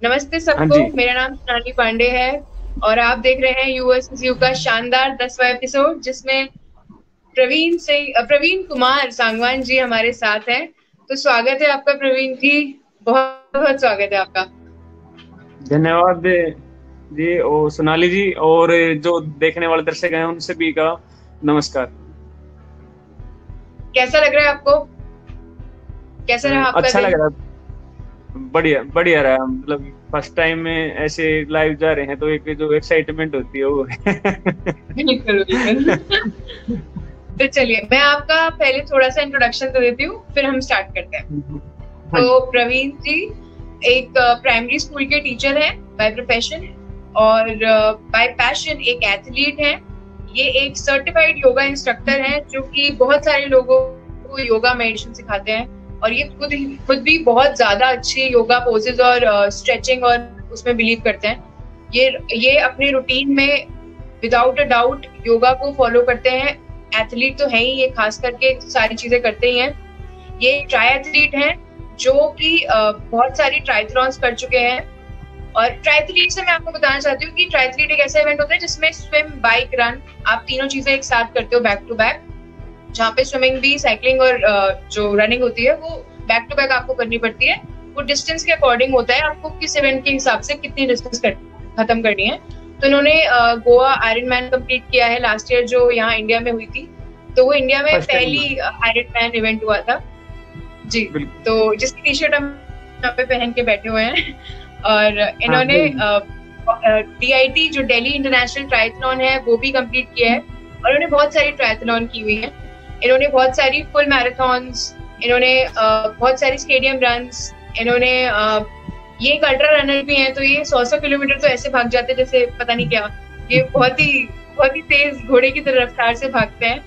नमस्ते हाँ सबको। जी। मेरा नाम सोनाली पांडे है और आप देख रहे हैं यूएसयू का शानदार 10वां एपिसोड, जिसमें प्रवीण कुमार सांगवान जी हमारे साथ हैं। तो स्वागत है आपका प्रवीण जी। बहुत बहुत स्वागत है आपका। धन्यवाद जी और सोनाली जी, और जो देखने वाले दर्शक हैं उन सभी का नमस्कार। कैसा लग रहा है आपको? कैसा रहा आपका अच्छा लग दिन? रहा है। बढ़िया बढ़िया रहा, मतलब फर्स्ट टाइम में ऐसे लाइव जा रहे हैं तो एक जो एक्साइटमेंट होती है वो है। बिल्कुल बिल्कुल। तो चलिए, मैं आपका पहले थोड़ा सा इंट्रोडक्शन दे देती हूँ, फिर हम स्टार्ट करते हैं। हाँ तो जी। प्रवीण जी एक प्राइमरी स्कूल के टीचर हैं बाय प्रोफेशन, और बाय पैशन एक एथलीट हैं। ये एक सर्टिफाइड योगा इंस्ट्रक्टर हैं जो कि बहुत सारे लोगों को योगा मेडिटेशन सिखाते हैं। और ये खुद भी बहुत ज्यादा अच्छी योगा पोजेज और स्ट्रेचिंग और उसमें बिलीव करते हैं। ये अपने रूटीन में विदाउट अ डाउट योगा को फॉलो करते हैं। एथलीट तो है ही, ये खास करके सारी चीजें करते ही हैं। ये ट्रायथलीट हैं जो कि बहुत सारी ट्रायथलॉन्स कर चुके हैं। और ट्रायथलीट से मैं आपको बताना चाहती हूँ कि ट्रायथलीट एक ऐसा इवेंट होता है जिसमें स्विम, बाइक, रन, आप तीनों चीजें एक साथ करते हो बैक टू बैक। जहाँ पे स्विमिंग भी, साइकिलिंग और जो रनिंग होती है वो बैक टू बैक आपको करनी पड़ती है। वो डिस्टेंस के अकॉर्डिंग होता है, आपको किस इवेंट के हिसाब से कितनी डिस्टेंस खत्म करनी है। तो इन्होंने गोवा आयरन मैन कम्प्लीट किया है लास्ट ईयर, जो यहाँ इंडिया में हुई थी। तो वो इंडिया में फर्स्ट टाइम। पहली आयरन मैन इवेंट हुआ था जी। बिल्कुल। तो जिसकी टी शर्ट हम यहाँ पे पहन के बैठे हुए हैं। और हाँ इन्होंने वही। DIT जो दिल्ली इंटरनेशनल ट्रायथलॉन है वो भी कंप्लीट किया है। और इन्होंने बहुत सारी ट्रायथलॉन की हुई है। इन्होंने बहुत सारी फुल मैराथन्स, इन्होंने बहुत सारी स्टेडियम रन्स, इन्होंने ये एक अल्ट्रा रनर भी हैं। तो ये 100 किलोमीटर तो ऐसे भाग जाते हैं जैसे पता नहीं क्या। ये बहुत ही तेज घोड़े की तरह रफ्तार से भागते हैं।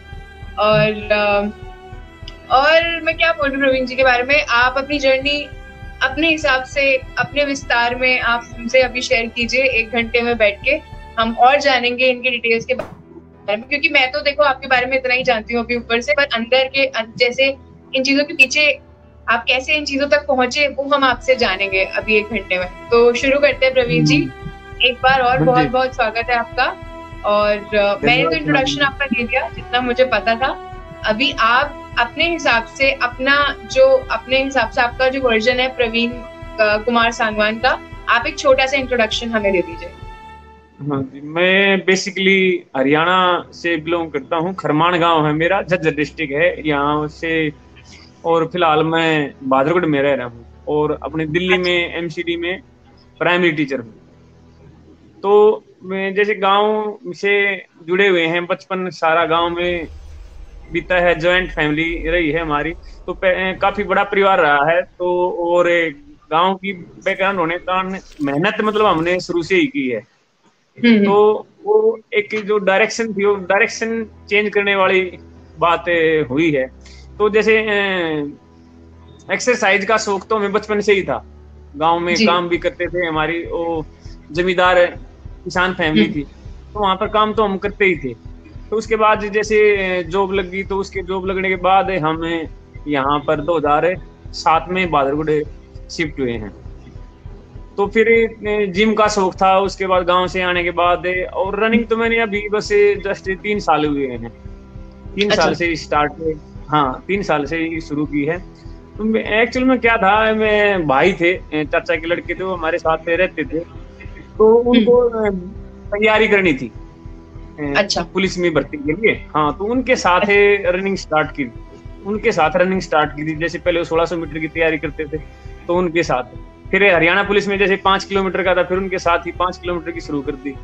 और मैं क्या बोलूं प्रवीण जी के बारे में, आप अपनी जर्नी अपने हिसाब से, अपने विस्तार में आप हमसे अभी शेयर कीजिए। 1 घंटे में बैठ के हम और जानेंगे इनके डिटेल्स के बारे में, क्योंकि मैं तो देखो आपके बारे में इतना ही जानती हूँ अभी ऊपर से, पर अंदर के जैसे इन चीजों के पीछे आप कैसे इन चीजों तक पहुंचे वो हम आपसे जानेंगे अभी 1 घंटे में। तो शुरू करते हैं प्रवीण जी। एक बार और हाँ बहुत जी। बहुत स्वागत है आपका। और मैंने तो धन्यवाद सोनाली इंट्रोडक्शन जी। आपका दे दिया जितना मुझे पता था। अभी आप अपने हिसाब से आपका जो वर्जन है प्रवीण कुमार सांगवान का, आप एक छोटा सा इंट्रोडक्शन हमें दे दीजिए। हाँ जी, मैं बेसिकली हरियाणा से बिलोंग करता हूँ। खरमान गांव है मेरा, झज्जर डिस्ट्रिक्ट है यहाँ से। और फिलहाल मैं बहादुरगढ़ में रह रहा हूँ और अपने दिल्ली में अच्छा। MCD में प्राइमरी टीचर हूँ। तो मैं जैसे गांव से जुड़े हुए हैं, बचपन सारा गांव में बीता है। जॉइंट फैमिली रही है हमारी। तो काफी बड़ा परिवार रहा है। तो और गांव की बैकग्राउंड होने के कारण मेहनत मतलब हमने शुरू से ही की है। तो हम्म। वो एक जो डायरेक्शन थी, वो डायरेक्शन चेंज करने वाली बात हुई है। तो जैसे एक्सरसाइज का शौक तो हमें बचपन से ही था। गांव में जी। काम भी करते थे, हमारी वो जमींदार किसान फैमिली हम्म। थी, तो वहां पर काम तो हम करते ही थे। तो उसके बाद जैसे जॉब लगी, तो उसके जॉब लगने के बाद हम यहाँ पर 2007 में बहादुरगढ़ शिफ्ट हुए हैं। तो फिर जिम का शौक था उसके बाद गांव से आने के बाद। और रनिंग तो मैंने अभी बस जस्ट 3 साल हुए हैं। 3 साल अच्छा। से स्टार्ट। हाँ, 3 साल से ही शुरू की है। तो एक्चुअल में क्या था, मैं भाई थे, चाचा के लड़के थे, वो हमारे साथ रहते थे। तो हम्म। उनको तैयारी करनी थी अच्छा। पुलिस में भर्ती के लिए। हाँ, तो उनके साथ रनिंग स्टार्ट की। उनके साथ रनिंग स्टार्ट की थी। जैसे पहले वो 1600 मीटर की तैयारी करते थे, तो उनके साथ। फिर हरियाणा पुलिस में जैसे 5 किलोमीटर का था, फिर उनके साथ ही 5 किलोमीटर की शुरू कर दी।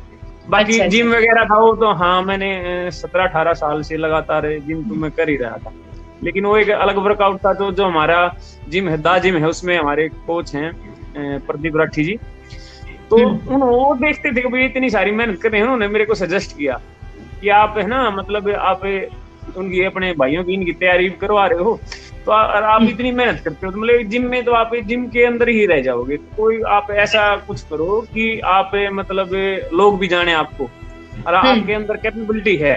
बाकी अच्छा। अच्छा। जिम वगैरह था वो तो, हाँ, मैंने 17-18 साल से लगातार जिम तो मैं कर ही रहा था। लेकिन वो एक अलग वर्कआउट था। तो जो हमारा जिम है, दा जिम है, उसमें हमारे कोच हैं प्रदीप राठी जी। तो वो देखते थे कि भाई इतनी सारी मेहनत कर रहे हैं, उन्होंने मेरे को सजेस्ट किया कि आप है ना, मतलब आप उनकी अपने भाइयों की इनकी तैयारी करवा रहे हो, तो आप इतनी मेहनत करते हो, तो मतलब जिम में तो आप जिम के अंदर ही रह जाओगे। तो कोई आप ऐसा कुछ करो कि आप मतलब लोग भी जाने आपको, और आपके अंदर कैपेबिलिटी है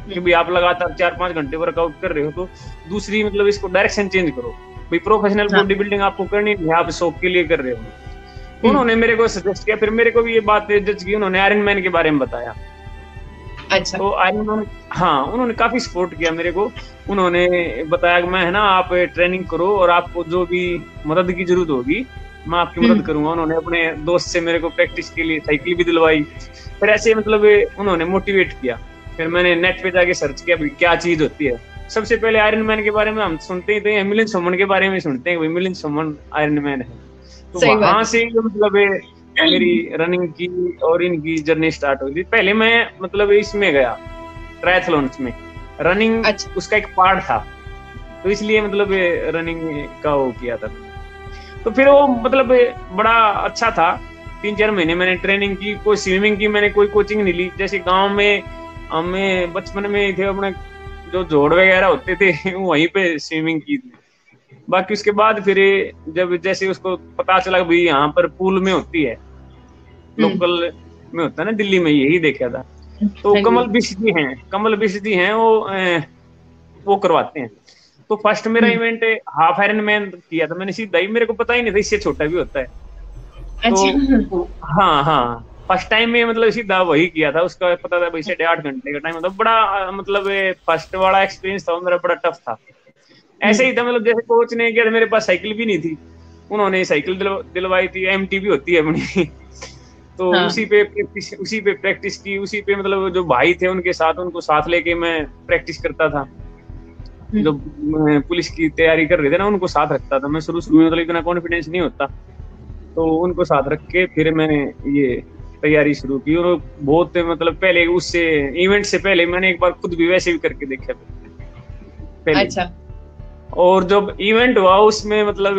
कि भाई आप लगातार 4-5 घंटे वर्कआउट कर रहे हो। तो दूसरी मतलब इसको डायरेक्शन चेंज करो। भाई प्रोफेशनल हाँ। बॉडी बिल्डिंग आपको करनी नहीं है, आप शौक के लिए कर रहे हो। उन्होंने मेरे को सजेस्ट किया, फिर मेरे को भी ये बात जज की, उन्होंने आयरन मैन के बारे में बताया। अच्छा। तो आयरन मैन, हाँ, उन्होंने काफी सपोर्ट किया मेरे को। उन्होंने बताया कि मैं, है ना, आप ट्रेनिंग करो और आपको जो भी मदद की जरूरत होगी मैं आपकी मदद करूंगा। उन्होंने अपने दोस्त से मेरे को प्रैक्टिस के लिए साइकिल भी दिलवाई। फिर ऐसे मतलब उन्होंने मोटिवेट किया। फिर मैंने नेट पे जाके सर्च किया क्या चीज होती है। सबसे पहले आयरन मैन के बारे में हम सुनते ही थे, मिलिंद सोमन के बारे में सुनते हैं, मिलिंद सोमन आयरन मैन है। तो वहां से मतलब मेरी रनिंग की और इनकी जर्नी स्टार्ट हुई थी। पहले मैं मतलब इसमें गया ट्रायथलॉन में, रनिंग उसका एक पार्ट था, तो इसलिए मतलब रनिंग का वो किया था। तो फिर वो मतलब बड़ा अच्छा था। 3-4 महीने मैंने ट्रेनिंग की। कोई स्विमिंग की मैंने कोई कोचिंग नहीं ली। जैसे गांव में हमें बचपन में थे, अपने जो जोड़ वगैरह होते थे वहीं पे स्विमिंग की थी। बाकी उसके बाद फिर जब जैसे उसको पता चला भाई यहाँ पर पूल में होती है, लोकल में होता है ना, दिल्ली में यही देखा था। तो कमल बिश जी हैं वो करवाते हैं। तो फर्स्ट मेरा इवेंट हाफ आयरन मैन किया था मैंने सीधा ही, मेरे को पता ही नहीं था इससे छोटा भी होता है। तो हाँ, फर्स्ट टाइम में मतलब सीधा वही किया था। उसका पता था भाई 8.5 घंटे का टाइम होता। बड़ा मतलब फर्स्ट वाला एक्सपीरियंस था मेरा, बड़ा टफ था। ऐसे ही था, मतलब जैसे कोच ने किया था, मेरे पास साइकिल भी नहीं थी, उन्होंने साइकिल दिलवाई थी, एमटी भी होती है अपनी। तो उसी पे प्रैक्टिस की, उसी पे मतलब जो भाई थे उनके साथ, उनको साथ लेके मैं प्रैक्टिस करता था। जो पुलिस की तैयारी कर रहे थे ना, उनको साथ रखता था मैं। शुरू में मतलब इतना कॉन्फिडेंस नहीं होता, तो उनको साथ रख के फिर मैंने ये तैयारी शुरू की। और बहुत मतलब पहले उससे इवेंट से पहले मैंने एक बार खुद भी वैसे भी करके देखा पहले। अच्छा। और जब इवेंट हुआ उसमें मतलब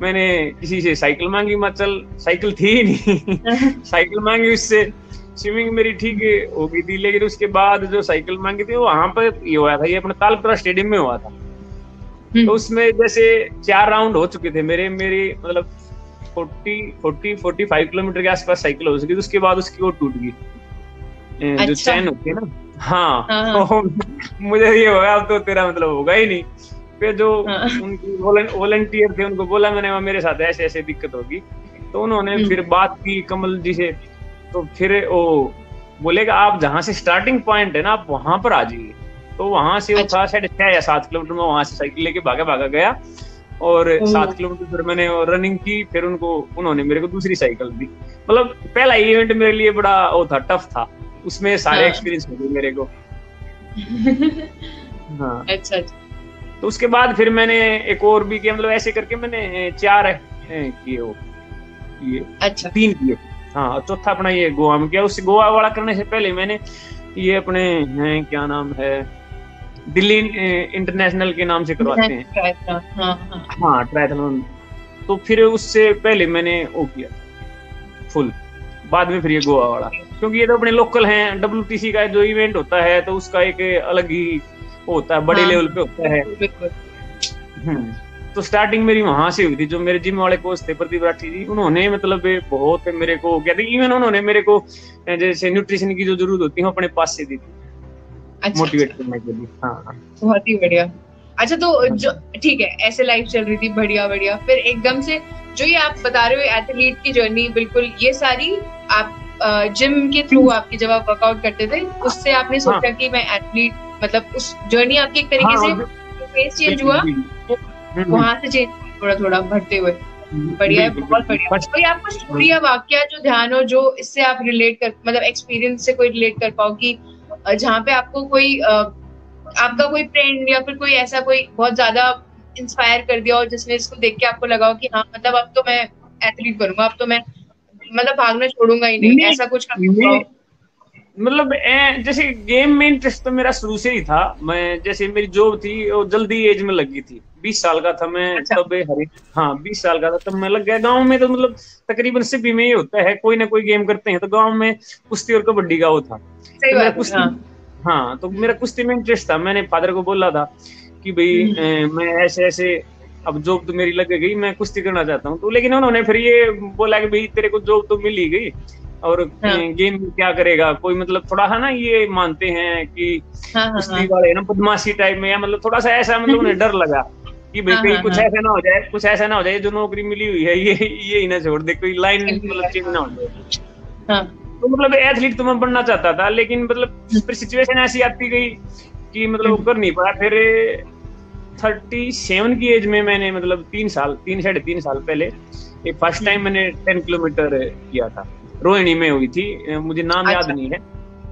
मैंने किसी से साइकिल मांगी, चल साइकिल थी नहीं साइकिल मांगी उससे। स्विमिंग मेरी ठीक हो गई थी, लेकिन उसके बाद जो साइकिल मांगी थी वो वहां पर ये हुआ था, ये अपने तालपुरा स्टेडियम में हुआ था। तो उसमें जैसे 4 राउंड हो चुके थे मेरे मतलब 45 किलोमीटर के आसपास साइकिल हो चुकी थी। उसके बाद उसकी वो टूट गई, जो चैन होती है ना। हाँ। तो मुझे ये होगा अब तो तेरा मतलब होगा ही नहीं। फिर जो उनकी वॉलंटियर थे उनको बोला मैंने, मेरे साथ ऐसे ऐसे दिक्कत होगी। तो उन्होंने फिर बात की कमल जी से। तो फिर वो बोलेगा आप जहाँ से स्टार्टिंग पॉइंट है ना, आप वहां पर आ जाइए। तो वहां से वो था 6 या 7 किलोमीटर में, वहां से साइकिल लेके भागा गया। और 7 किलोमीटर फिर मैंने रनिंग की। फिर उन्होंने मेरे को दूसरी साइकिल दी। मतलब पहला इवेंट मेरे लिए बड़ा वो था, टफ था। उसमें सारे एक्सपीरियंस हो गए मेरे को। हाँ। अच्छा। तो उसके बाद फिर मैंने एक और भी किया, मतलब ऐसे करके मैंने 4 किए वो, ये 3 किए। हाँ, चौथा अपना ये गोवा में किया। उससे गोवा वाला करने से पहले मैंने ये अपने क्या नाम है, दिल्ली इंटरनेशनल के नाम से करवाते हैं। हाँ, ट्रायथलॉन। तो फिर उससे पहले मैंने वो किया फुल, बाद में फिर ये गोवा वाला, क्योंकि ये तो अपने लोकल हैं। WTC का जो इवेंट होता है तो उसका एक अलग ही होता है, बड़े लेवल पे होता है। तो स्टार्टिंग मेरी वहां से हुई थी। जो मेरे जिम वाले कोच थे प्रदीप राठी जी, उन्होंने मतलब बहुत मेरे को क्या था, इवन उन्होंने मेरे को जैसे न्यूट्रिशन की जो जरूरत होती है अपने पास से दी थी, मोटिवेट करने के लिए। हाँ, बहुत ही बढ़िया। अच्छा, तो जो ठीक है, ऐसे लाइफ चल रही थी बढ़िया, फिर एकदम से जो ये आप बता रहे हो एथलीट की जर्नी, बिल्कुल ये सारी आप जिम के थ्रू आपकी जब आप वर्कआउट करते थे उससे आपने सोचा कि मैं एथलीट, मतलब उस जर्नी आपकी एक तरीके से फेस चेंज हुआ वहां से चेंज थोड़ा बढ़ते हुए। बढ़िया, बहुत बढ़िया। कोई आपको स्टोरी या वाकया जो ध्यान हो, जो इससे आप रिलेट कर, मतलब एक्सपीरियंस से कोई रिलेट कर पाओ कि जहाँ पे आपको कोई आपका कोई फ्रेंड या फिर कोई ऐसा कोई बहुत ज्यादा इंस्पायर कर दिया और जिसने इसको देख के आपको लगा हो कि हाँ मतलब अब तो मैं एथलीट बनूंगा, अब तो मैं मतलब भागना छोड़ूंगा ही नहीं, ऐसा कुछ मतलब जैसे गेम में इंटरेस्ट तो मेरा शुरू से ही था। मैं जैसे मेरी जॉब थी वो जल्दी एज में लगी थी, 20 साल का था मैं तब। हाँ, 20 साल का था तब मैं लग गया। गांव में तो मतलब तकरीबन सभी में ये होता है, कोई ना कोई गेम करते हैं। तो गांव में कुश्ती और कबड्डी का वो था। तो मेरा कुश्ती, हाँ, तो मेरा कुश्ती में इंटरेस्ट था। मैंने फादर को बोला था कि भाई मैं ऐसे ऐसे, अब जॉब तो मेरी लग गई, मैं कुश्ती करना चाहता हूँ। तो लेकिन उन्होंने फिर ये बोला कि भाई तेरे को जॉब तो मिल ही गई और गेम में क्या करेगा कोई, मतलब थोड़ा है ना, ये मानते हैं कि कुश्ती वाले ना बदमाशी टाइप में, या मतलब थोड़ा सा ऐसा, मतलब उन्हें डर लगा कि भाई कहीं कुछ ऐसा ना हो जाए, कुछ ऐसा ना हो जाए जो नौकरी मिली हुई है ये ही ना छोड़ दे, कोई लाइन मतलब चेंज ना हो जाए। तो मतलब एथलीट तो मैं बनना चाहता था, लेकिन मतलब फिर सिचुएशन ऐसी आती गई कि मतलब कर नहीं पाया। फिर 37 की एज में मैंने मतलब 3.5 साल पहले एक फर्स्ट टाइम मैंने 10 किलोमीटर किया था। रोहिणी में हुई थी, मुझे नाम याद नहीं है।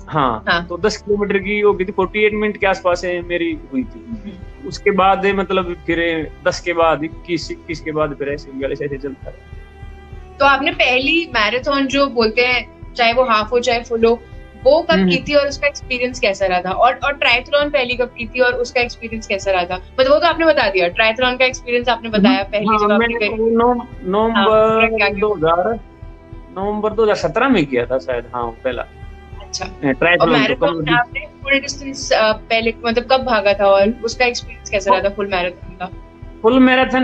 हाँ, तो 10 किलोमीटर की हो गई थी, 48 मिनट के आसपास मेरी हुई थी। उसके बाद मतलब फिर 10 के बाद 21 के बाद फिर ऐसे चलता है। तो आपने पहली मैराथन जो बोलते हैं, चाहे वो हाफ हो चाहे फुल हो, वो कब की थी और उसका एक्सपीरियंस कैसा रहा था? और ट्रायथलॉन पहली कब की थी और उसका एक्सपीरियंस कैसा रहा था? मतलब वो तो आपने बता दिया, ट्रायथलॉन का एक्सपीरियंस आपने बताया पहली जब आपने करी। नवंबर 2017 में किया था शायद, हाँ पहला। अच्छा, और मैराथन आपने फुल डिस्टेंस पहले मतलब कब भागा था और उसका एक्सपीरियंस कैसा रहा था फुल मैराथन का? फुल मैराथन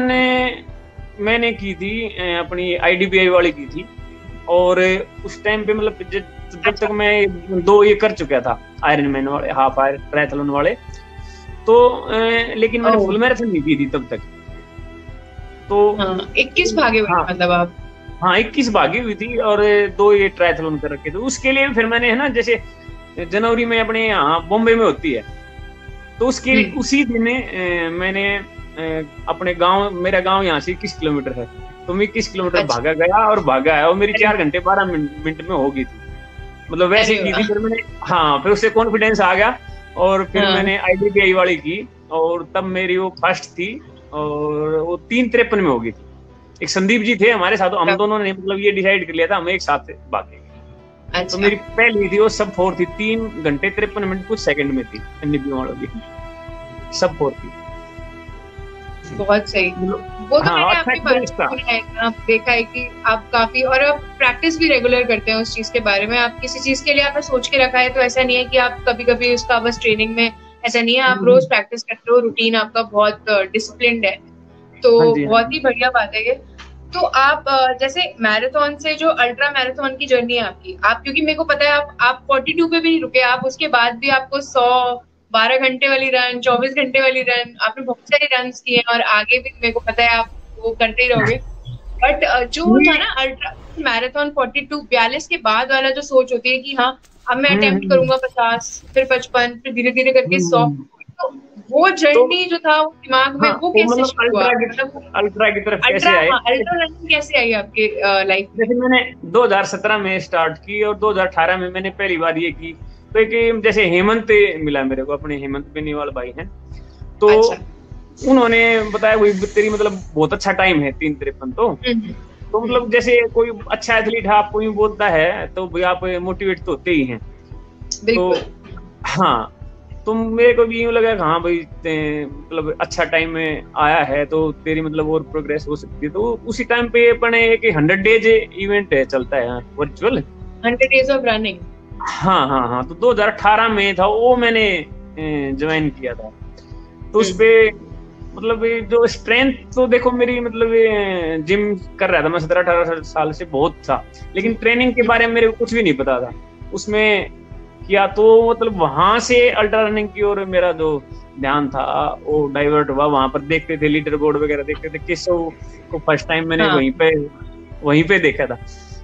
मैंने की थी अपनी IDBI वाली की थी, और उस टाइम पे मतलब जब तक मैं 2 ये कर चुका था, आयरन मैन वाले, हाफ आयरन ट्रायथलॉन वाले, तो लेकिन मैंने फुल मैराथन नहीं की थी तब तक। तो 21 भागे हुए मतलब आप? हाँ 21 भागी हुई थी और 2 ये ट्रायथलॉन कर रखे थे। उसके लिए फिर मैंने, है ना, जैसे जनवरी में अपने यहाँ बॉम्बे में होती है, तो उसके उसी दिन मैंने अपने गांव, मेरा गांव यहाँ से 21 किलोमीटर है, तो मैं 21 किलोमीटर भागा गया और भागा आया, और मेरी 4 घंटे 12 मिनट में हो गई थी। मतलब वैसे की थी। फिर मैंने, हाँ, फिर उससे कॉन्फिडेंस आ गया, और फिर मैंने IDBI वाली की, और तब मेरी वो फर्स्ट थी, और वो 3:53 में हो गई थी। एक संदीप जी थे हमारे साथ, हम दोनों ने मतलब ये डिसाइड कर लिया था हम एक साथ भागे। अच्छा। तो मेरी पहली थी वो सब 4 थी, 3 घंटे 53 मिनट कुछ सेकंड में थी, NDP वालों की सब 4 थी। बहुत सही। वो तो मैंने आपकी बात देखा है कि आप काफी, और आप प्रैक्टिस भी रेगुलर करते हैं उस चीज के बारे में। आप किसी चीज के लिए आपने सोच के रखा है, तो ऐसा नहीं है कि आप कभी कभी उसका बस ट्रेनिंग में, ऐसा नहीं है, आप रोज प्रैक्टिस करते हो, रूटीन आपका बहुत डिसिप्लिन्ड है, तो बहुत ही बढ़िया बात है ये। तो आप जैसे मैराथन से जो अल्ट्रा मैराथन की जर्नी है आपकी, आप, क्योंकि मेरे को पता है आप 42 पे भी नहीं रुके, आप उसके बाद भी आपको 100, 12 घंटे वाली रन, 24 घंटे वाली रन, आपने बहुत सारे रन किए और आगे भी मेरे को पता है आप वो करते ही रहोगे। बट जो था ना अल्ट्रा मैराथन 42 के बाद वाला जो सोच होती है कि हाँ अब मैं अटेम्प्ट करूंगा 50, फिर 55, फिर धीरे धीरे करके 100, तो वो जर्नी जो था वो दिमाग में, वो कैसे हुआ? अल्ट्रा की तरफ कैसे आए? अल्ट्रा रनिंग कैसे आई आपके लाइफ में? जैसे मैंने 2017 में स्टार्ट की, और 2018 में मैंने पहली बार ये की, तो एक जैसे हेमंत मिला मेरे को, अपने हेमंत बेनीवाल भाई हैं, तो उन्होंने बताया वही तेरी मतलब बहुत अच्छा टाइम है 3:53। तो मतलब जैसे कोई अच्छा एथलीट है आपको यूं बोलता है, तो भाई आप मोटिवेट तो होते ही हैं। तो हाँ, तो मेरे को भी यूं लगा कि हाँ भाई मतलब अच्छा टाइम में आया है, तो तेरी मतलब और प्रोग्रेस हो सकती है। तो उसी टाइम पे अपने एक 100 डेज इवेंट चलता है वर्चुअल, 100 डेज ऑफ रनिंग। हाँ, तो 2018 में था वो, मैंने ज्वाइन किया था। तो उस पे मतलब जो स्ट्रेंथ, तो देखो मेरी मतलब जिम कर रहा था मैं 17-18 साल से, बहुत था, लेकिन ट्रेनिंग के बारे में मेरे को कुछ भी नहीं पता था उसमें किया। तो मतलब वहां से अल्ट्रा रनिंग की ओर मेरा जो ध्यान था वो डाइवर्ट हुआ। वहां पर देखते थे लीडर बोर्ड वगैरह, देखते थे केशव को फर्स्ट टाइम मैंने वहीं पे देखा था,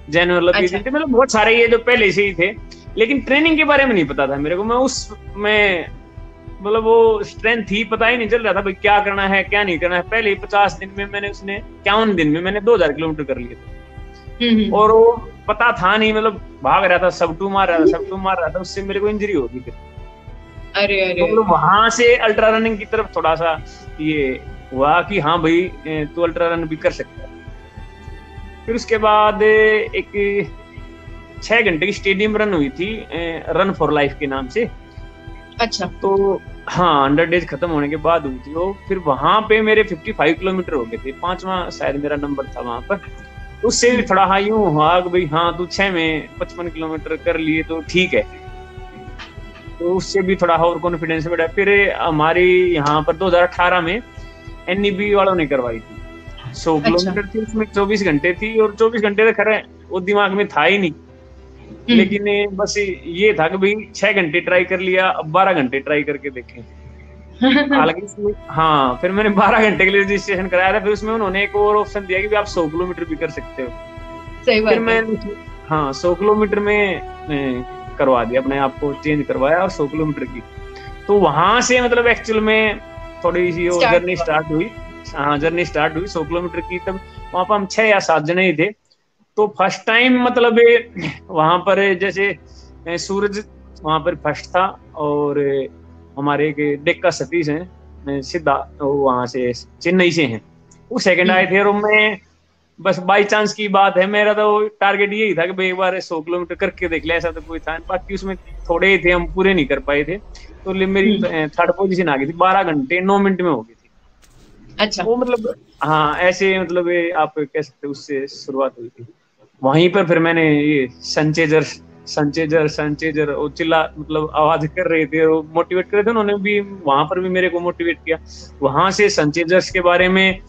जैन मतलब बहुत सारे ये जो पहले से ही थे, लेकिन ट्रेनिंग के बारे में नहीं पता था मेरे को। मैं उसमें मतलब वो स्ट्रेंथ ही पता ही नहीं चल रहा था भाई क्या करना है क्या नहीं करना है। पहले 50 दिन में मैंने 51 दिन में मैंने 2000 किलोमीटर कर लिए थे, और वो पता था नहीं, मतलब भाग रहा था, सबटू मार रहा था, उससे मेरे को इंजरी हो गई फिर। अरे तो मतलब वहां से अल्ट्रा रनिंग की तरफ थोड़ा सा ये हुआ कि हाँ भाई तू अल्ट्रा रन भी कर सकता है। फिर उसके बाद एक 6 घंटे की स्टेडियम रन हुई थी, रन फॉर लाइफ के नाम से। अच्छा। तो हाँ 100 डेज खत्म होने के बाद हुई थी वो। फिर वहां पे मेरे 55 किलोमीटर हो गए थे, 5वां शायद मेरा नंबर था वहां पर। उससे भी थोड़ा हाँ यूं हुआ भाई हाँ तू 6 में 55 किलोमीटर कर लिए तो ठीक है, तो उससे भी थोड़ा और कॉन्फिडेंस बढ़ा। फिर हमारी यहाँ पर 2018 में NEB वालों ने करवाई थी, 100 किलोमीटर थी, उसमें 24 घंटे थी, और 24 घंटे तो खैर वो दिमाग में था ही नहीं, लेकिन बस ये था कि भाई 6 घंटे ट्राई कर लिया, अब 12 घंटे ट्राई करके देखें। हालांकि हाँ, फिर मैंने 12 घंटे के लिए रजिस्ट्रेशन कराया था। फिर उसमें उन्होंने एक और ऑप्शन दिया कि आप 100 किलोमीटर भी कर सकते हो। सही बात फिर मैं हाँ 100 किलोमीटर में करवा दिया, अपने आप को चेंज करवाया और 100 किलोमीटर की। तो वहां से मतलब एक्चुअल में थोड़ी सी वो जर्नी स्टार्ट हुई। हाँ, जर्नी स्टार्ट हुई 100 किलोमीटर की। तब वहां पर हम 6 या 7 जने ही थे। तो फर्स्ट टाइम मतलब वहां पर जैसे सूरज वहां पर फर्स्ट था, और हमारे एक डेक्का सतीश हैं सीधा वहां से चेन्नई से हैं, वो सेकंड आए थे। और मैं बस बाई चांस की बात है, मेरा तो टारगेट यही था कि भाई एक बार 100 किलोमीटर करके देख लिया, ऐसा तो कोई था। बाकी उसमें थोड़े ही थे, हम पूरे नहीं कर पाए थे। तो मेरी 3rd पोजीशन आ गई थी, 12 घंटे 9 मिनट में हो गई थी। अच्छा, वो मतलब हाँ ऐसे मतलब आप कह सकते उससे शुरुआत हुई थी। वहीं पर फिर मैंने ये संचेजर और चिल्ला मतलब आवाज कर रहे थे और मोटिवेट कर रहे थे, उन्होंने भी वहां पर भी मेरे को मोटिवेट किया। वहां से संचेजर्स के बारे में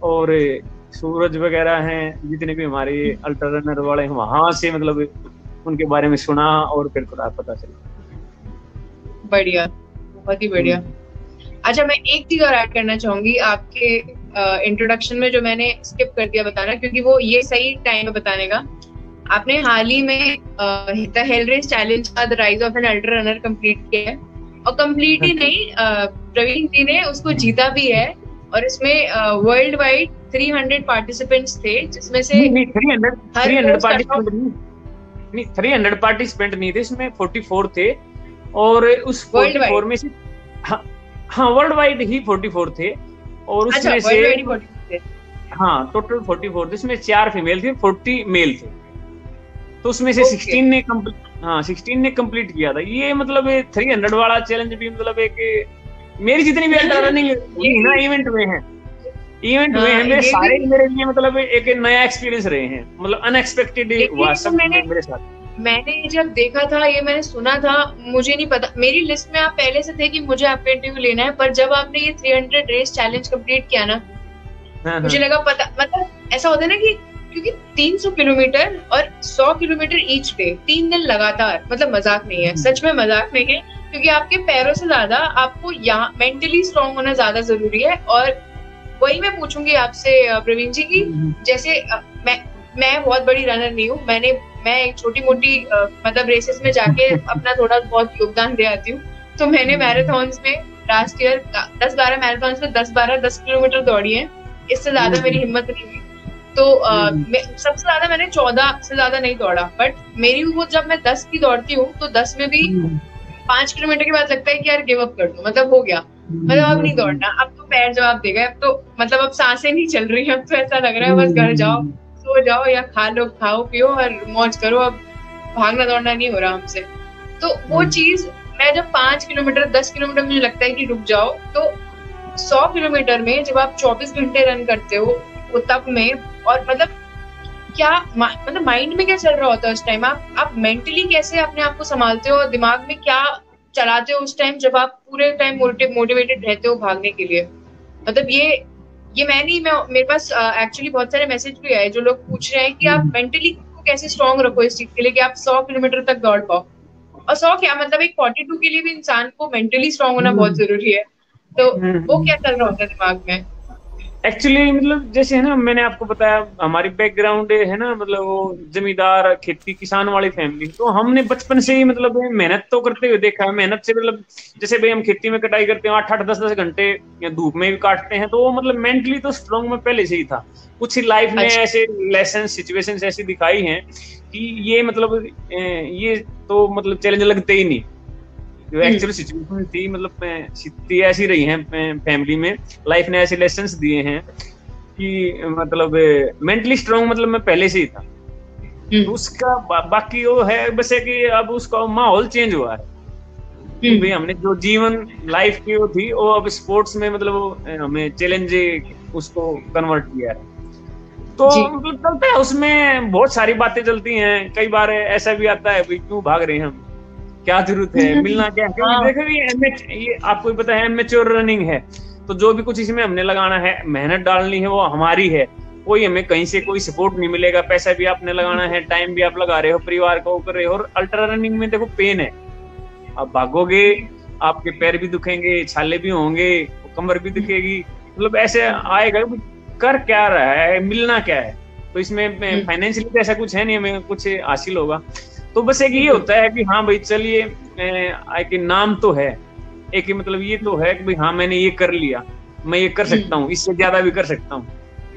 और सूरज वगैरह हैं जितने भी हमारे अल्ट्रा रनर वाले हैं, वहां से मतलब उनके बारे में सुना और फिर थोड़ा पता चला। बढ़िया, बहुत ही बढ़िया। अच्छा, मैं एक चीज और ऐड करना चाहूंगी आपके इंट्रोडक्शन में, जो मैंने स्किप कर दिया बताना, क्योंकि वो ये सही टाइम है बताने का। आपने हाल ही में द हेल रेस चैलेंज का the rise of an ultra runner complete किया है, और कंप्लीट ही नहीं, प्रवीण जी ने उसको जीता भी है। और इसमें वर्ल्ड वाइड 300 पार्टिसिपेंट्स थे, जिसमें से 300 पार्टिसिपेंट नहीं थे, इसमें 44 थे। और उस 44 में से हाँ वर्ल्ड वाइड ही 44 थे। और उसमें से हाँ टोटल 44 थे, इसमें 4 फीमेल थे, 40 मेल थे। तो उसमें से 16 ने कंप्लीट किया था। ये मतलब 300 वाला चैलेंज भी मतलब एक मेरी जितनी भी अल्ट्रा रनिंग ना इवेंट में है मेरे सारे मेरे लिए मतलब एक नया एक्सपीरियंस रहे हैं, मतलब अनएक्सपेक्टेड हुआ सब मेरे साथ। मैंने जब देखा था, ये मैंने सुना था, मुझे नहीं पता, मेरी लिस्ट में आप पहले से थे कि मुझे आपका इंटरव्यू लेना है, पर जब आपने ये 300 रेस चैलेंज कंप्लीट किया ना, मुझे लगा पता, मतलब ऐसा होता है ना कि क्योंकि 300 किलोमीटर और 100 किलोमीटर ईच डे 3 दिन लगातार, मतलब मजाक नहीं है, सच में मजाक नहीं है, क्योंकि आपके पैरों से ज्यादा आपको यहाँ मेंटली स्ट्रांग होना ज्यादा जरूरी है। और वही मैं पूछूंगी आपसे प्रवीण जी की, जैसे मैं बहुत बड़ी रनर नहीं हूँ, मैं एक छोटी मोटी मतलब रेसेस में जाके अपना थोड़ा बहुत योगदान दे आती हूँ। तो मैंने मैराथन्स में लास्ट ईयर 10-12 मैराथन्स में 10 किलोमीटर दौड़ी है, इससे ज्यादा मेरी हिम्मत नहीं हुई। तो सबसे ज्यादा मैंने 14 से ज्यादा नहीं दौड़ा, बट मेरी वो जब मैं 10 की दौड़ती हूँ तो 10 में भी 5 किलोमीटर के बाद लगता है कि यार गिव अप कर दो, मतलब हो गया, मतलब अब नहीं दौड़ना, अब तो पैर जवाब देगा, अब तो मतलब अब सांसें नहीं चल रही, अब तो ऐसा लग रहा है बस घर जाओ, सो जाओ या खाओ पियो और मौज करो, अब भागना दौड़ना नहीं हो रहा हमसे। तो वो चीज मैं जब 5 किलोमीटर 10 किलोमीटर मुझे लगता है कि रुक जाओ, तो 100 किलोमीटर में जब आप 24 घंटे रन करते हो वो तब में, और मतलब क्या मतलब माइंड में क्या चल रहा होता है उस टाइम, आप मेंटली कैसे अपने आप को संभालते हो, दिमाग में क्या चलाते हो उस टाइम जब आप पूरे टाइम मोटिवेटेड रहते हो भागने के लिए। मतलब ये मेरे पास एक्चुअली बहुत सारे मैसेज भी आए जो लोग पूछ रहे हैं कि आप मेंटली को कैसे स्ट्रांग रखो इस चीज के लिए कि आप 100 किलोमीटर तक दौड़ पाओ। और 100 क्या मतलब एक 42 के लिए भी इंसान को मेंटली स्ट्रांग होना बहुत जरूरी है। तो वो क्या चल रहा होता है दिमाग में? एक्चुअली मतलब जैसे है ना, मैंने आपको बताया हमारी बैकग्राउंड है ना, मतलब वो जमींदार खेती किसान वाली फैमिली, तो हमने बचपन से ही मतलब मेहनत तो करते हुए देखा है। मेहनत से मतलब जैसे भाई हम खेती में कटाई करते हैं 8-8 10-10 घंटे या धूप में भी काटते हैं, तो वो मतलब मेंटली तो स्ट्रांग में पहले से ही था। कुछ लाइफ में ऐसे लेसन सिचुएशंस ऐसी दिखाई हैं कि ये मतलब ये तो मतलब चैलेंज लगते ही नहीं। जो एक्चुअल सिचुएशन थी मतलब ऐसी रही है फैमिली में, लाइफ ने ऐसे लेसन्स दिए हैं कि मतलब मेंटली स्ट्रांग मतलब मैं पहले से ही था। तो उसका बाकी वो है बस है कि अब उसका माहौल चेंज हुआ है। भाई हमने जो जीवन लाइफ की वो थी वो अब स्पोर्ट्स में मतलब वो हमें चैलेंज उसको कन्वर्ट किया है। तो मतलब चलता है, उसमें बहुत सारी बातें चलती हैं। कई बार ऐसा भी आता है भाई क्यों भाग रहे हैं हम, क्या जरूरत है, मिलना क्या है। देखो ये आपको पता है मैच्योर रनिंग है, तो जो भी कुछ इसमें हमने लगाना है, मेहनत डालनी है, वो हमारी है। कोई हमें कहीं से कोई सपोर्ट नहीं मिलेगा। पैसा भी आपने लगाना है, टाइम भी आप लगा रहे हो, परिवार को कर रहे हो। और अल्ट्रा रनिंग में देखो पेन है, आप भागोगे आपके पैर भी दुखेंगे, छाले भी होंगे, कमर भी दुखेगी, मतलब ऐसे आएगा कर क्या रहा है, मिलना क्या है। तो इसमें फाइनेंशियली तो ऐसा कुछ है नहीं हमें कुछ हासिल होगा। तो बस एक ये होता है कि हाँ भाई चलिए एक नाम तो है, एक मतलब ये तो है कि भाई हाँ मैंने ये कर लिया, मैं ये कर सकता हूँ, इससे ज्यादा भी कर सकता हूँ।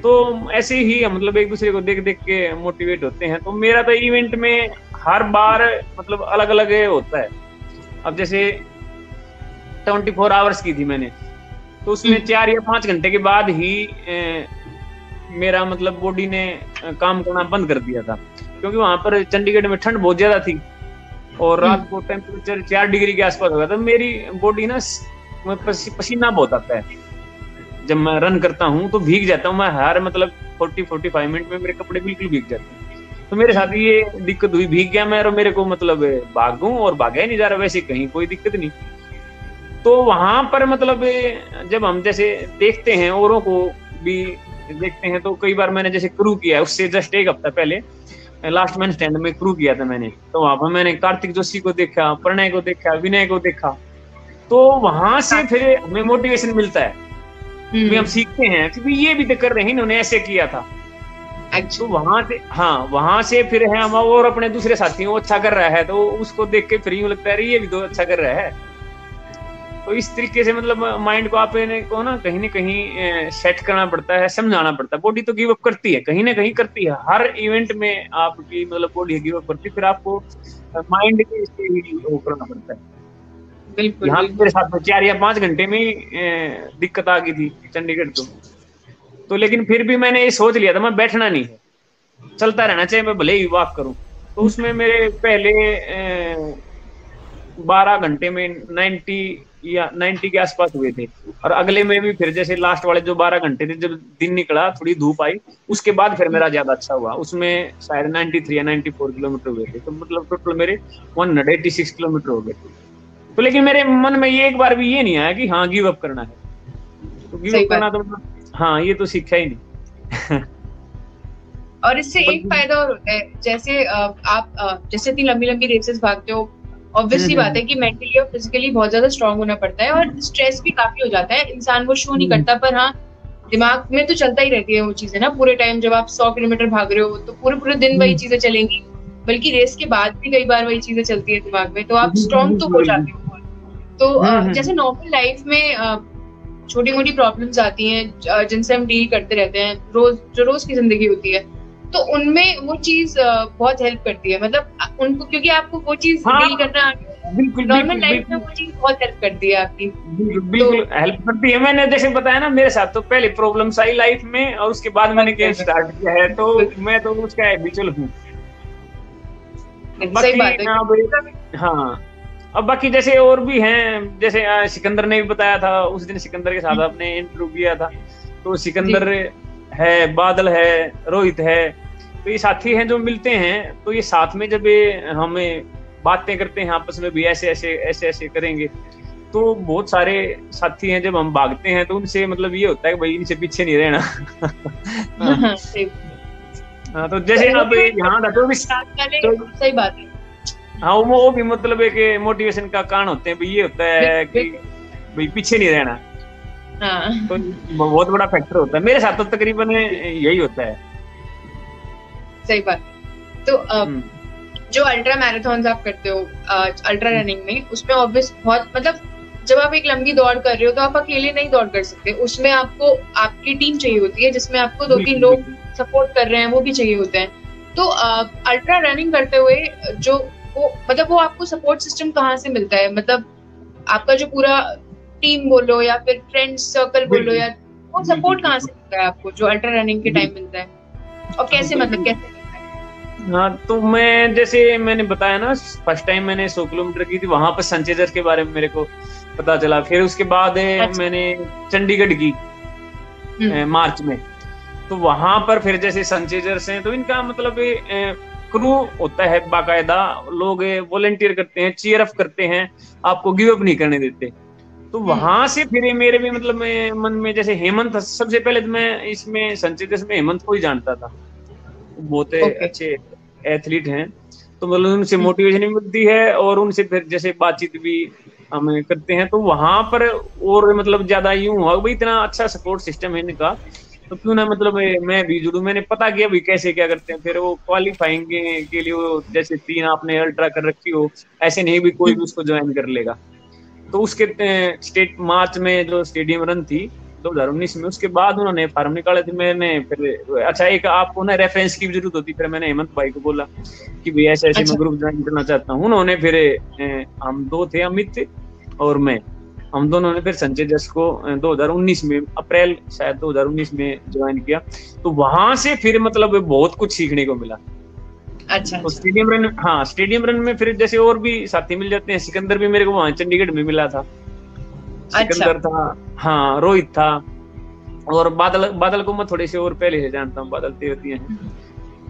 तो ऐसे ही मतलब एक दूसरे को देख देख के मोटिवेट होते हैं। तो मेरा तो इवेंट में हर बार मतलब अलग अलग होता है। अब जैसे 24 आवर्स की थी मैंने, तो उसमें 4 या 5 घंटे के बाद ही मेरा मतलब बॉडी ने काम करना बंद कर दिया था, क्योंकि वहां पर चंडीगढ़ में ठंड बहुत ज्यादा थी और रात को टेम्परेचर 4 डिग्री के आसपास हो गया था। मेरी बॉडी ना पसीना बहुत आता है, जब मैं रन करता हूँ तो भीग जाता हूँ मैं, हर मतलब 40-45 मिनट में मेरे कपड़े बिल्कुल भीग जाते हैं। तो मेरे साथ ये दिक्कत हुई, भीग गया मैं और मेरे को मतलब भागूं और भागा ही नहीं जा रहा, वैसे कहीं कोई दिक्कत नहीं। तो वहां पर मतलब जब हम जैसे देखते हैं औरों को भी देखते हैं, तो कई बार मैंने जैसे क्रू किया है, उससे जस्ट 1 हफ्ता पहले लास्ट मैन स्टैंड में क्रू किया था मैंने। तो वहां पर मैंने कार्तिक जोशी को देखा, प्रणय को देखा, विनय को देखा। तो वहां से फिर हमें मोटिवेशन मिलता है, हम सीखते हैं कि ये भी तो कर रहे हैं, इन्होंने ऐसे किया था। तो वहां से फिर है हम और अपने दूसरे साथियों अच्छा कर रहा है तो उसको देख के फिर यूं लगता है ये भी तो अच्छा कर रहा है। तो इस तरीके से मतलब माइंड को आपने को ना कहीं सेट करना पड़ता है, समझाना पड़ता है। बॉडी तो गिव अप करती है, कहीं ना कहीं करती है, हर इवेंट में आपकी मतलब बॉडी गिव अप करती है, फिर आपको माइंड के इससे ही वो करना पड़ता है। बिल्कुल, यहाँ मेरे साथ 4 या 5 घंटे में दिक्कत आ गई थी चंडीगढ़ तो लेकिन फिर भी मैंने ये सोच लिया था मैं बैठना नहीं है, चलता रहना चाहिए, मैं भले ही वॉक करूं। तो उसमें मेरे पहले 12 घंटे में 90 के आसपास हुए थे, और अगले में भी फिर जैसे लास्ट वाले जो 12 घंटे थे, जब दिन निकला थोड़ी धूप आई, उसके बाद फिर मेरा ज्यादा अच्छा हुआ, उसमें शायद 93 या 94 किलोमीटर हुए थे। तो मतलब टोटल मेरे 186 किलोमीटर हो गए थे। तो लेकिन मेरे मन में ये एक बार भी ये नहीं आया कि हाँ गिव अप करना है, तो गिव अप करना तो हाँ ये तो सीखा ही नहीं। और इससे एक फायदा और होता है, जैसे आप जैसे इतनी लंबी लंबी रेसेस भागते हो, ऑब्वियसली बात है कि मेंटली और फिजिकली बहुत ज्यादा स्ट्रांग होना पड़ता है, और स्ट्रेस भी काफी हो जाता है, इंसान वो शो नहीं करता, पर हाँ दिमाग में तो चलता ही रहती है वो चीजें ना पूरे टाइम। जब आप 100 किलोमीटर भाग रहे हो तो पूरे पूरे दिन वही चीजें चलेंगी, बल्कि रेस के बाद भी कई बार वही चीजें चलती है दिमाग में, तो आप स्ट्रांग तो हो जाते हो। तो जैसे नॉर्मल लाइफ में छोटी मोटी प्रॉब्लम्स आती हैं जिनसे हम डील करते रहते हैं, रोज की जिंदगी होती है, तो उनमें वो चीज बहुत हेल्प करती है, मतलब उनको, क्योंकि आपको वो चीज डील करना नॉर्मल लाइफ में, वो चीज बहुत हेल्प करती है आपकी। बिल्कुल हेल्प करती है। मैंने जैसे बताया ना, मेरे साथ तो पहले प्रॉब्लम्स आई लाइफ में और उसके बाद मैंने गेम स्टार्ट किया है, तो मैं तो उसका हैबिचुअल हूँ। सही बात है। हाँ, अब बाकी जैसे और भी हैं, जैसे सिकंदर ने भी बताया था, उस दिन सिकंदर के साथ आपने इंटरव्यू किया था, तो सिकंदर है, बादल है, रोहित है, तो ये साथी हैं जो मिलते हैं, तो ये साथ में जब हमें बातें करते हैं आपस में भी ऐसे ऐसे करेंगे, तो बहुत सारे साथी हैं जब हम भागते हैं तो उनसे मतलब ये होता है कि भाई इनसे पीछे नहीं रहना। हाँ, तो जैसे अब यहाँ सही बात है। हाँ, वो भी मतलब एक मोटिवेशन का कारण होते हैं, भाई ये होता है कि भाई पीछे नहीं रहना। हाँ। तो बहुत बड़ा फैक्टर होता है, मेरे साथ तो तकरीबन यही होता है। सही बात। तो जो अल्ट्रा मैराथन आप करते हो अल्ट्रा रनिंग में, उसमें ऑब्वियस बहुत मतलब जब आप एक लंबी दौड़ कर रहे हो तो आप अकेले नहीं दौड़ कर सकते, उसमें आपको आपकी टीम चाहिए होती है, जिसमें आपको 2-3 लोग सपोर्ट कर रहे हैं, वो भी चाहिए होते हैं। तो अल्ट्रा रनिंग करते हुए जो वो आपको सपोर्ट सिस्टम कहाँ से मिलता है, मतलब आपका जो पूरा टीम बोलो या फिर फ्रेंड्स सर्कल बोलो, या वो सपोर्ट कहाँ से मिलता है आपको जो अल्ट्रा रनिंग के टाइम मिलता है, और कैसे मतलब कैसे मिलता है? हाँ, तो मैं जैसे मैंने बताया ना, फर्स्ट टाइम मैंने 100 किलोमीटर की थी, वहां पर सनचेजर के बारे में मेरे को पता चला। फिर उसके बाद मैंने चंडीगढ़ की मार्च में, तो वहां पर फिर जैसे सनचेजर्स हैं, तो इनका मतलब क्रू होता है बाकायदा, लोग वॉलंटियर करते हैं, चीयर अप करते हैं, आपको गिव अप नहीं करने देते। तो वहां से फिर मेरे भी मतलब मन में जैसे हेमंत, सबसे पहले तो मैं इसमें सनचेजर्स में हेमंत को ही जानता था, बहुत अच्छे एथलीट हैं, तो मतलब उनसे मोटिवेशन भी मिलती है और उनसे फिर जैसे बातचीत भी हम करते हैं, तो वहां पर और मतलब ज्यादा यूं हुआ भाई इतना अच्छा सपोर्ट सिस्टम है इनका, तो क्यों ना मतलब मैं भी जुड़ू। मैंने पता किया भाई कैसे क्या करते हैं, फिर वो क्वालिफाइंग के लिए वो जैसे 3 आपने अल्ट्रा कर रखी हो, ऐसे नहीं भी कोई भी उसको ज्वाइन कर लेगा। तो उसके स्टेट मार्च में जो स्टेडियम रन थी 2019 में, उसके बाद उन्होंने फार्म निकाले थे। मैंने फिर अच्छा एक आपको ना रेफरेंस की भी जरूरत होती, फिर मैंने हेमंत भाई को बोला कि भाई ऐसे ऐसे अच्छा। मैं ग्रुप ज्वाइन करना चाहता हूँ। उन्होंने फिर हम 2 थे, अमित और मैं, हम दोनों ने फिर संजय जस को 2019 में अप्रैल शायद 2019 में ज्वाइन किया। तो वहां से फिर मतलब बहुत कुछ सीखने को मिला। अच्छा तो अच्छा। स्टेडियम रन, हाँ स्टेडियम रन में फिर जैसे और भी साथी मिल जाते हैं। सिकंदर भी मेरे को वहां चंडीगढ़ में मिला था, अच्छा सिकंदर था, हाँ रोहित था, और बादल, बादल को मैं थोड़े से और पहले से जानता हूँ, बादल तेवतिया हैं।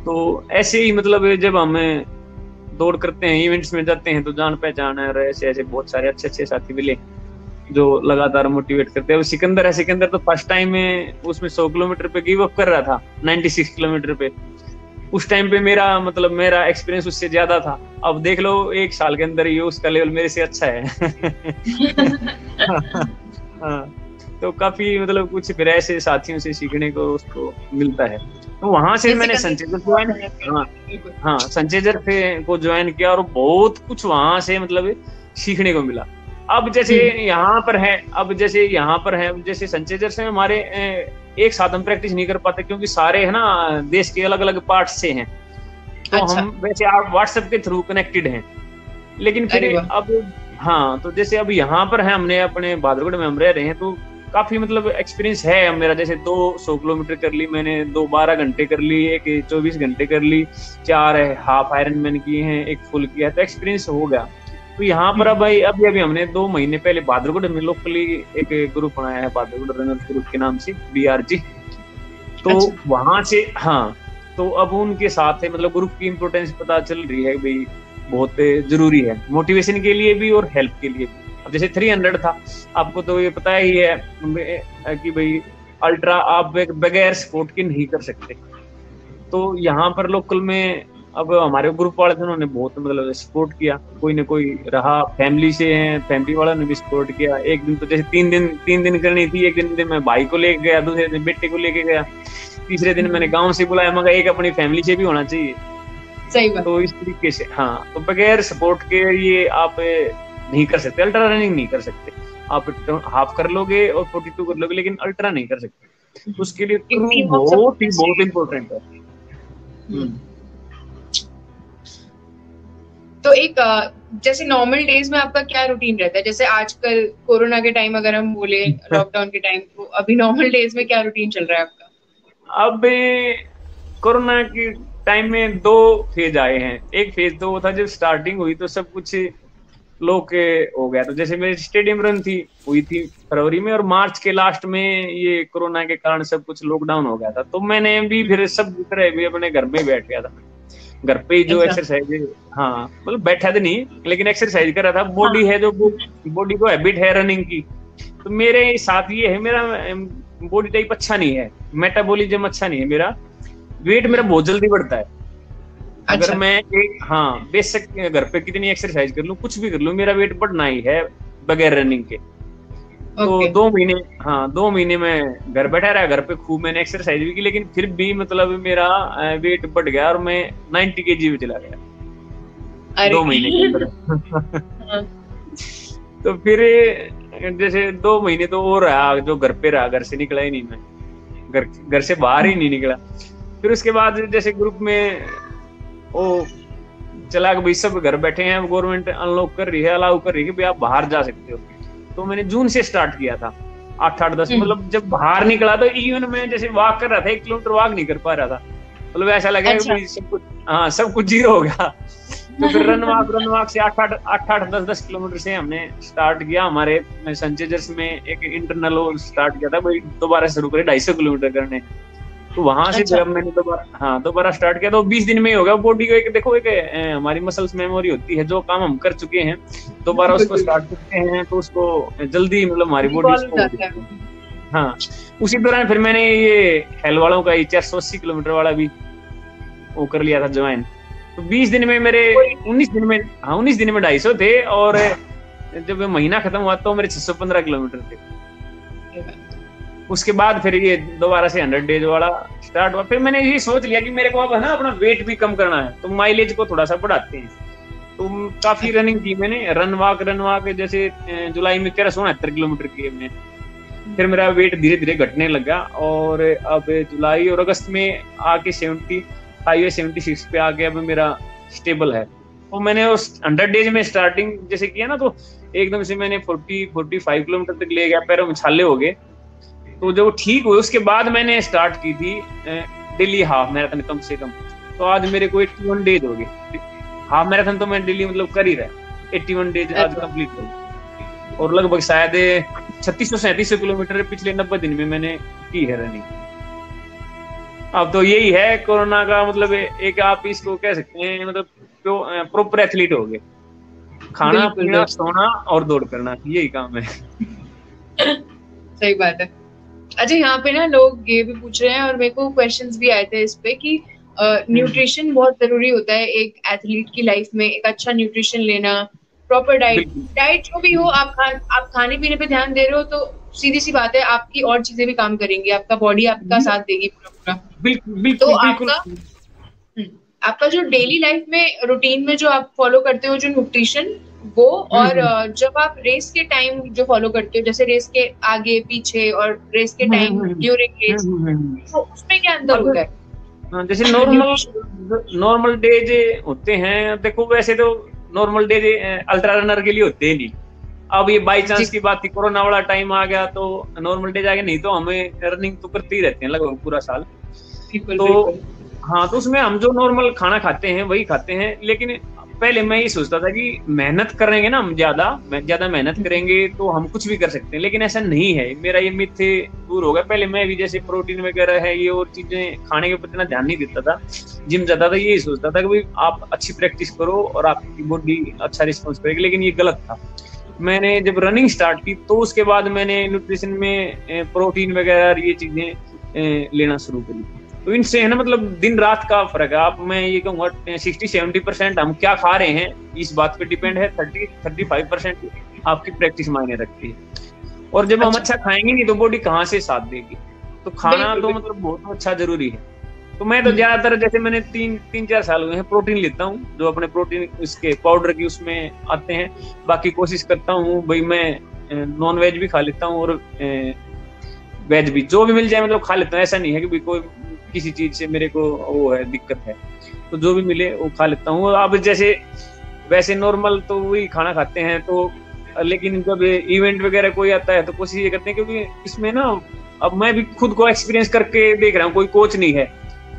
तो ऐसे ही मतलब जब हम दौड़ करते हैं, इवेंट्स में जाते हैं, तो जान पहचान है, और ऐसे ऐसे बहुत सारे अच्छे अच्छे साथी मिले जो लगातार मोटिवेट करते हैं। सिकंदर है, सिकंदर तो फर्स्ट टाइम में उसमें 100 किलोमीटर पे गिव अप कर रहा था, 96 किलोमीटर पे। उस टाइम पे मेरा मतलब मेरा एक्सपीरियंस उससे ज्यादा था। अब देख लो 1 साल के अंदर ही उसका लेवल मेरे से अच्छा है। हाँ, तो काफी मतलब कुछ फिर ऐसे साथियों से सीखने को उसको मिलता है। तो वहां से मैंने संचेजर ज्वाइन, हाँ हाँ संचेजर को ज्वाइन किया, और बहुत कुछ वहां से मतलब सीखने को मिला। अब जैसे यहाँ पर है, अब जैसे यहाँ पर है, जैसे संचेजर से हमारे एक साथ हम प्रैक्टिस नहीं कर पाते, क्योंकि सारे है ना देश के अलग अलग पार्ट से हैं। तो अच्छा। हम वैसे आप व्हाट्सएप के थ्रू कनेक्टेड हैं, लेकिन फिर अब हाँ, तो जैसे अब यहाँ पर है, हमने अपने बहादुरगढ़ में हम रह रहे हैं, तो काफी मतलब एक्सपीरियंस है मेरा। जैसे 200 किलोमीटर कर ली मैंने, 2 12 घंटे कर ली, एक 24 घंटे कर ली, 4 हाफ आयरन मैन किए हैं, एक फुल किया, तो एक्सपीरियंस हो गया। तो यहाँ पर अब अभी हमने 2 महीने पहले बहादुरगढ़ में लोकली एक ग्रुप बनाया है, बहादुरगढ़ रनर्स ग्रुप के नाम से, BRG। तो अच्छा। वहां से हाँ, तो अब उनके साथ है मतलब ग्रुप की इम्पोर्टेंस पता चल रही है भाई, बहुत जरूरी है मोटिवेशन के लिए भी और हेल्प के लिए भी। अब जैसे 300 था, आपको तो ये पता ही है कि भाई अल्ट्रा आप बगैर सपोर्ट के नहीं कर सकते। तो यहाँ पर लोकल में अब हमारे ग्रुप वाले थे, उन्होंने बहुत मतलब सपोर्ट किया, कोई ना कोई रहा, फैमिली से है, फैमिली वालों ने भी सपोर्ट किया। एक दिन तो जैसे 3 दिन करनी थी, एक दिन मैं भाई को लेके गया, दूसरे दिन बेटे को लेके गया, तीसरे दिन मैंने गाँव से बुलाया, मगर एक अपनी फैमिली से भी होना चाहिए। सही बात। तो इस तरीके से हाँ, तो बगैर सपोर्ट के ये आप नहीं कर सकते, अल्ट्रा रनिंग नहीं कर सकते। आप हाफ कर लोगे और 42 कर लोगे, लेकिन अल्ट्रा नहीं कर सकते। उसके लिए क्रू बहुत इम्पोर्टेंट है। तो एक जैसे नॉर्मल डेज में आपका क्या रूटीन रहता है? जैसे आजकल कोरोना के टाइम अगर हम बोले, लॉकडाउन के टाइम, तो अभी नॉर्मल डेज में क्या रूटीन चल रहा है आपका? अब कोरोना के टाइम में 2 फेज आए हैं। एक फेज तो वो था जब स्टार्टिंग हुई तो सब कुछ लोग हो गया, तो जैसे मेरी स्टेडियम रन हुई थी फरवरी में, और मार्च के लास्ट में ये कोरोना के कारण सब कुछ लॉकडाउन हो गया था। तो मैंने भी फिर सब तरह भी अपने घर में बैठ गया था, घर पे ही जो एक्सरसाइज, हाँ मतलब बैठा तो नहीं लेकिन एक्सरसाइज कर रहा था। बॉडी है जो बॉडी को हैबिट है रनिंग की, तो मेरे साथ ये है, मेरा बॉडी टाइप अच्छा नहीं है, मेटाबॉलिज्म अच्छा नहीं है मेरा, वेट मेरा बहुत जल्दी बढ़ता है। अच्छा। अगर मैं हाँ बेशक घर पे कितनी एक्सरसाइज कर लूं, कुछ भी कर लूं, मेरा वेट बढ़ना ही है बगैर रनिंग के। तो 2 महीने में घर बैठा रहा, घर पे खूब मैंने एक्सरसाइज भी की, लेकिन फिर भी मतलब मेरा वेट बढ़ गया और मैं 90 kg पे चला गया 2 महीने के अंदर। तो फिर जैसे 2 महीने तो और रहा, जो घर पे रहा, घर से निकला ही नहीं मैं, घर से बाहर ही नहीं निकला। फिर उसके बाद जैसे ग्रुप में वो चला कि भाई सब घर बैठे हैं, गवर्नमेंट अनलॉक कर रही है, अलाउ कर रही है कि भाई आप बाहर जा सकते हो। तो मैंने जून से स्टार्ट किया था, 8-10 मतलब जब बाहर निकला तो इवन मैं जैसे वॉक कर रहा था, 1 किलोमीटर वॉक नहीं कर पा रहा था, मतलब ऐसा लगा अच्छा। कि सब कुछ जीरो हो गया। तो फिर रन वॉक से 8-10 किलोमीटर से हमने स्टार्ट किया। हमारे संचेजर्स में एक इंटरनल स्टार्ट किया था भाई, दोबारा शुरू करे 250 किलोमीटर करने। तो वहां से जब मैंने दोबारा स्टार्ट किया तो 20 दिन में ही हो गया। बॉडी को एक देखो, एक हमारी मसल्स मेमोरी होती है, जो काम हम कर चुके हैं दोबारा उसको स्टार्ट करते हैं तो उसको जल्दी मतलब हमारी बॉडी हाँ। उसी दौरान फिर मैंने ये हेल वालों का 480 किलोमीटर वाला भी वो कर लिया था ज्वाइन। तो 20 दिन में मेरे 19 दिन में 250 थे, और जब महीना खत्म हुआ तो मेरे 615 किलोमीटर थे। उसके बाद फिर ये दोबारा से 100 डेज वाला स्टार्ट हुआ। फिर मैंने ये सोच लिया कि मेरे को अब है ना अपना वेट भी कम करना है, तो माइलेज को थोड़ा सा बढ़ाते हैं। तो काफी रनिंग की मैंने, रन वाक जैसे जुलाई में 1369 किलोमीटर किए मैंने। फिर मेरा वेट धीरे धीरे घटने लगा और अब जुलाई और अगस्त में आके 75 या 76 पे आके अब मेरा स्टेबल है। तो मैंने उस 100 डेज में स्टार्टिंग जैसे किया ना, तो एकदम से मैंने 40-45 किलोमीटर तक ले गया, पैरों में छाले हो गए। तो जब ठीक हुए उसके बाद मैंने स्टार्ट की थी डेली हाफ मैराथन कम से कम। तो आज मेरे को 81 डेज हो गए। हाफ मैराथन तो मैं डेली मतलब कर ही रहा, 81 डेज आज कंप्लीट हो गए। और लगभग शायद 3600-3700 किलोमीटर पिछले 90 दिन में मैंने की है रनिंग। अब तो यही है कोरोना का मतलब एक आप इसको कह सकते हैं, मतलब प्रॉपर एथलीट हो गए। खाना पीना सोना और दौड़ करना, यही काम है। सही बात है। अच्छा, यहाँ पे ना लोग ये भी पूछ रहे हैं और मेरे को क्वेश्चंस भी आए थे इस पे कि न्यूट्रिशन बहुत जरूरी होता है एक एथलीट की लाइफ में। एक अच्छा न्यूट्रिशन लेना, प्रॉपर डाइट जो भी हो, आप खाने पीने पे ध्यान दे रहे हो तो सीधी सी बात है आपकी और चीजें भी काम करेंगी, आपका बॉडी आपका साथ देगी पूरा। बिल्कुल तो आपका जो डेली लाइफ में रूटीन में जो आप फॉलो करते हो जो न्यूट्रिशन वो, और जब आप रेस के टाइम जो फॉलो करते हो, जैसे रेस के आगे पीछे और रेस के टाइम ड्यूरिंग रेस, तो उसमें क्या अंतर होता है? जैसे नॉर्मल डेज होते हैं, देखो वैसे तो नॉर्मल डेज अल्ट्रा रनर के लिए होते ही नहीं। अब ये बाई चांस की बात थी, कोरोना वाला टाइम आ गया तो नॉर्मल डेज आ गया, नहीं तो हमें रनिंग तो करते ही रहते हैं लगभग पूरा साल। तो हाँ, तो उसमें हम जो नॉर्मल खाना खाते हैं वही खाते हैं। लेकिन पहले मैं ये सोचता था कि मेहनत करेंगे ना हम, ज्यादा मेहनत करेंगे तो हम कुछ भी कर सकते हैं, लेकिन ऐसा नहीं है। मेरा ये मिथ दूर हो गया। पहले मैं भी जैसे प्रोटीन वगैरह है ये और चीजें खाने के प्रति ना ध्यान नहीं देता था, जिम जाता था, यही सोचता था कि भाई आप अच्छी प्रैक्टिस करो और आपकी बॉडी अच्छा रिस्पॉन्स करेगी, लेकिन ये गलत था। मैंने जब रनिंग स्टार्ट की तो उसके बाद मैंने न्यूट्रिशन में प्रोटीन वगैरह ये चीजें लेना शुरू करी। तो इनसे है ना मतलब दिन रात का फर्क है। आप मैं ये कहूँगा 60-70% हम क्या खा रहे हैं इस बात पे डिपेंड है, 30-35% आपकी प्रैक्टिस मायने रखती है। और जब हम अच्छा खाएंगे नहीं तो बॉडी कहाँ से साथ देगी। तो खाना तो मतलब बहुत अच्छा जरूरी है। तो मैं तो ज्यादातर जैसे मैंने 3-4 साल हुए हैं प्रोटीन लेता हूँ, जो अपने प्रोटीन इसके पाउडर की उसमें आते हैं। बाकी कोशिश करता हूँ भाई मैं नॉन वेज भी खा लेता हूँ और वेज भी, जो भी मिल जाए मतलब खा लेता हूँ। ऐसा नहीं है कि भाई कोई किसी चीज से मेरे को वो है दिक्कत है, तो जो भी मिले वो खा लेता हूँ। अब जैसे वैसे नॉर्मल तो वही खाना खाते हैं, तो लेकिन जब इवेंट वगैरह कोई आता है तो कोशिश ये करते हैं, क्योंकि इसमें ना अब मैं भी खुद को एक्सपीरियंस करके देख रहा हूँ, कोई कोच नहीं है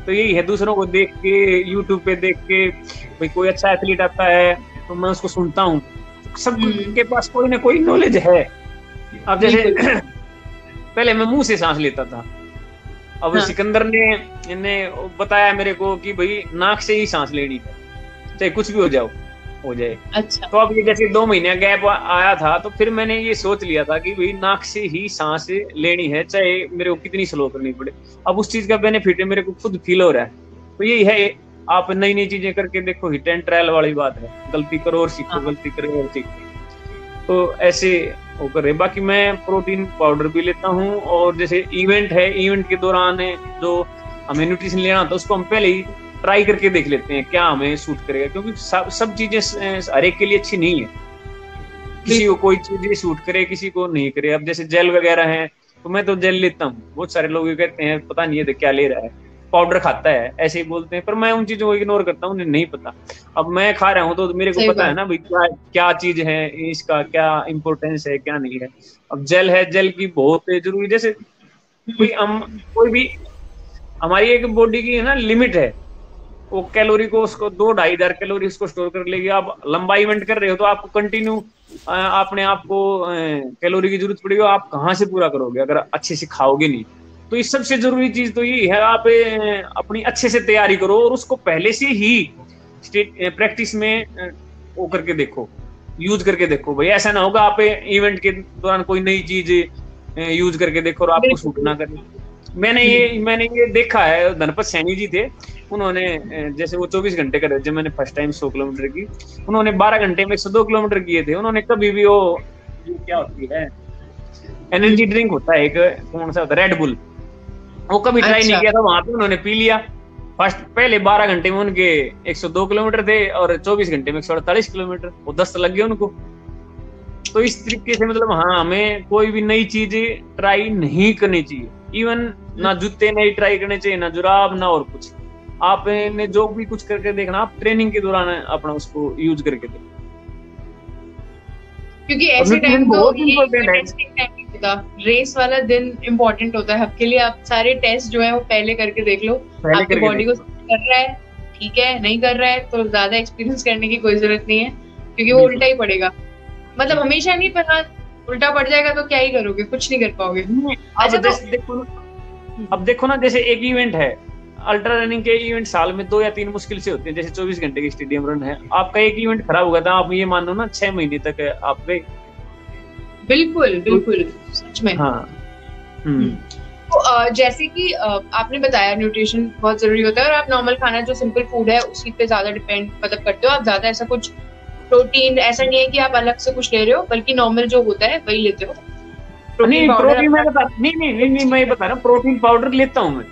तो यही है दूसरों को देख के, यूट्यूब पे देख के भाई कोई अच्छा एथलीट आता है तो मैं उसको सुनता हूँ। सबके पास कोई ना कोई नॉलेज है। अब जैसे पहले मैं मुंह से सांस लेता था, अब सिकंदर ने बताया मेरे को कि भाई नाक से ही सांस लेनी है, चाहे कुछ भी हो जाए। अच्छा। तो अब ये जैसे 2 महीने गैप आया था तो फिर मैंने ये सोच लिया था कि भाई नाक से ही सांस लेनी है, चाहे मेरे को कितनी स्लो करनी पड़े। अब उस चीज का बेनिफिट है मेरे को खुद फील हो रहा है। तो यही है, आप नई नई चीजें करके देखो, हिट एंड ट्रायल वाली बात है, गलती करो और सीखो, गलती करो और सीखो। तो ऐसे होकर है। बाकी मैं प्रोटीन पाउडर भी लेता हूँ, और जैसे इवेंट है, इवेंट के दौरान जो हमें न्यूट्रिशन लेना होता है उसको हम पहले ही ट्राई करके देख लेते हैं क्या हमें सूट करेगा, क्योंकि सब चीजें हर एक के लिए अच्छी नहीं है। किसी को कोई चीज सूट करे, किसी को नहीं करे। अब जैसे जेल वगैरह है तो मैं तो जेल लेता हूँ। बहुत सारे लोग ये कहते हैं पता नहीं है क्या ले रहा है, पाउडर खाता है, ऐसे ही बोलते हैं, पर मैं उन चीजों को इग्नोर करता हूँ, उन्हें नहीं पता। अब मैं खा रहा हूँ तो मेरे को पता है ना भाई क्या चीज है, इसका क्या इम्पोर्टेंस है, क्या नहीं है। अब जेल है, जेल की बहुत जरूरी, जैसे कोई भी हमारी एक बॉडी की है ना लिमिट है, वो कैलोरी को उसको 2-2.5 कैलोरी उसको स्टोर कर लेगी। आप लंबा इवेंट कर रहे हो तो आपको कंटिन्यू अपने आप को कैलोरी की जरूरत पड़ेगी, आप कहाँ से पूरा करोगे अगर अच्छे से खाओगे नहीं। तो इस सबसे जरूरी चीज तो ये है, आप अपनी अच्छे से तैयारी करो और उसको पहले से ही प्रैक्टिस में वो करके देखो, यूज करके देखो। भाई ऐसा ना होगा आप इवेंट के दौरान कोई नई चीज यूज करके देखो और आपको सूट ना करे। मैंने ये देखा है, धनपत सैनी जी थे, उन्होंने जैसे वो 24 घंटे कर रहे थे, जब मैंने फर्स्ट टाइम 100 किलोमीटर की, उन्होंने 12 घंटे में 102 किलोमीटर किए थे। उन्होंने कभी भी वो क्या होती है एनर्जी ड्रिंक होता है एक, कौन सा होता है, रेड बुल, वो कभी ट्राई नहीं किया था। वहां पे उन्होंने पी लिया। फर्स्ट पहले 12 घंटे में उनके 102 किलोमीटर थे और 24 घंटे में 148 किलोमीटर, वो 10 लग गए उनको। तो इस तरीके से मतलब हाँ, हमें कोई भी नई चीज ट्राई नहीं करनी चाहिए। इवन ना जूते नहीं ट्राई करने चाहिए, ना जुराब, ना और कुछ। आपने जो भी कुछ करके देखना, आप ट्रेनिंग के दौरान अपना उसको यूज करके देखना, क्योंकि ऐसे टाइम तो रेस वाला दिन इम्पोर्टेंट होता है आपके लिए। आप सारे टेस्ट जो है वो पहले करके देख लो, आपकी बॉडी को कर रहा है, ठीक है, नहीं कर रहा है तो ज्यादा एक्सपीरियंस करने की कोई जरूरत नहीं है, क्योंकि वो उल्टा ही पड़ेगा। मतलब हमेशा नहीं पता, उल्टा पड़ जाएगा तो क्या ही करोगे, कुछ नहीं कर पाओगे। अच्छा अब देखो ना, जैसे एक इवेंट है, अल्ट्रा रनिंग के इवेंट साल में 2 या 3 मुश्किल से होते हैं। जैसे 24 घंटे की स्टेडियम रन है, आपका एक इवेंट खराब हुआ था, आप ये मान लो ना 6 महीने तक आप गए। बिल्कुल बिल्कुल, सच में। हाँ। तो जैसे कि आपने बताया न्यूट्रिशन बहुत जरूरी होता है, और आप नॉर्मल खाना जो सिंपल फूड है उसी पे ज्यादा डिपेंड मतलब करते हो। आप ज्यादा ऐसा कुछ प्रोटीन, ऐसा नहीं है कि आप अलग से कुछ ले रहे हो, बल्कि नॉर्मल जो होता है वही लेते हो। प्रोटीन मैं बता रहा हूँ, प्रोटीन पाउडर लेता हूँ मैं।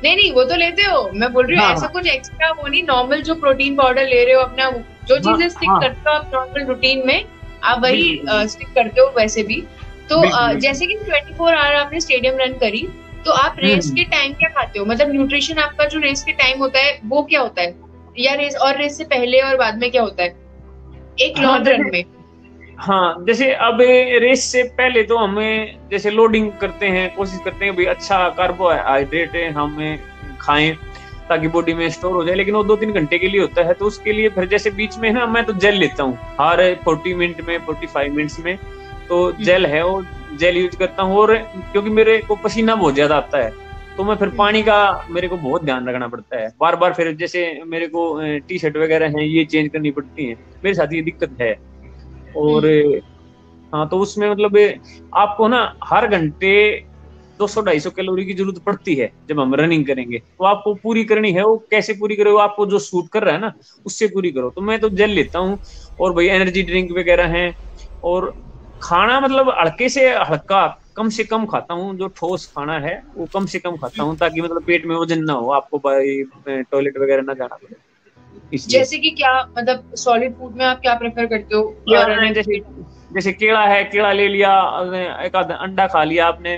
नहीं वो तो लेते हो, मैं बोल रही हूँ ऐसा कुछ एक्स्ट्रा वो नहीं, नॉर्मल जो प्रोटीन पाउडर ले रहे हो, अपना जो चीजें स्टिक करते हो आप नॉर्मल रूटीन में, आप वही स्टिक करते हो वैसे भी। तो जैसे कि 24 आवर आपने स्टेडियम रन करी, तो आप रेस के टाइम क्या खाते हो? मतलब न्यूट्रिशन आपका जो रेस के टाइम होता है वो क्या होता है, या रेस से पहले और बाद में क्या होता है एक लॉन्ग रन में? हाँ, जैसे अब रेस से पहले तो हमें जैसे लोडिंग करते हैं, कोशिश करते हैं भाई अच्छा कार्बोहाइड्रेट हमें खाएं ताकि बॉडी में स्टोर हो जाए, लेकिन वो 2-3 घंटे के लिए होता है। तो उसके लिए फिर जैसे बीच में है ना, मैं तो जेल लेता हूँ हर 40 मिनट में, 45 मिनट्स में। तो जेल है, वो जेल यूज करता हूँ। और क्योंकि मेरे को पसीना बहुत ज्यादा आता है, तो मैं फिर पानी का मेरे को बहुत ध्यान रखना पड़ता है बार बार। फिर जैसे मेरे को टी शर्ट वगैरह हैं ये चेंज करनी पड़ती है, मेरे साथ ये दिक्कत है। और हाँ, तो उसमें मतलब आपको ना हर घंटे 200-250 कैलोरी की जरूरत पड़ती है जब हम रनिंग करेंगे। तो आपको पूरी करनी है, वो कैसे पूरी करो, आपको जो सूट कर रहा है ना उससे पूरी करो। तो मैं तो जेल लेता हूँ, और भाई एनर्जी ड्रिंक वगैरह हैं। और खाना मतलब हल्के से हल्का, कम से कम खाता हूँ। जो ठोस खाना है वो कम से कम खाता हूँ, ताकि मतलब पेट में वजन ना हो, आपको भाई टॉयलेट वगैरह ना जाना पड़े। जैसे कि क्या मतलब सॉलिड फूड में आप क्या प्रेफर करते हो? जैसे केला है, केला ले लिया, एक आधा अंडा खा लिया आपने,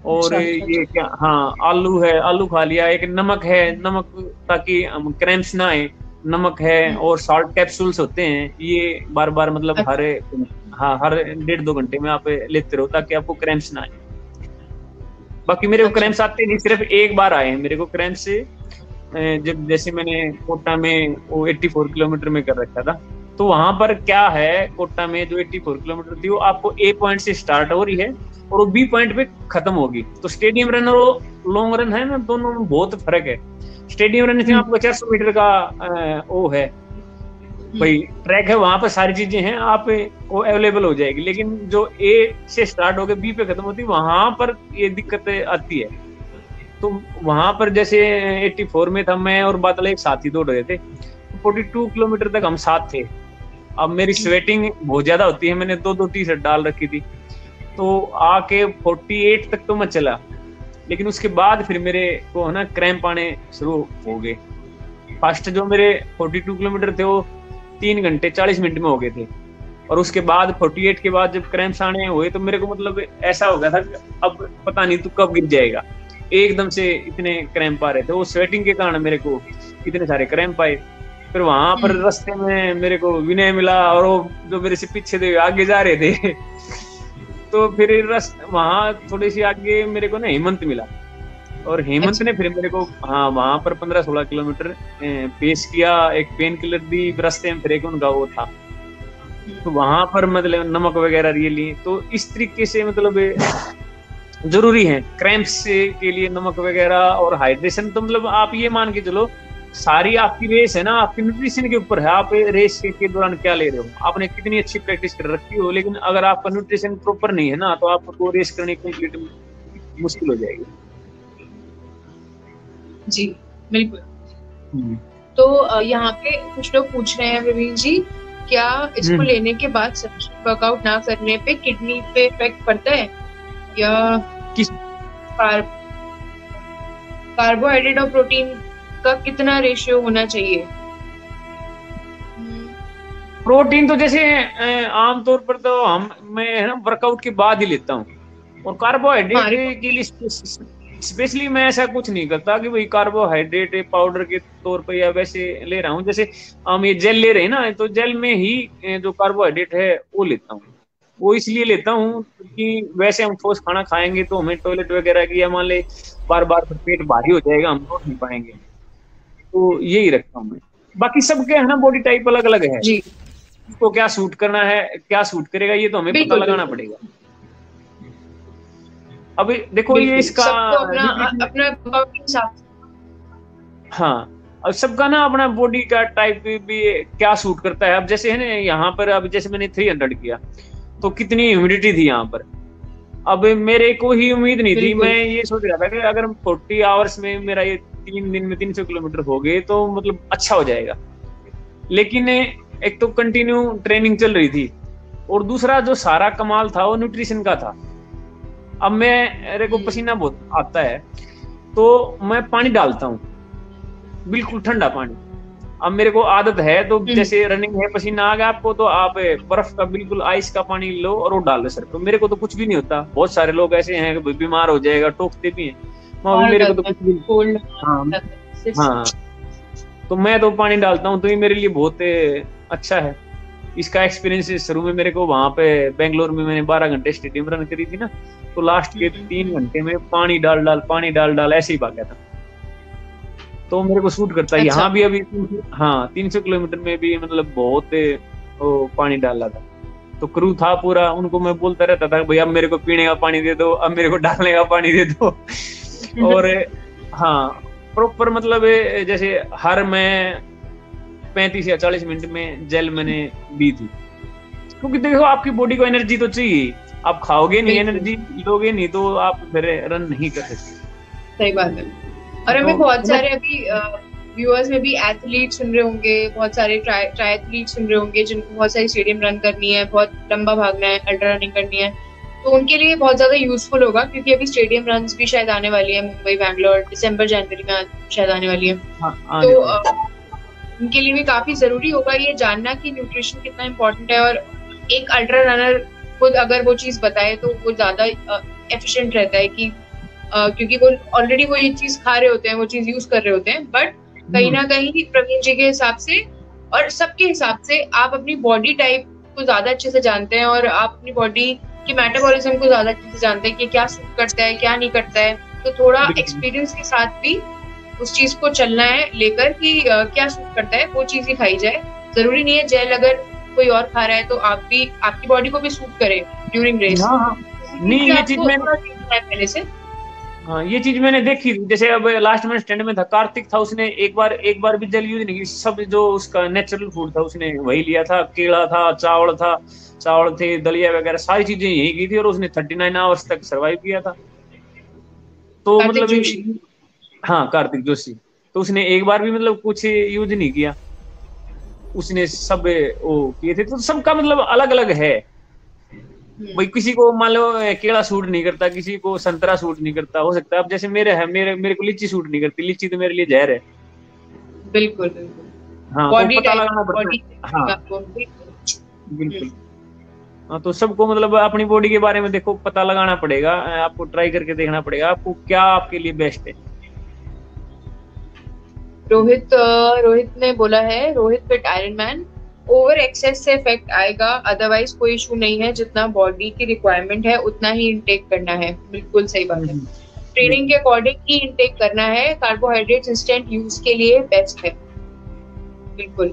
और ये क्या, हाँ आलू है, आलू खा लिया। एक नमक है, नमक ताकि क्रैम्प्स ना आए, नमक है। और साल्ट कैप्सूल्स होते हैं, ये बार बार मतलब हर 1.5-2 घंटे में आप लेते रहो, ताकि आपको क्रैम्प्स ना आए। बाकी मेरे को क्रैम्प्स आते नहीं, सिर्फ एक बार आए हैं मेरे को क्रैम्प्स से, जब जैसे मैंने कोटा में वो 84 किलोमीटर में कर रखा था। तो वहां पर क्या है, कोटा में जो 84 किलोमीटर थी वो आपको ए पॉइंट से स्टार्ट हो रही है और वो बी पॉइंट पे खत्म होगी। तो स्टेडियम रन और लॉन्ग रन है ना, दोनों में बहुत फर्क है। स्टेडियम रन से आपको 400 मीटर का वो है भाई ट्रैक है, वहां पर सारी चीजें हैं, आप वो अवेलेबल हो जाएगी। लेकिन जो ए से स्टार्ट होकर बी पे खत्म होती है, वहां पर ये दिक्कत आती है। तो वहां पर जैसे 84 में था, मैं और बादल एक साथ ही दौड़ रहे थे, 42 किलोमीटर तक हम साथ थे। अब मेरी स्वेटिंग बहुत ज्यादा होती है, मैंने 2-2 टी शर्ट डाल रखी थी। तो आके 48 तक तो मैं चला, लेकिन उसके बाद फिर मेरे को है ना क्रैम्प आने शुरू हो गए। फर्स्ट जो मेरे 42 किलोमीटर थे वो 3 घंटे 40 मिनट में हो गए थे, और उसके बाद 48 के बाद जब क्रैम्प्स आने हुए तो मेरे को मतलब ऐसा हो गया था कि अब पता नहीं तू कब गिर जाएगा। एकदम से इतने क्रैम्प आ रहे थे, वो स्वेटिंग के कारण मेरे को इतने सारे क्रैम्प आए। फिर वहां पर रास्ते में मेरे को विनय मिला, और वो जो मेरे से पीछे थे आगे जा रहे थे। तो फिर वहां थोड़ी सी आगे मेरे को ना हेमंत मिला, और हेमंत ने फिर मेरे को वहां पर 15-16 किलोमीटर पेश किया, एक पेन किलर दी रास्ते में, फिर एक उनका वो था। तो वहां पर मतलब नमक वगैरह ये लिए। तो इस तरीके से मतलब जरूरी है क्रैम्प्स के लिए नमक वगैरह और हाइड्रेशन। तो मतलब आप ये मान के चलो सारी आपकी रेस है ना आपकी न्यूट्रिशन के ऊपर है। आप रेस के दौरान क्या ले रहे हो, आपने कितनी अच्छी प्रैक्टिस कर रखी हो, लेकिन अगर आपका न्यूट्रिशन प्रॉपर नहीं है ना, तो आपको रेस करने कंप्लीट मुश्किल हो जाएगी। जी बिल्कुल। तो यहाँ पे कुछ लोग पूछ रहे हैं प्रवीण जी, क्या इसको लेने के बाद वर्कआउट ना करने पे किडनी पे इफेक्ट पड़ता है, या किस कार्बोहाइड्रेट और प्रोटीन का कितना रेशियो होना चाहिए? प्रोटीन तो जैसे आमतौर पर तो मैं है ना वर्कआउट के बाद ही लेता हूँ, और कार्बोहाइड्रेट के लिए स्पेशली मैं ऐसा कुछ नहीं करता कि भाई कार्बोहाइड्रेट पाउडर के तौर पे या वैसे ले रहा हूँ। जैसे हम ये जेल ले रहे हैं ना, तो जेल में ही जो कार्बोहाइड्रेट है वो लेता हूँ। वो इसलिए लेता हूँ कि वैसे हम ठोस खाना खाएंगे तो हमें टॉयलेट वगैरह की, या मान ले बार बार पेट भारी हो जाएगा, हम लौट नहीं पाएंगे, तो यही रखता हूँ मैं। बाकी सबके है ना बॉडी टाइप अलग अलग है जी, उसको क्या सूट करना है, क्या सूट करेगा, ये तो हमें पता लगाना पड़ेगा। अभी देखो ये इसका अपना हाँ, अब सबका ना अपना बॉडी का टाइप भी क्या सूट करता है। अब जैसे है ना यहाँ पर, अब जैसे मैंने 300 किया तो कितनी ह्यूमिडिटी थी यहाँ पर, अब मेरे को ही उम्मीद नहीं थी। मैं ये सोच रहा था कि अगर 40 आवर्स में मेरा ये 3 दिन में 300 किलोमीटर हो गए तो मतलब अच्छा हो जाएगा। लेकिन एक तो कंटिन्यू ट्रेनिंग चल रही थी, और दूसरा जो सारा कमाल था वो न्यूट्रिशन का था। अब मेरे को पसीना बहुत आता है तो मैं पानी डालता हूँ, बिल्कुल ठंडा पानी। अब मेरे को आदत है, तो जैसे रनिंग है, पसीना आ गया आपको, तो आप बर्फ का बिल्कुल आइस का पानी लो और वो डाल दो सर। तो मेरे को तो कुछ भी नहीं होता। बहुत सारे लोग ऐसे हैं कि बीमार हो जाएगा, टोकते भी हैं, मेरे को तो कुछ भी कोल्ड। हाँ, तो मैं तो पानी डालता हूँ, तो ये मेरे लिए बहुत अच्छा है। इसका एक्सपीरियंस शुरू में मेरे को वहां पे बेंगलोर में मैंने 12 घंटे स्टेडियम रन करी थी ना, तो लास्ट के 3 घंटे में पानी डाल ऐसे ही भागा था। तो मेरे को सूट करता है। यहाँ भी अभी 300 किलोमीटर में भी मतलब बहुत पानी डाल रहा था। तो क्रू था पूरा, उनको मैं बोलता रहता था भैया अब मेरे को पीने का पानी दे दो, अब मेरे को डालने का पानी दे दो। और हाँ, प्रॉपर मतलब जैसे हर मैं 35 या 40 मिनट में जेल मैंने दी थी, क्योंकि देखो आपकी बॉडी को एनर्जी तो चाहिए। आप खाओगे नहीं, एनर्जी लोगे नहीं, तो आप फिर रन नहीं कर सकते। सही बात है। और हमें बहुत सारे अभी व्यूअर्स में भी एथलीट सुन रहे होंगे, बहुत सारे ट्रायथलीट सुन रहे होंगे जिनको बहुत सारी स्टेडियम रन करनी है, बहुत लंबा भागना है, अल्ट्रा रनिंग करनी है, तो उनके लिए बहुत ज्यादा यूजफुल होगा, क्योंकि अभी स्टेडियम रन भी शायद आने वाली है मुंबई, बैंगलोर, दिसंबर जनवरी में शायद आने वाली है। तो उनके लिए भी काफी जरूरी होगा ये जानना कि न्यूट्रिशन कितना इम्पोर्टेंट है। और एक अल्ट्रा रनर खुद अगर वो चीज बताए तो वो ज्यादा एफिशिएंट रहता है, कि क्योंकि वो ऑलरेडी वो ये चीज खा रहे होते हैं, वो चीज यूज कर रहे होते हैं। बट कहीं ना कहीं प्रवीण जी के हिसाब से और सबके हिसाब से आप अपनी बॉडी टाइप को ज्यादा अच्छे से जानते हैं, और आप अपनी बॉडी की मेटाबॉलिज्म को ज्यादा अच्छे से जानते हैं कि क्या सूट करता है, क्या नहीं करता है। तो थोड़ा एक्सपीरियंस के साथ भी उस चीज को चलना है लेकर कि क्या सूट करता है वो चीज ही खाई जाए। जरूरी नहीं है जेल अगर कोई और खा रहा है तो आप भी, आपकी बॉडी को भी सूट करे ड्यूरिंग रेस। नहीं, ये चीज पहले से ये चीज मैंने देखी। जैसे अब लास्ट में स्टैंड में था, कार्तिक था, उसने एक बार भी जेल यूज नहीं की। सब जो उसका नेचुरल फूड था उसने वही लिया था। केला था, चावल थे, दलिया वगैरह सारी चीजें यही की थी, और उसने 39 आवर्स तक सर्वाइव किया था। तो मतलब हाँ, कार्तिक जोशी, तो उसने एक बार भी मतलब कुछ यूज नहीं किया, उसने सब वो किए थे। तो सबका मतलब अलग अलग है भाई। किसी को मान लो केला सूट नहीं करता, किसी को संतरा सूट नहीं करता, हो सकता है। अब जैसे मेरे को लीची सूट नहीं करती, लीची तो मेरे लिए जहर है। बिल्कुल हाँ, तो पता लगाना पड़ता है। हाँ बिल्कुल। हाँ, तो सबको मतलब अपनी बॉडी के बारे में देखो पता लगाना पड़ेगा, आपको ट्राई करके देखना पड़ेगा आपको क्या आपके लिए बेस्ट है। रोहित ने बोला है, Rohit fit iron man, over excess से इफेक्ट आएगा, अदरवाइज कोई इशू नहीं है, जितना बॉडी की रिक्वायरमेंट है उतना ही इंटेक करना है। बिल्कुल सही बात है, ट्रेनिंग के अकॉर्डिंग ही इंटेक करना है। कार्बोहाइड्रेट्स इंस्टेंट यूज के लिए बेस्ट है। बिल्कुल।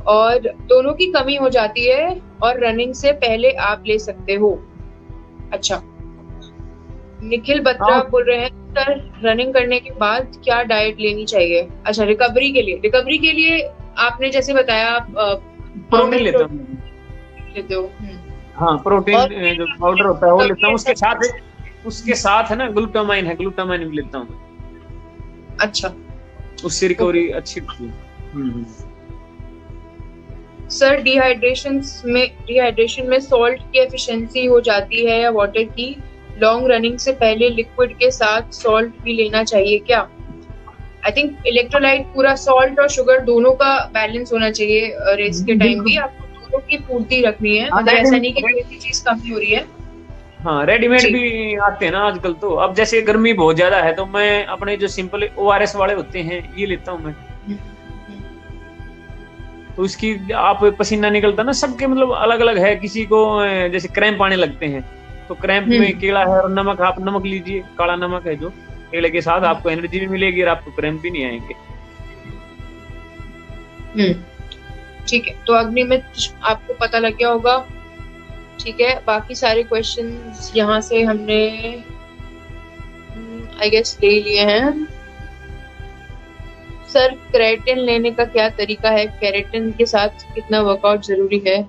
और दोनों की कमी हो जाती है, और रनिंग से पहले आप ले सकते हो। अच्छा, निखिल बत्रा बोल रहे हैं सर, रनिंग करने के बाद क्या डाइट लेनी चाहिए? अच्छा, रिकवरी के लिए आपने जैसे बताया आप प्रोटीन लेते हो। हाँ, प्रोटीन जो पाउडर होता है वो लेता हूँ। उसके साथ है ना ग्लूटामाइन भी लेता हूँ। अच्छा, उससे रिकवरी अच्छी होती है। सर डिहाइड्रेशन में सॉल्ट की एफिशिएंसी हो जाती है या वाटर की? लॉन्ग रनिंग से पहले लिक्विड के साथ सॉल्ट भी लेना चाहिए क्या? आई थिंक इलेक्ट्रोलाइट पूरा सॉल्ट और शुगर दोनों का बैलेंस होना चाहिए रेस के टाइम भी। आपको दोनों की पूर्ति रखनी है, मतलब ऐसा नहीं कि कोई भी चीज कमी हो रही है। हाँ, रेडीमेड भी आते हैं ना आजकल तो। अब जैसे गर्मी बहुत ज्यादा है तो मैं अपने जो सिंपल ORS वाले होते हैं ये लेता हूँ मैं। तो इसकी आप पसीना निकलता ना, सबके मतलब अलग अलग है। किसी को जैसे क्रैम्प आने लगते हैं तो क्रैम्प में केला है और नमक, आप नमक लीजिए, काला नमक है जो, केले के साथ आपको एनर्जी भी मिलेगी और आपको क्रैम्प भी नहीं आएंगे। ठीक है, तो अग्निमित आपको पता लग गया होगा। ठीक है, बाकी सारे क्वेश्चंस यहाँ से हमने आई गेस ले लिए हैं। सर केराटिन लेने का क्या तरीका है? केराटिन के साथ कितना वर्कआउट जरूरी है?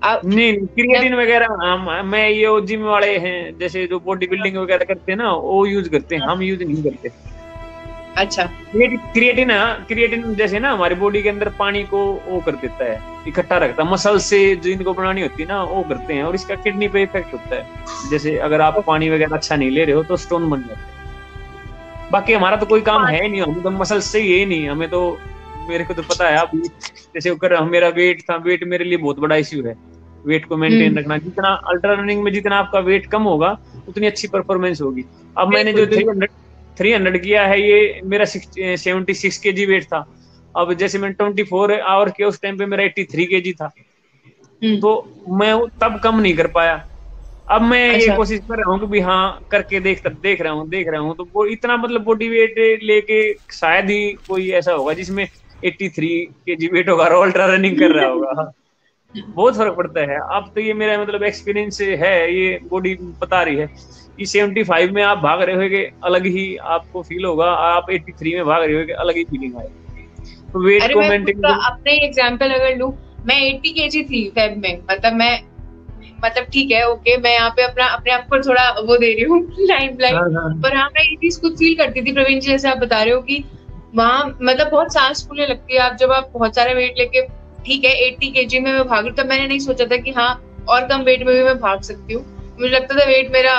नहीं, क्रिएटिन वगैरह मैं ये जिम वाले हैं जैसे जो बॉडी बिल्डिंग वगैरह करते हैं ना वो यूज करते हैं, हम यूज नहीं करते। अच्छा, क्रिएटिन जैसे ना हमारी बॉडी के अंदर पानी को वो कर देता है, इकट्ठा रखता है, मसल से जो इनको बनानी होती है ना वो करते हैं, और इसका किडनी पे इफेक्ट होता है। जैसे अगर आप पानी वगैरह अच्छा नहीं ले रहे हो तो स्टोन बन जाते हैं। बाकी हमारा तो कोई काम है नहीं, हम तो मसल से ही है नहीं, हमें तो, मेरे को तो पता है अभी जैसे अगर मेरा वेट था, वेट मेरे लिए बहुत बड़ा इश्यू है। वेट को मेंटेन रखना, जितना अल्ट्रा रनिंग में जितना आपका वेट कम होगा उतनी अच्छी परफॉर्मेंस होगी। अब मैंने जो 300 किया है, ये मेरा 76 kg वेट था। अब जैसे मैं 24 आवर के उस टाइम पे मेरा 83 kg था, तो मैं तब कम नहीं कर पाया। अब मैं ये कोशिश कर रहा हूँ कि भी हाँ करके देख रहा हूँ तो वो इतना मतलब बॉडी वेट लेके शायद ही कोई ऐसा होगा जिसमें 83 kg वेट होगा और अल्ट्रा रनिंग कर रहा होगा। बहुत फर्क पड़ता है। अब तो ये मेरा मतलब एक्सपीरियंस है, ये बॉडी बता रही है कि 75 में आप भाग रहे होगे अलग ही आपको फील होगा, आप 83 में भाग रहे होगे अलग ही फीलिंग आएगी। तो वेट को मेंटेन, अपने एग्जांपल अगर लूं, मैं 80 kg थी फेब में, मतलब ठीक है, ओके, मैं यहाँ पे अपने आप को थोड़ा वो दे रही हूँ लाइमलाइट, पर हाँ मैं ये चीज खुद फील करती थी प्रवीण जी, जैसे आप बता रहे हो कि वहाँ मतलब बहुत सांस फूलने लगती है आप जब आप बहुत सारे वेट लेके, ठीक है 80 kg में मैं भाग रही, तब मैंने नहीं सोचा था कि हाँ और कम वेट में भी मैं भाग सकती हूँ। मुझे लगता था वेट मेरा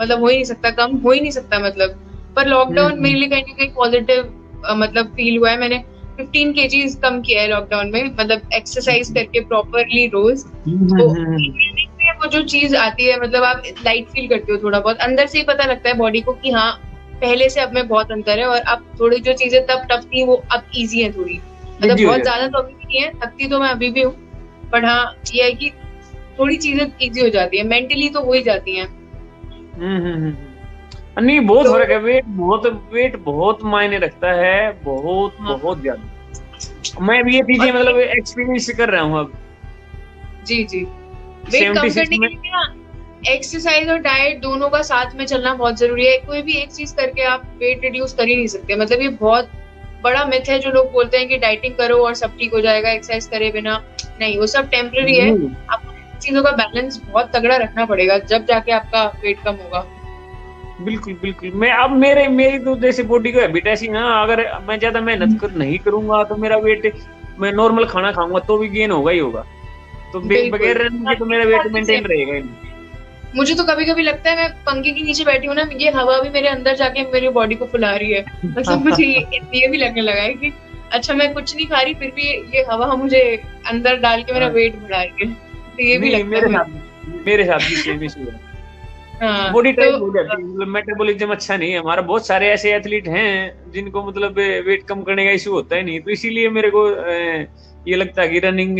मतलब हो ही नहीं सकता, कम हो ही नहीं सकता मतलब। पर लॉकडाउन मेरे लिए कहीं ना कहीं पॉजिटिव मतलब फील हुआ है। मैंने 15 kg कम किया है लॉकडाउन में, मतलब एक्सरसाइज करके प्रॉपरली रोज। तो वो जो चीज आती है, मतलब आप लाइट फील करते हो, थोड़ा बहुत अंदर से ही पता लगता है बॉडी को कि हाँ पहले से अब में बहुत अंतर है, और अब थोड़ी जो चीजें तब टफ थी वो अब इजी है थोड़ी, मतलब बहुत ज्यादा तो अभी भी नहीं है, थकती तो मैं अभी भी हूँ, पर हाँ ये है कि थोड़ी चीजें इजी हो जाती है, मेंटली तो हो ही जाती है। नहीं बहुत फर्क है, वेट बहुत मायने रखता है, बहुत ज्यादा। मैं भी ये चीजें मतलब एक्सपीरियंस कर रहा हूँ अब। जी वेट कम करने के लिए ना एक्सरसाइज और डाइट दोनों का साथ में चलना बहुत जरूरी है। कोई भी एक चीज करके आप वेट रिड्यूस कर ही नहीं सकते, मतलब ये बहुत बड़ा मिथ है जो लोग बोलते हैं कि डाइटिंग करो और सब ठीक हो जाएगा एक्सरसाइज करे बिना। नहीं, वो सब टेम्पररी है। आपको चीजों का बैलेंस बहुत तगड़ा रखना पड़ेगा, जब जाके आपका वेट कम होगा। बिल्कुल मैं अब मेरी तो जैसे बॉडी को हैबिट ऐसी ना, अगर मैं ज्यादा मेहनत नहीं करूंगा तो मेरा वेट, मैं नॉर्मल खाना खाऊंगा तो भी गेन होगा ही होगा, तो बगैर रनिंग के तो मेरा वेट मेंटेन रहेगा। मुझे तो कभी कभी लगता है मैं पंखे के नीचे बैठी हूँ ना, ये हवा भी मेरे अंदर जाके मेरी बॉडी को फुला रही है, मतलब मुझे ये भी लगने लगा है कि अच्छा मैं कुछ नहीं खा रही फिर भी ये हवा मुझे अंदर डाल के मेरा वेट बढ़ा रही है, तो ये भी लगता है मेरे साथ भी सेम इशू है। बॉडी टाइप हो जाती है, मतलब मेटाबॉलिज्म अच्छा नहीं है हमारा। बहुत सारे ऐसे एथलीट हैं जिनको मतलब वेट कम करने का इशू होता है नहीं, तो इसीलिए मेरे को ये लगता है कि रनिंग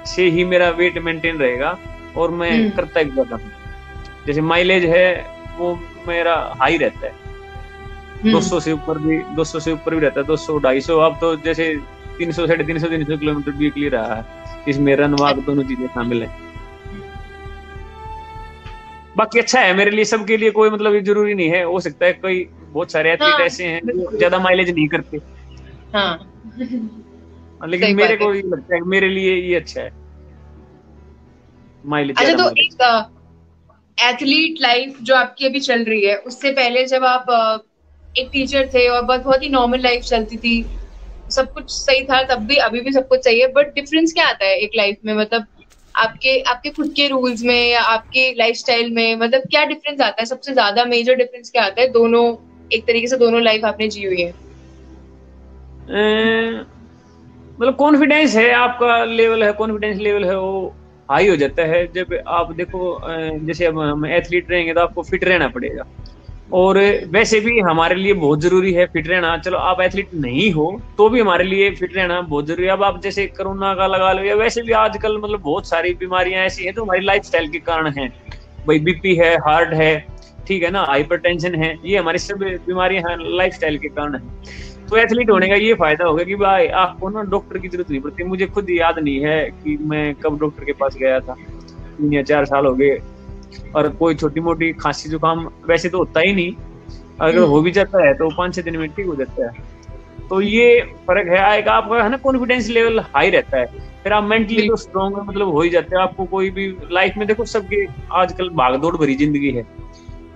से ही मेरा वेट मेंटेन रहेगा, और मैं करता ही रहता हूँ। जैसे माइलेज है वो मेरा हाई रहता है, 200 से ऊपर भी रहता है, 200 250। अब तो जैसे 300 350 किलोमीटर वीकली रहा है, इसमें रन वॉक दोनों चीजें शामिल है। बाकी अच्छा है मेरे लिए, सबके लिए कोई मतलब जरूरी नहीं है, हो सकता है कोई बहुत सारे एथलीट ऐसे हैं जो ज्यादा माइलेज नहीं करते, लेकिन मेरे को ये लगता है मेरे लिए ये अच्छा है माइलेज। अच्छा, तो एक एथलीट लाइफ जो आपकी अभी चल रही है, उससे पहले जब आप एक टीचर थे और बहुत ही नॉर्मल लाइफ चलती थी, सब कुछ सही था तब भी, अभी भी सब कुछ सही है, बट डिफरेंस क्या आता है एक लाइफ में, मतलब आपके आपके खुद के रूल्स में या आपके लाइफस्टाइल में, मतलब क्या डिफरेंस आता है, सबसे ज्यादा मेजर डिफरेंस क्या आता है? दोनों एक तरीके से दोनों लाइफ आपने जी हुई है। मतलब कॉन्फिडेंस है, आपका लेवल है, कॉन्फिडेंस लेवल है वो हाई हो जाता है जब आप देखो जैसे अब हम एथलीट रहेंगे तो आपको फिट रहना पड़ेगा, और वैसे भी हमारे लिए बहुत जरूरी है फिट रहना। चलो आप एथलीट नहीं हो तो भी हमारे लिए फिट रहना बहुत जरूरी है। अब आप जैसे कोरोना का लगा लो, या वैसे भी आजकल मतलब बहुत सारी बीमारियां ऐसी हैं जो हमारी लाइफस्टाइल के कारण है। भाई बीपी है, हार्ट है, ठीक है ना, हाइपरटेंशन है, ये हमारी सब बीमारियां हैं लाइफस्टाइल के कारण है। तो एथलीट होने का ये फायदा होगा कि भाई आपको ना डॉक्टर की जरूरत नहीं पड़ती। मुझे खुद याद नहीं है कि मैं कब डॉक्टर के पास गया था, 3 या 4 साल हो गए। और कोई छोटी मोटी खांसी जुकाम वैसे तो होता ही नहीं, अगर हो भी जाता है तो 5-6 दिन में ठीक हो जाता है। तो ये फर्क है, आएगा आपका है ना, कॉन्फिडेंस लेवल हाई रहता है, फिर आप मेंटली तो स्ट्रॉन्ग मतलब हो ही जाते हैं। आपको कोई भी लाइफ में देखो, सबके आजकल भागदौड़ भरी जिंदगी है,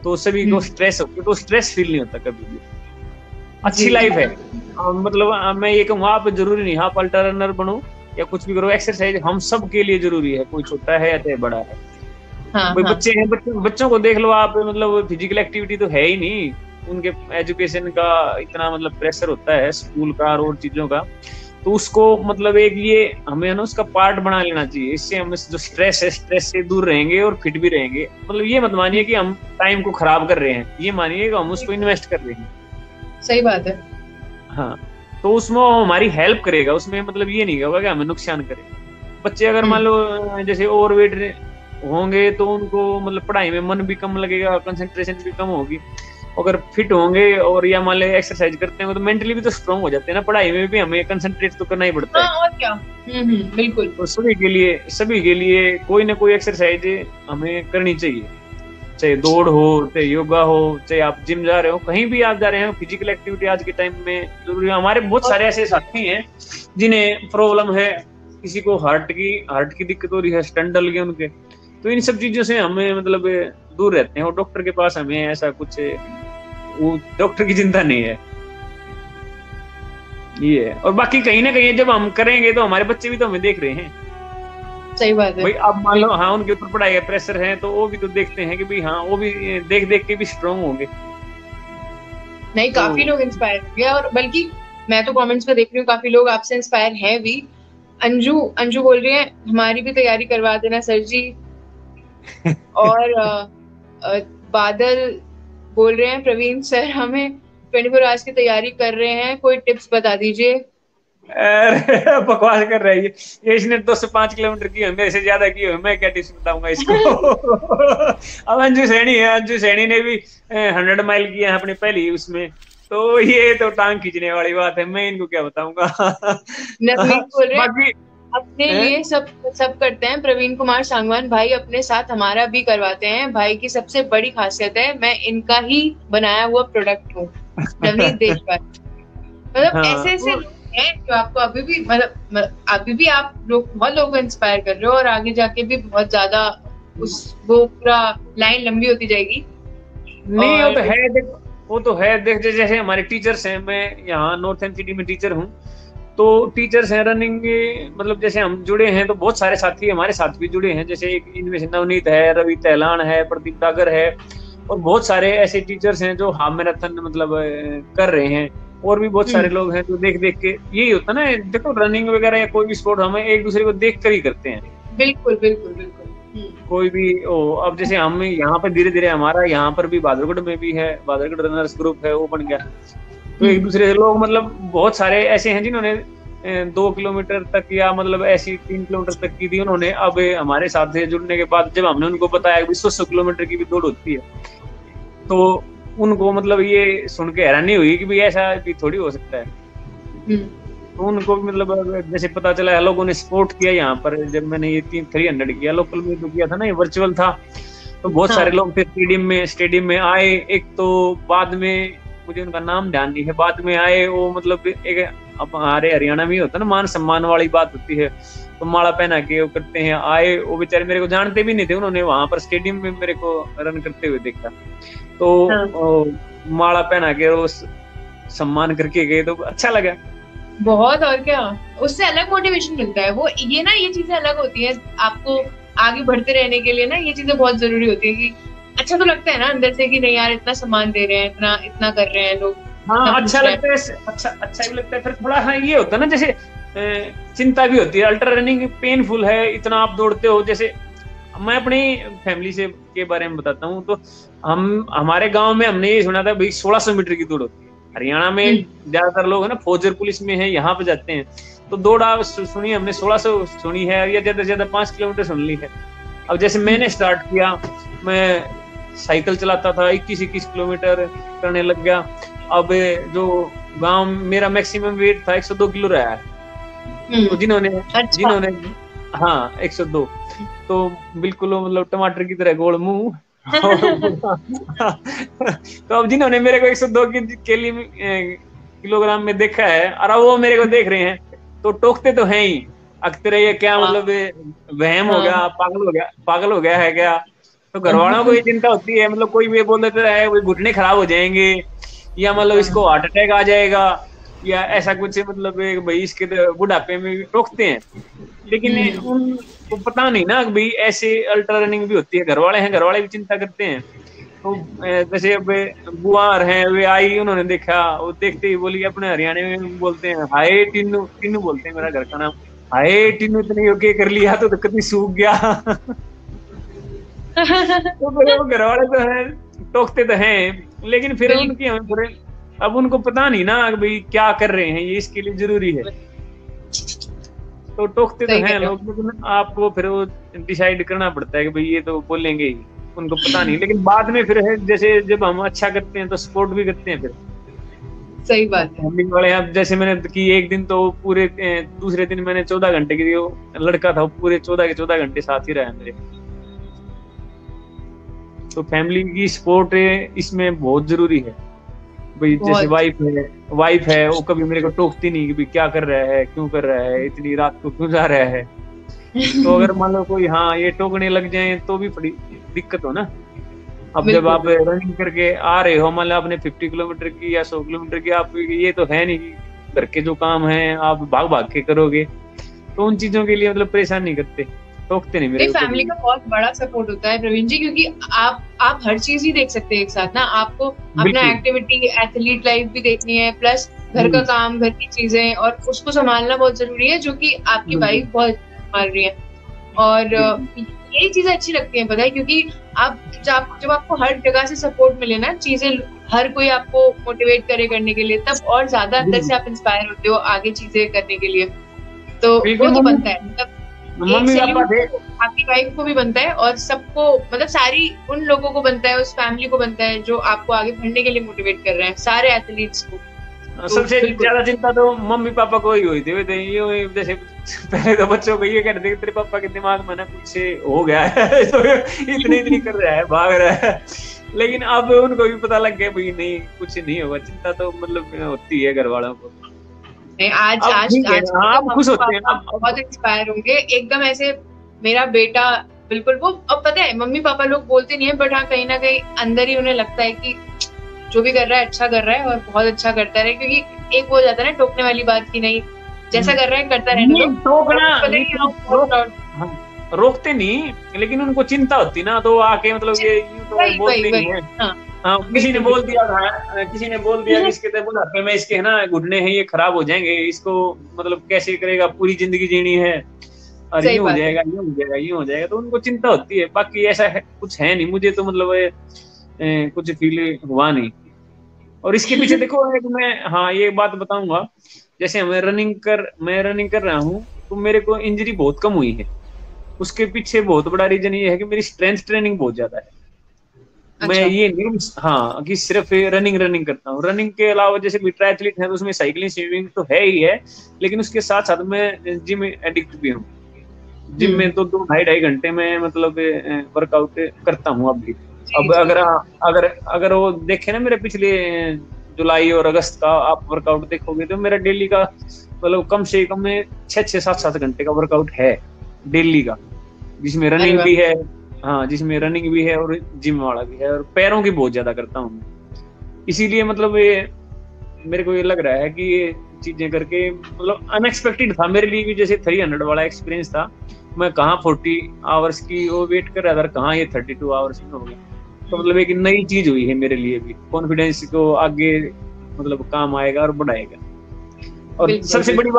तो सभी को स्ट्रेस होती है, तो स्ट्रेस फील नहीं होता कभी भी। अच्छी लाइफ है। मतलब मैं ये कहूँ, आप जरूरी नहीं आप अल्ट्रा रनर बनो या कुछ भी करो, एक्सरसाइज हम सब के लिए जरूरी है, कोई छोटा है या चाहे बड़ा है। भाई बच्चे हैं, बच्चों को देख लो आप, मतलब फिजिकल एक्टिविटी तो है ही नहीं, उनके एजुकेशन का इतना मतलब प्रेशर होता है स्कूल का और चीजों का, तो उसको मतलब एक ये हमें है ना उसका पार्ट बना लेना चाहिए। इससे हम जो स्ट्रेस है, स्ट्रेस से दूर रहेंगे और फिट भी रहेंगे। मतलब ये मत मानिए कि हम टाइम को खराब कर रहे हैं, ये मानिए कि हम उसको इन्वेस्ट कर रहे हैं। सही बात है। हाँ, तो उसमें हमारी हेल्प करेगा, उसमें मतलब ये नहीं होगा कि हमें नुकसान करेगा। बच्चे अगर मान लो जैसे ओवरवेट होंगे तो उनको मतलब पढ़ाई में मन भी कम लगेगा, कंसंट्रेशन भी कम होगी। अगर फिट होंगे और या मान लो एक्सरसाइज करते हैं तो मेंटली भी तो स्ट्रांग हो जाते हैं ना, पढ़ाई में भी हमें कंसंट्रेट तो करना ही पड़ता है। और क्या। बिल्कुल। तो सभी के लिए कोई ना कोई एक्सरसाइज हमें करनी चाहिए, चाहे दौड़ हो, चाहे योगा हो, चाहे आप जिम जा रहे हो, कहीं भी आप जा रहे हो, फिजिकल एक्टिविटी आज के टाइम में जरूरी है। हमारे बहुत सारे ऐसे साथी हैं जिन्हें प्रॉब्लम है, किसी को हार्ट की दिक्कत हो रही है, स्टंट डल गए उनके, तो इन सब चीजों से हमें मतलब दूर रहते हैं। और डॉक्टर के पास हमें ऐसा कुछ, वो डॉक्टर की चिंता नहीं है, ये है। और बाकी कहीं ना कहीं जब हम करेंगे तो हमारे बच्चे भी तो हमें देख रहे हैं। सही बात है भाई अब मान लो हाँ उनके ऊपर पढ़ाई का प्रेशर है, तो वो भी तो देखते हैं कि भाई हाँ वो भी देख देख के भी स्ट्रांग होंगे। नहीं, काफी लोग इंस्पायर हो गए, और बल्कि मैं तो कमेंट्स में देख रही हूँ काफी लोग आपसे इंस्पायर हैं भी। अंजू बोल रही है हमारी भी तैयारी करवा देना सर जी। और बादल बोल रहे हैं प्रवीण सर हमें 24 आवर्स की तैयारी कर रहे हैं, कोई टिप्स बता दीजिए। अरे बकवास कर रही है ये, इसने 2 से 5 किलोमीटर की है, मेरे से ज्यादा की है, मैं क्या टिप्स बताऊंगा इसको। अब अंजू सैनी ने भी 100 माइल किया है अपनी पहली उसमें, तो ये तो टांग खींचने वाली बात है, मैं इनको क्या बताऊंगा। बोल रहे बाकी अपने लिए सब करते हैं। प्रवीण कुमार सांगवान भाई अपने साथ हमारा भी करवाते हैं, भाई की सबसे बड़ी खासियत है मैं इनका ही बनाया हुआ प्रोडक्ट हूँ। नवनीत देशपाल, मतलब ऐसे लोग हैं जो आपको अभी भी आप लोग बहुत लोगों को इंस्पायर कर रहे हो, और आगे जाके भी बहुत ज्यादा वो पूरा लाइन लंबी होती जाएगी। नहीं वो तो है देख जैसे हमारे टीचर्स हैं, मैं यहाँ नॉर्थ एंड सिटी में टीचर हूँ, तो टीचर्स हैं रनिंग, मतलब जैसे हम जुड़े हैं तो बहुत सारे साथी हमारे साथ भी जुड़े हैं, जैसे इनमें से नवनीत है, रवि तहलान है, प्रदीप डागर है, और बहुत सारे ऐसे टीचर्स हैं जो हाफ मैराथन मतलब कर रहे हैं, और भी बहुत सारे लोग हैं जो देख देख के, यही होता ना, देखो रनिंग वगैरह या कोई भी स्पोर्ट हमें एक दूसरे को देख कर ही करते हैं। बिल्कुल बिल्कुल बिल्कुल। कोई भी अब जैसे हम यहाँ पर धीरे धीरे हमारा यहाँ पर भी बादरगढ़ में भी है, बादरगढ़ रनर्स ग्रुप है, वो बन गया, तो एक दूसरे से लोग मतलब बहुत सारे ऐसे हैं जिन्होंने 2 किलोमीटर तक या मतलब ऐसी 3 किलोमीटर तक की थी उन्होंने, अब हमारे साथ से जुड़ने के बाद जब हमने उनको बताया कि 100 किलोमीटर की भी दौड़ होती है, तो उनको मतलब ये सुन के हैरानी हुई कि भाई ऐसा भी थोड़ी हो सकता है। तो उनको मतलब जैसे पता चला, लोगों ने सपोर्ट किया यहाँ पर। जब मैंने ये 300 किया, लोकल में तो किया था ना, ये वर्चुअल था, तो बहुत सारे लोग थे स्टेडियम में आए। एक तो बाद में मुझे उनका नाम ध्यान नहीं है, बाद में आए वो, मतलब एक अब हमारे हरियाणा में होता है ना, मान सम्मान वाली बात होती है, तो माला पहना के वो करते हैं। आए वो बेचारे मेरे को जानते भी नहीं थे, उन्होंने वहां पर स्टेडियम में मेरे को रन करते हुए देखा, तो माला पहना के वो सम्मान करके गए, तो अच्छा लगा बहुत। और क्या, उससे अलग मोटिवेशन मिलता है। वो ये ना, ये चीजें अलग होती है आपको आगे बढ़ते रहने के लिए ना, ये चीजें बहुत जरूरी होती है कि अच्छा तो लगता है ना अंदर से कि नहीं यार इतना सम्मान दे रहे हैं, इतना इतना कर रहे हैं लोग। हाँ अच्छा लगता है, अच्छा भी लगता है। फिर थोड़ा हाँ ये होता है ना, जैसे चिंता भी होती है, अल्ट्रा रनिंग पेनफुल है, इतना आप दौड़ते हो। जैसे मैं अपनी फैमिली से के बारे में बताता हूँ, तो हमारे गांव में हमने ये सुना था भाई 1600 मीटर की दौड़ होती है। हरियाणा में ज्यादातर लोग है ना फौजर पुलिस में है, यहाँ पे जाते हैं, तो दौड़ा सुनी हमने 1600 सुनी है, या ज्यादा से ज्यादा 5 किलोमीटर सुन ली है। अब जैसे मैंने स्टार्ट किया, मैं साइकिल चलाता था, 21 किलोमीटर करने लग गया। अब जो गांव मेरा मैक्सिमम वेट था 102 किलो रहा है, तो जिन्होंने हाँ 102, तो बिल्कुल मतलब टमाटर की तरह गोल मुंह। तो अब जिन्होंने मेरे को 102 किलोग्राम में देखा है, और वो मेरे को देख रहे हैं, तो टोकते तो हैं ही, अक्सर ये क्या मतलब वहम हो गया, पागल हो गया है क्या। तो घर वालों को ये चिंता होती है, मतलब कोई भी बोल देता है वो घुटने खराब हो जाएंगे, या मतलब इसको हार्ट अटैक आ जाएगा, या ऐसा कुछ, मतलब भाई इसके बुढ़ापे में भी टोकते हैं। लेकिन उनको पता नहीं ना भाई ऐसे अल्ट्रा रनिंग भी होती है। घर वाले भी चिंता करते हैं। तो जैसे अब बुआ हैं, वे आई, उन्होंने देखा, वो देखते ही बोली, अपने हरियाणा में बोलते हैं हाय टिन्नू, टिन्नू बोलते हैं मेरा घर का नाम, हाय टिन्नू इतने ओके कर लिया तो कभी सूख गया। तो वो घर वाले तो है टोकते तो हैं, लेकिन फिर उनकी हमें अब उनको पता नहीं ना भाई क्या कर रहे हैं, ये इसके लिए जरूरी है, तो टोकते तो हैं लोग। लेकिन आपको फिर वो डिसाइड करना पड़ता है कि भाई ये तो बोलेंगे ही, उनको पता नहीं। लेकिन बाद में फिर है, जैसे जब हम अच्छा करते हैं तो सपोर्ट भी करते हैं फिर। सही बात है वाले अब जैसे मैंने की एक दिन तो पूरे दूसरे दिन मैंने 14 घंटे की, लड़का था पूरे 14 के 14 घंटे साथ ही रहा मेरे। तो फैमिली की सपोर्ट इसमें बहुत जरूरी है भाई। जैसे वाइफ है वो कभी मेरे को टोकती नहीं कि भाई क्या कर रहा है, क्यों कर रहा है, इतनी रात को क्यों जा रहा है। तो अगर मान लो कोई हाँ ये टोकने लग जाए तो भी बड़ी दिक्कत हो ना। अब जब आप रनिंग करके आ रहे हो, मान लो आपने 50 किलोमीटर की या 100 किलोमीटर की, आप ये तो है नहीं घर के जो काम है आप भाग भाग के करोगे, तो उन चीजों के लिए मतलब परेशान नहीं करते, टोकते नहीं मेरे। फैमिली का बहुत बड़ा सपोर्ट होता है प्रवीण जी, क्योंकि आप हर चीज ही देख सकते हैं एक साथ ना। आपको अपना एक्टिविटी, एथलीट लाइफ भी देखनी है, प्लस घर का काम, घर की चीजें, और उसको संभालना बहुत जरूरी है, जो कि आपकी वाइफ बहुत संभाल रही है। और यही चीजें अच्छी लगती हैं, पता है, क्योंकि आप जब आपको हर जगह से सपोर्ट मिले ना, चीजें हर कोई आपको मोटिवेट करे करने के लिए, तब और ज्यादा अंदर से आप इंस्पायर होते हो आगे चीजें करने के लिए। तो वो तो बनता है, मतलब मम्मी पापा थे, आपकी वाइफ को भी बनता है, और सबको, मतलब सारी उन लोगों को बनता है, उस फैमिली को बनता है जो आपको आगे बढ़ने के लिए मोटिवेट कर रहे हैं, सारे एथलीट्स को। सबसे ज्यादा चिंता तो मम्मी पापा को ही हुई थी। ये जैसे पहले तो बच्चों को ये कहते थे तेरे पापा के दिमाग में ना कुछ हो गया है, तो इतनी कर रहा है, भाग रहा है। लेकिन अब उनको भी पता लग गया भाई नहीं कुछ नहीं होगा। चिंता तो मतलब होती है घर वालों को। आज खुश होते हैं, बहुत इंस्पायर होंगे एकदम ऐसे। मेरा बेटा बिल्कुल वो, अब पता है मम्मी पापा लोग बोलते नहीं है, बट हाँ कहीं ना कहीं अंदर ही उन्हें लगता है कि जो भी कर रहा है अच्छा कर रहा है, और बहुत अच्छा करता रहे। क्योंकि एक वो जाता है ना टोकने वाली बात की, नहीं जैसा कर रहा है करता रहने दो, रोकते नहीं, लेकिन उनको चिंता होती ना, तो आके मतलब ये तो बोलते नहीं है। हाँ किसी ने बोल दिया कि इसके बुढ़ापे में इसके है ना घुटने हैं ये खराब हो जाएंगे, इसको मतलब कैसे करेगा, पूरी जिंदगी जीनी है, और यूं हो जाएगा, तो उनको चिंता होती है। बाकी ऐसा कुछ है नहीं, मुझे तो मतलब कुछ फील हुआ नहीं। और इसके पीछे देखो मैं हाँ ये बात बताऊंगा, जैसे मैं रनिंग कर रहा हूँ, तो मेरे को इंजरी बहुत कम हुई है। उसके पीछे बहुत बड़ा रीजन ये है कि मेरी स्ट्रेंथ ट्रेनिंग बहुत ज्यादा है। अच्छा। मैं ये नहीं हाँ कि सिर्फ रनिंग करता हूँ, रनिंग के अलावा जैसे ट्रायथलीट है तो उसमें साइकिलिंग, स्विमिंग तो है ही है, लेकिन उसके साथ साथ मैं जिम एडिक्ट भी हूँ। जिम में तो 2-2.5 घंटे में मतलब वर्कआउट करता हूँ अब भी। अब अगर वो देखे ना मेरे पिछले जुलाई और अगस्त का आप वर्कआउट देखोगे तो मेरा डेली का मतलब कम से कम में 6-7 घंटे का वर्कआउट है डेली का, जिसमें रनिंग भी है। हाँ, जिसमें रनिंग भी है और जिम वाला भी है, और पैरों की बहुत ज्यादा करता हूँ मैं। इसीलिए मतलब ये मेरे को ये लग रहा है कि ये चीजें करके मतलब अनएक्सपेक्टेड था मेरे लिए भी। जैसे 300 वाला एक्सपीरियंस था, मैं कहाँ 40 आवर्स की वो वेट कर रहा था, कहाँ ये 32 आवर्स में हो गया। तो मतलब एक नई चीज हुई है मेरे लिए भी, कॉन्फिडेंस को आगे मतलब काम आएगा और बढ़ाएगा। और सबसे बड़ी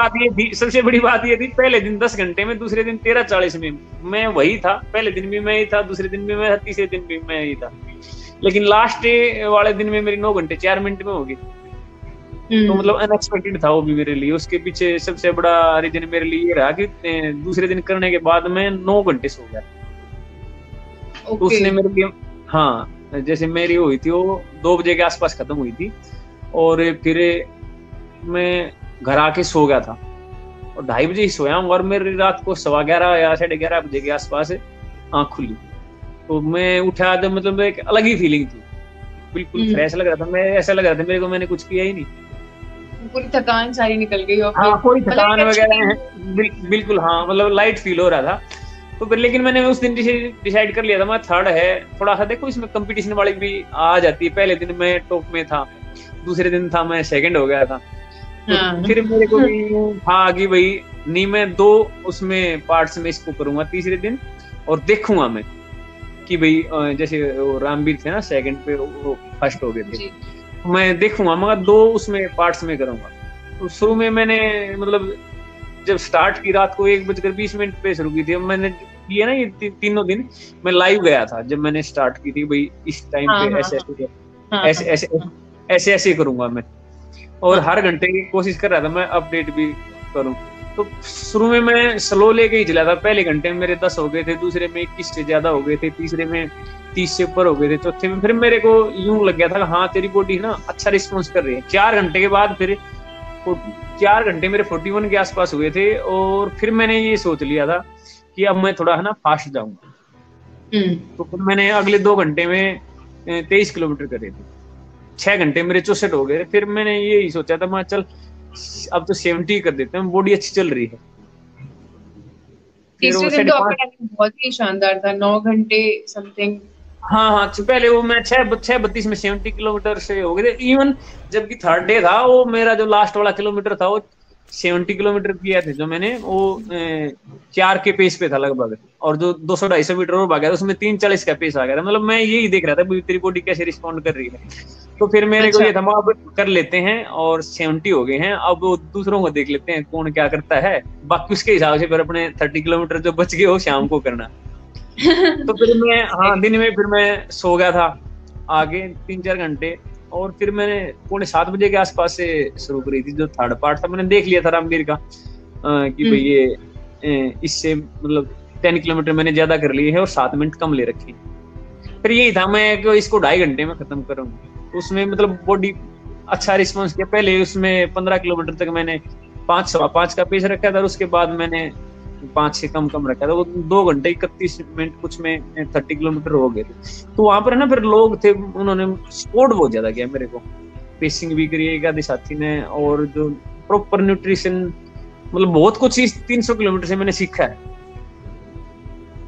बात ये थी पहले दिन 10 घंटे में, दूसरे दिन 13:40 में मैं वही था। पहले दिन भी मैं ही था, दूसरे दिन भी मैं था, तीसरे दिन भी मैं ही था। लेकिन लास्ट वाले दिन में मेरी 9 घंटे 4 मिनट में होगी। तो मतलब अनएक्सपेक्टेड था वो भी मेरे लिए। उसके पीछे सबसे बड़ा रीजन मेरे लिए ये रहा कि दूसरे दिन करने के बाद मैं 9 घंटे सो गया। तो उसने मेरे लिए, हाँ, जैसे मेरी हुई थी वो 2 बजे के आसपास खत्म हुई थी, और फिर मैं घर आके सो गया था और 2:30 बजे ही सोया हूँ, और मेरी रात को 11:15 या 11:30 बजे के आसपास आँख खुली। तो मैं उठा तो मतलब एक अलग ही फीलिंग थी, बिल्कुल फ्रेश लग रहा था। मैं ऐसा लग रहा था मेरे को मैंने कुछ किया ही नहीं, पूरी थकान सारी निकल गई। हाँ, कोई थकान वगैरह बिल्कुल, हाँ, मतलब लाइट फील हो रहा था। तो फिर लेकिन मैंने उस दिन डिसाइड कर लिया था मैं थर्ड है, थोड़ा सा देखो इसमें कंपटीशन वाली भी आ जाती है। पहले दिन मैं टॉप में था, दूसरे दिन था मैं सेकंड हो गया था। तो फिर मेरे को भी था कि भाई नहीं, मैं 2 उसमें पार्ट्स में इसको करूंगा तीसरे दिन, और देखूंगा मैं कि भाई जैसे वो रामवीर थे ना सेकंड पे, वो फर्स्ट हो गए थे, मैं देखूंगा, मगर 2 उसमें पार्ट्स में करूंगा। तो शुरू में मैंने मतलब जब स्टार्ट की रात को 1:20 पे शुरू की थी, मैंने किया ना ये तीनों दिन मैं लाइव गया था। जब मैंने स्टार्ट की थी भाई इस टाइम पे ऐसे ऐसे करूंगा मैं, और हर घंटे की कोशिश कर रहा था मैं अपडेट भी करूं। तो शुरू में मैं स्लो लेके ही चला था। पहले घंटे में मेरे 10 हो गए थे, दूसरे में 21 से ज्यादा हो गए थे, तीसरे में 30 से ऊपर हो गए थे, चौथे में फिर मेरे को यूं लग गया था हाँ तेरी बॉडी ना अच्छा रिस्पॉन्स कर रही है। 4 घंटे के बाद फिर 4 घंटे मेरे 41 के आसपास हुए थे, और फिर मैंने ये सोच लिया था कि अब मैं थोड़ा है ना फास्ट जाऊंगा। तो फिर मैंने अगले 2 घंटे में 23 किलोमीटर करे थे, 6 घंटे मेरे 64 हो गए। फिर मैंने यही सोचा था मैं चल अब तो 70 कर देते हैं, बॉडी अच्छी चल रही है। तीसरे दिन तो आपका टाइम बहुत ही शानदार था, 9 घंटे समथिंग। हाँ, पहले वो मैं 6:32 में 70 किलोमीटर से हो गए थे। इवन जबकि थर्ड डे था, वो मेरा जो लास्ट वाला किलोमीटर था वो 70 किलोमीटर किया थे जो मैंने, वो 4 के पेस पे था लगभग, और जो 200-250 मीटर और भागा था उसमें 3:40 का पेस आ गया था। मतलब मैं यही देख रहा था तेरी बॉडी कैसे रिस्पॉन्ड कर रही है। तो फिर मेरे को ये था अब कर लेते हैं, और 70 हो गए हैं, अब दूसरों को देख लेते हैं कौन क्या करता है, बाकी उसके हिसाब से फिर अपने 30 किलोमीटर जो बच गए वो शाम को करना। तो फिर मैं दिन में फिर मैं सो गया था आगे 3-4 घंटे, और फिर मैंने 6:45 बजे के आसपास से शुरू करी थी जो थर्ड पार्ट था। मैंने देख लिया था रामवीर का कि भाई ये इससे मतलब 10 किलोमीटर मैंने ज्यादा कर लिए है और 7 मिनट कम ले रखे। फिर यही था मैं इसको 2.5 घंटे में खत्म करूंगा। उसमें मतलब बॉडी अच्छा रिस्पॉन्स किया। पहले उसमें 15 किलोमीटर तक मैंने 5:15 का पेस रखा था, और उसके बाद मैंने 5 से कम रखा था। वो 2 घंटे 31 मिनट कुछ में 30 किलोमीटर हो गए थे। तो वहां पर है ना फिर लोग थे, उन्होंने सपोर्ट बहुत ज्यादा किया मेरे को, पेसिंग भी करी एक आधे साथी ने, और जो प्रॉपर न्यूट्रिशन, मतलब बहुत कुछ इस 300 किलोमीटर से मैंने सीखा है,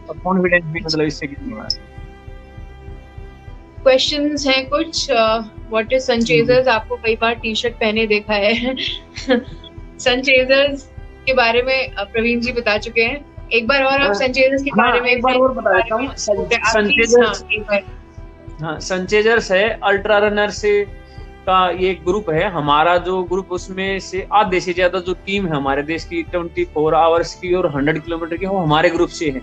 और कॉन्फिडेंस भी मतलब इससे कितना है। क्वेश्चंस हैं कुछ। What is sunchasers? आपको कई बार टी-शर्ट पहने देखा है। सनचेजर्स के बारे में प्रवीण जी बता चुके हैं। एक बार और आप सनचेजर्स के बारे में एक बार और बता देता हूँ। सनचेजर्स है अल्ट्रा रनर से का ये ग्रुप है हमारा। जो ग्रुप उसमें से आधे से ज्यादा जो टीम है हमारे देश की 24 आवर्स की और 100 किलोमीटर की, वो हमारे ग्रुप से है।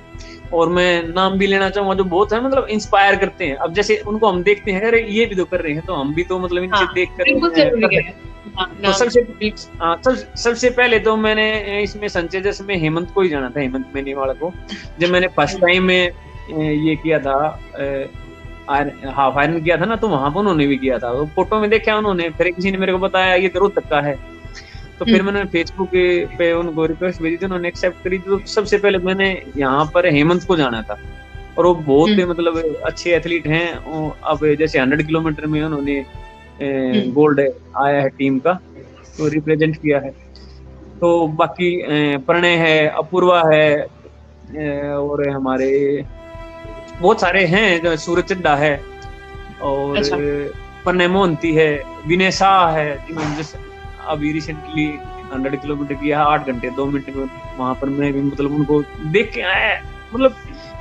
और मैं नाम भी लेना चाहूंगा जो बहुत है मतलब इंस्पायर करते हैं। अब जैसे उनको हम देखते हैं अरे ये भी तो कर रहे हैं, तो हम भी तो मतलब इनसे देख कर। तो सबसे पहले तो मैंने इसमें सनचेजर्स में हेमंत को ही जाना था, हेमंत मेनीवाला को। जब मैंने फर्स्ट टाइम में ये किया था, हाफ आयरन किया था ना, तो वहां पर उन्होंने भी किया था। तो फोटो में देखा उन्होंने, फिर किसी ने मेरे को बताया ये रोहतक का है। तो फिर मैंने फेसबुक पे उनको रिक्वेस्ट भेजी थी, उन्होंने एक्सेप्ट करी। तो सबसे पहले मैंने यहाँ पर हेमंत को जाना था, और वो बहुत मतलब अच्छे एथलीट हैं। अब जैसे 100 किलोमीटर में उन्होंने गोल्ड आया है टीम का, तो रिप्रेजेंट किया है। तो बाकी प्रणय है, अपूर्वा है, और हमारे बहुत सारे हैं, सूरज चड्ढा है, और अच्छा। प्रणय मोहंती है, विनय शाह है, जिन्होंने अभी रिसेंटली 100 किलोमीटर किया, 8 घंटे 2 मिनट में। वहां पर मैं भी मतलब उनको देख के आया, मतलब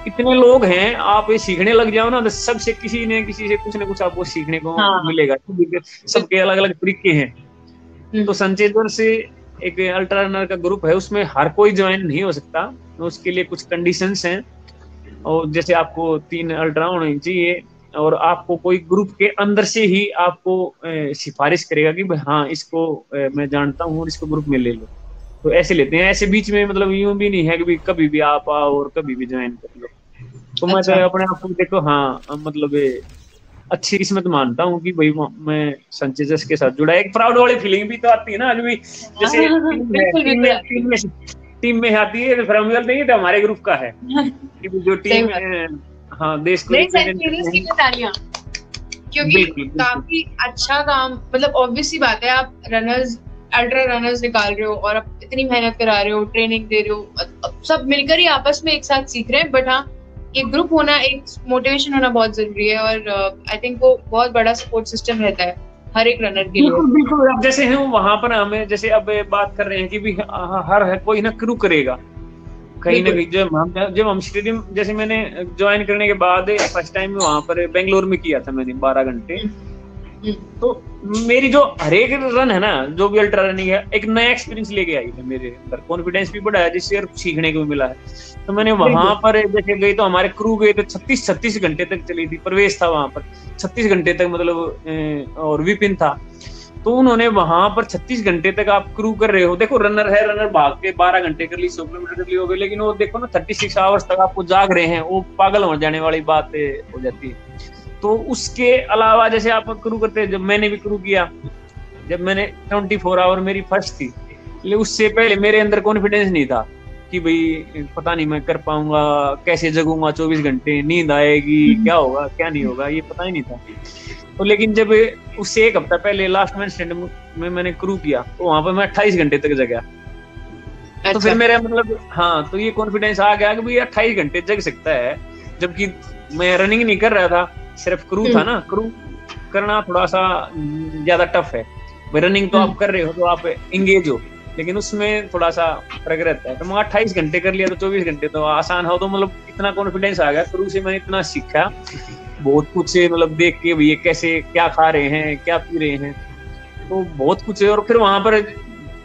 इतने लोग हैं, आप ये सीखने लग जाओ ना तो सबसे किसी से कुछ ना कुछ आपको सीखने को मिलेगा। सबके अलग अलग तरीके हैं। तो संचेतन से एक अल्ट्रा रनर का ग्रुप है, उसमें हर कोई ज्वाइन नहीं हो सकता, तो उसके लिए कुछ कंडीशंस हैं। और जैसे आपको 3 अल्ट्रा होने चाहिए, और आपको कोई ग्रुप के अंदर से ही आपको सिफारिश करेगा कि हाँ इसको मैं जानता हूँ और इसको ग्रुप में ले लो, तो ऐसे लेते हैं। ऐसे बीच में मतलब यूं भी नहीं है कि कभी भी आप आओ और कभी भी ज्वाइन कर लो। तो मैं तो अपने आप को देखो, हाँ मतलब अच्छी किस्मत मानता हूँ कि भाई मैं संचेजस के साथ जुड़ा। एक प्राउड वाली फीलिंग भी तो आती है ना, जो भी जैसे टीम में आती है, फिर हम बोलते हैं तो हमारे ग्रुप का है, जो टीम हाँ देश को क्योंकि काफी अच्छा काम, मतलब ऑब्वियसली बात है, आप रनर्स अल्ट्रा रनर्स निकाल रहे हो और आप इतनी मेहनत करा रहे हो, ट्रेनिंग दे रहे हो, सब मिलकर ही आपस में एक साथ सीख रहे हैं। बट हाँ, एक ग्रुप होना, एक मोटिवेशन होना बहुत जरूरी है, और आई थिंक वो बहुत बड़ा सपोर्ट सिस्टम रहता है हर एक रनर के लिए। बिल्कुल। अब जैसे हम वहां पर हमें जैसे अब बात कर रहे हैं कि भी हर कोई ना क्रू करेगा कहीं ना कहीं। जब हम स्टेडियम, जैसे मैंने ज्वाइन करने के बाद फर्स्ट टाइम वहां पर बेंगलोर में किया था मैंने 12 घंटे, तो मेरी जो हर एक रन है ना, जो भी अल्ट्रा रनिंग है, एक नया एक्सपीरियंस लेके आई है मेरे अंदर, कॉन्फिडेंस भी बढ़ाया, जिससे सीखने को मिला है। तो मैंने वहां पर जैसे गई तो हमारे क्रू गए तो 36 घंटे तक चली थी, प्रवेश था वहां पर 36 घंटे तक, मतलब और विपिन था। तो उन्होंने वहां पर 36 घंटे तक आप क्रू कर रहे हो, देखो रनर है, रनर भाग के 12 घंटे कर ली, 100 किलोमीटर कर ली हो गई, लेकिन वो देखो ना 36 आवर्स तक आपको जाग रहे हैं, वो पागल हो जाने वाली बात हो जाती है। तो उसके अलावा जैसे आप क्रू करते हैं, जब मैंने भी क्रू किया, जब मैंने 24 आवर मेरी फर्स्ट थी, लेकिन उससे पहले मेरे अंदर कॉन्फिडेंस नहीं था कि भाई पता नहीं मैं कर पाऊंगा, कैसे जगूंगा 24 घंटे, नींद आएगी, क्या होगा क्या नहीं होगा, ये पता ही नहीं था। तो लेकिन जब उससे 1 हफ्ता पहले लास्ट मैन स्टैंड में मैंने क्रू किया, तो वहां पर मैं 28 घंटे तक जगा। तो फिर मेरा मतलब हाँ, तो ये कॉन्फिडेंस आ गया कि भाई 28 घंटे जग सकता है, जबकि मैं रनिंग नहीं कर रहा था, सिर्फ क्रू था ना। क्रू करना थोड़ा सा ज्यादा टफ है, रनिंग तो आप कर रहे हो तो आप इंगेज हो, लेकिन उसमें थोड़ा सा फर्क रहता है। तो मैं 28 घंटे कर लिया, तो 24 घंटे तो आसान हो। तो मतलब इतना कॉन्फिडेंस आ गया, क्रू से मैंने इतना सीखा, बहुत कुछ मतलब देख के भैया कैसे क्या खा रहे हैं, क्या पी रहे हैं, तो बहुत कुछ है। और फिर वहां पर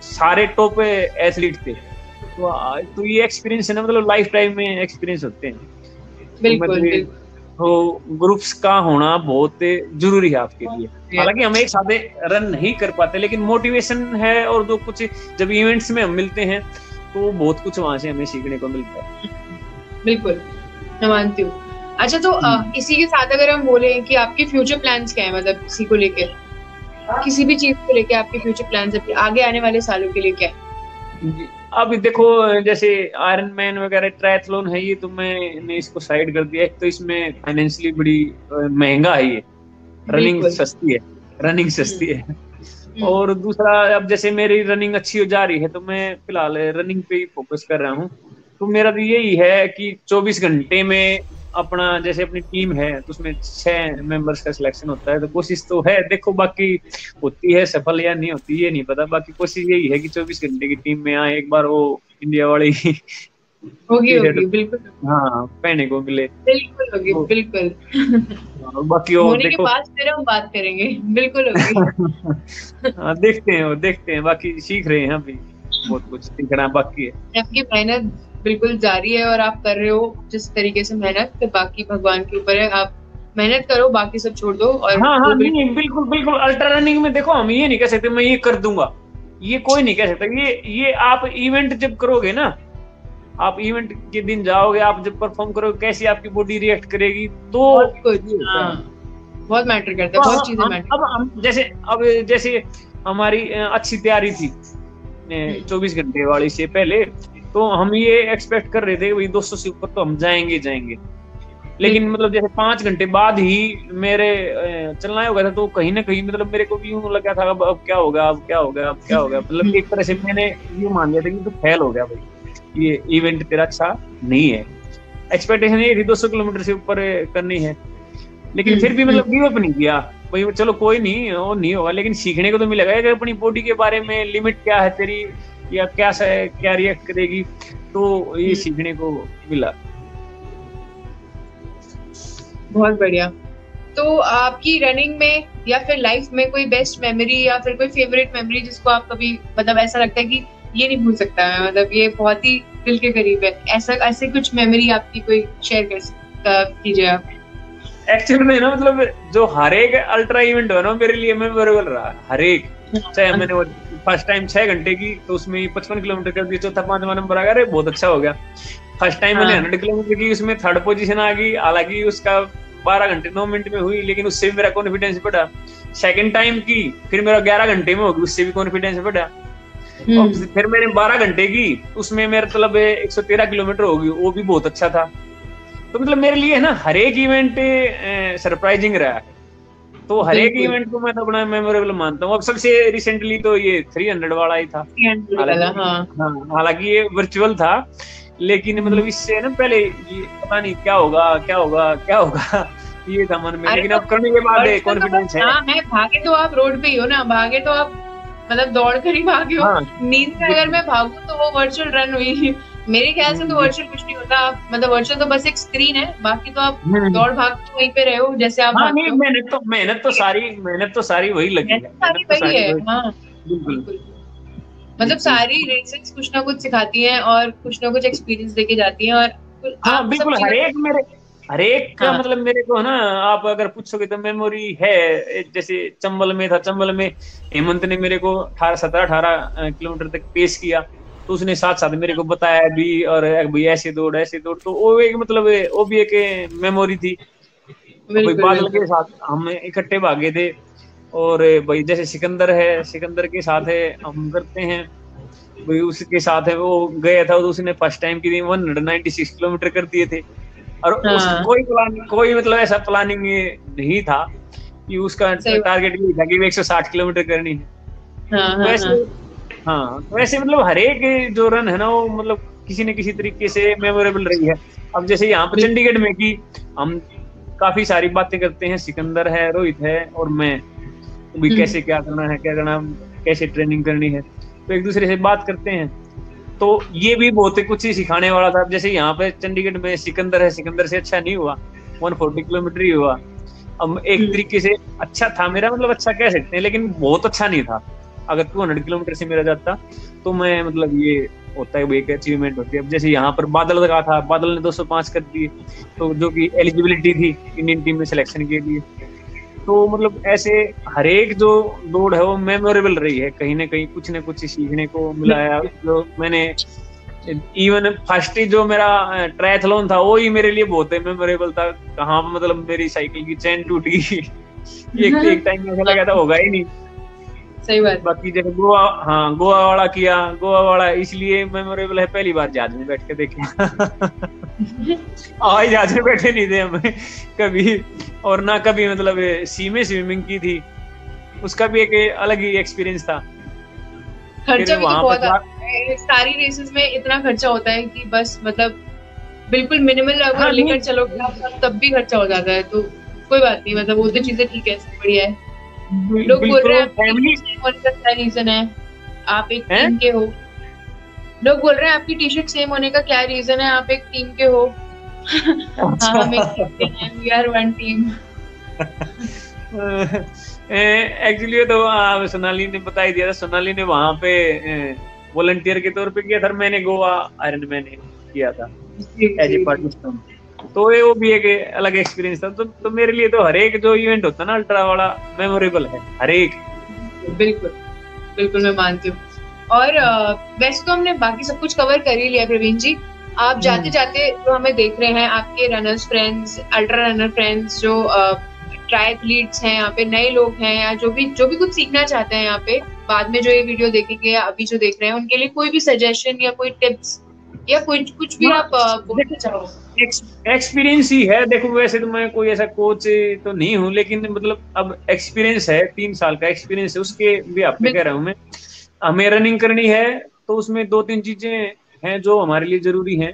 सारे टॉप एथलीट थे, तो ये एक्सपीरियंस है ना, मतलब लाइफ टाइम में एक्सपीरियंस होते हैं। बिल्कुल। तो ग्रुप्स का होना बहुत जरूरी है आपके लिए। हालांकि हम एक साथ रन नहीं कर पाते, लेकिन मोटिवेशन है, और जो कुछ जब इवेंट्स में हम मिलते हैं तो बहुत कुछ वहां से हमें सीखने को मिलता है। बिल्कुल, मैं मानती हूँ। अच्छा, तो इसी के साथ अगर हम बोले कि आपके फ्यूचर प्लान्स क्या है, मतलब इसी को लेके, किसी भी चीज को लेके आपके फ्यूचर प्लान्स आगे आने वाले सालों के लिए क्या है? अब देखो, जैसे आयरन मैन वगैरह ट्रायथलॉन है, ये तो मैंने इसको साइड कर दिया। एक तो इसमें फाइनेंशियली बड़ी महंगा है, ये रनिंग सस्ती है, और दूसरा अब जैसे मेरी रनिंग अच्छी हो जा रही है, तो मैं फिलहाल रनिंग पे ही फोकस कर रहा हूँ। तो मेरा तो यही है कि 24 घंटे में अपना, जैसे अपनी टीम है तो उसमें 6 मेंबर्स का सिलेक्शन होता है, तो कोशिश तो है, देखो बाकी होती है सफल या नहीं होती ये नहीं पता, बाकी कोशिश यही है कि 24 घंटे की टीम में आए, एक बार वो इंडिया वाली होगी बिल्कुल, हाँ पहने को मिले, बिल्कुल होगी, बिल्कुल। बाकी और देखो, के पास फिर हम बात करेंगे, बिल्कुल होगी। हाँ देखते हैं, बाकी सीख रहे हैं, अभी बहुत कुछ सीखना बाकी है। आपकी मेहनत बिल्कुल जारी है, और आप कर रहे हो जिस तरीके से मेहनत, तो बाकी भगवान के ऊपर है, आप मेहनत करो, बाकी सब छोड़ दो। और हाँ नहीं, बिल्कुल अल्ट्रा रनिंग में देखो, हम ये नहीं कह सकते मैं ये कर दूंगा, ये कोई नहीं कह सकता। ये आप इवेंट जब करोगे ना, आप इवेंट के दिन जाओगे, आप जब परफॉर्म करोगे, कैसी आपकी बॉडी रिएक्ट करेगी, तो बहुत मैटर करता है, बहुत चीजें मैटर। अब जैसे हमारी अच्छी तैयारी थी 24 घंटे वाली से पहले, तो हम ये एक्सपेक्ट कर रहे थे कि 200 से ऊपर तो हम जाएंगे, लेकिन मतलब जैसे 5 घंटे बाद ही मेरे चलना हो गया था, तो कहीं ना कहीं मतलब मेरे को भी यूं लगा था अब क्या होगा, अब क्या होगा, अब क्या होगा, मतलब एक तरह से मैंने यूं मान लिया था कि तो फेल हो गया भाई, ये इवेंट तेरा अच्छा नहीं है। एक्सपेक्टेशन ये थी 200 किलोमीटर से ऊपर करनी है, लेकिन फिर भी मतलब गिव अप नहीं किया भाई, चलो कोई नहीं, वो नहीं होगा, लेकिन सीखने को तो मिलेगा कि अपनी बॉडी के बारे में, लिमिट क्या है तेरी, या क्या रिएक्ट करेगी, तो ये सीखने को मिला। बहुत बढ़िया। तो आपकी रनिंग में या फिर लाइफ में कोई बेस्ट मेमोरी या फिर कोई फेवरेट मेमोरी जिसको आप कभी मतलब ऐसा लगता है कि ये नहीं भूल सकता मैं, मतलब ये बहुत ही दिल के करीब है, ऐसा ऐसे कुछ मेमोरी आपकी कोई शेयर कीजिए आप। एक्चुअली में ना मतलब जो हर एक अल्ट्रा इवेंट हो ना मेरे लिए मेमोरेबल रहा, हर एक। चाहे मैंने वो फर्स्ट टाइम 6 घंटे की तो उसमें 55 किलोमीटर कर दिया, चौथा 5वां नंबर आ गया, अरे बहुत अच्छा हो गया। फर्स्ट टाइम मैंने 100 किलोमीटर की, उसमें 3rd पोजीशन आ गई, हालांकि उसका 12 घंटे 9 मिनट में हुई, लेकिन उससे भी मेरा कॉन्फिडेंस बढ़ा। सेकंड टाइम की फिर मेरा 11 घंटे में होगी, उससे भी कॉन्फिडेंस बढ़ा। और फिर मैंने 12 घंटे की, उसमें मेरा मतलब 113 किलोमीटर होगी, वो भी बहुत अच्छा था। तो मतलब मेरे लिए ना हर एक इवेंट सरप्राइजिंग रहा है, तो हर एक इवेंट को मैं तो बड़ा मेमोरेबल मानता हूँ। अब सबसे रिसेंटली तो ये 300 वाला ही था, हालांकि ये वर्चुअल था, लेकिन मतलब इससे ना पहले ये पता नहीं क्या होगा क्या होगा क्या होगा ये था मन में, लेकिन अब करने के बाद कॉन्फिडेंस है। भागे तो आप रोड पे ही हो ना, भागे तो आप मतलब दौड़ कर ही भागे हो। नींद में अगर मैं भागू तो वो वर्चुअल रन हुई। मेरे ख्याल से तो वर्चुअल कुछ नहीं होता, आप मतलब वर्चुअल तो बस एक स्क्रीन है, बाकी तो आप दौड़ भाग तो वहीं पे रहे हो जैसे आप भागते हो। मेहनत तो सारी वही लगी है, सारी वही है। हाँ बिल्कुल, मतलब सारी रेसेस कुछ ना कुछ सिखाती हैं और कुछ ना कुछ एक्सपीरियंस देके जाती हैं। और हाँ बिल्कुल, हर एक का मतलब मेरे को ना, आप अगर पूछोगे तो मेमोरी है। जैसे चंबल में था, चंबल में हेमंत ने मेरे को 17-18 किलोमीटर तक पेश किया, तो उसने साथ साथ मेरे को बताया भी, और भाई ऐसे दौड़ ऐसे दौड़, तो वो एक मतलब वो भी एक मेमोरी थी। भाई बादल के साथ हम इकट्ठे भागे थे, और भाई जैसे सिकंदर है, सिकंदर के साथ है हम करते हैं, भाई उसके साथ है वो गया था, तो उसने फर्स्ट टाइम की 196 किलोमीटर कर दिए थे, और उसका कोई मतलब ऐसा प्लानिंग नहीं था कि उसका टारगेट ये था कि 160 किलोमीटर करनी है। तो ऐसे मतलब हर एक जो रन है ना, वो मतलब किसी न किसी तरीके से मेमोरेबल रही है। अब जैसे यहाँ पे चंडीगढ़ में की हम काफी सारी बातें करते हैं, सिकंदर है, रोहित है और मैं, भी कैसे क्या करना है, क्या करना, कैसे ट्रेनिंग करनी है, तो एक दूसरे से बात करते हैं। तो ये भी बहुत कुछ ही सिखाने वाला था। जैसे यहाँ पे चंडीगढ़ में सिकंदर है, सिकंदर से अच्छा नहीं हुआ, 140 किलोमीटर ही हुआ। अब एक तरीके से अच्छा था मेरा, मतलब अच्छा कह सकते हैं, लेकिन बहुत अच्छा नहीं था। अगर 200 किलोमीटर से मेरा जाता तो मैं मतलब ये होता है, एक अचीवमेंट होती है। अब जैसे यहाँ पर बादल लगा था, बादल ने 205 कर दिए, तो जो कि एलिजिबिलिटी थी इंडियन टीम में सिलेक्शन के लिए। तो मतलब ऐसे हर एक जो दौड़ है वो मेमोरेबल रही है, कहीं ना कहीं कुछ न कुछ सीखने को मिला है। जो मैंने इवन फर्स्ट जो मेरा ट्रायथलॉन था, वो ही मेरे लिए बहुत मेमोरेबल था। कहाँ मतलब मेरी साइकिल की चेन टूट गई एक टाइम में ऐसा लगा था होगा ही नहीं। सही बात। बाकी जैसे गोवा, हाँ गोवा वाला किया, गोवा वाला इसलिए मेमोरेबल है, पहली बार जहाज में बैठ के देखे हवाई जहाज में बैठे नहीं थे हम कभी, और ना कभी मतलब सी में स्विमिंग की थी, उसका भी एक अलग ही एक्सपीरियंस था। खर्चा भी तो बहुत आता है सारी रेसेस में, इतना खर्चा होता है कि बस मतलब बिल्कुल मिनिमल अगर लेकर चलोगे तब भी खर्चा हो जाता है। तो कोई बात नहीं, मतलब वो तो चीजें ठीक है, बढ़िया है। लोग बोल रहे हैं फैमिली का क्या रीजन है, आप एक टीम के हो। लोग बोल रहे हैं आपकी टी शर्ट सेम होने का क्या रीजन है, आप एक टीम के हो। हाँ हम एक टीम हैं, we are one team. Actually तो सोनाली ने बता ही दिया था, सोनाली ने वहां पे वॉलंटियर के तौर पे किया था, मैंने गोवा आयरनमैन किया था एज ए पार्टिसिपेंट। तो वो भी एक अलग एक्सपीरियंस था। तो मेरे लिए तो हर एक जो इवेंट होता है ना अल्ट्रा वाला मेमोरेबल है, हर एक। बिल्कुल बिल्कुल मैं मानती हूँ। और वैसे तो हमने बाकी सब कुछ कवर कर ही लिया प्रवीण जी। आप जाते जाते जो हमें देख रहे हैं, आपके runners friends, ultra runner friends, जो ट्रायथलीट्स हैं यहाँ पे, नए लोग हैं या जो भी कुछ सीखना चाहते हैं यहाँ पे, बाद में जो ये वीडियो देखेंगे या अभी जो देख रहे हैं, उनके लिए कोई भी सजेशन या कोई टिप्स या कुछ कुछ भी आप बोलना चाहो? एक्सपीरियंस ही है। देखो वैसे तो मैं कोई ऐसा कोच तो नहीं हूँ, लेकिन मतलब अब एक्सपीरियंस है, 3 साल का एक्सपीरियंस है, उसके भी आप पे कह रहा हूँ मैं। हमें रनिंग करनी है तो उसमें 2-3 चीजें हैं जो हमारे लिए जरूरी हैं।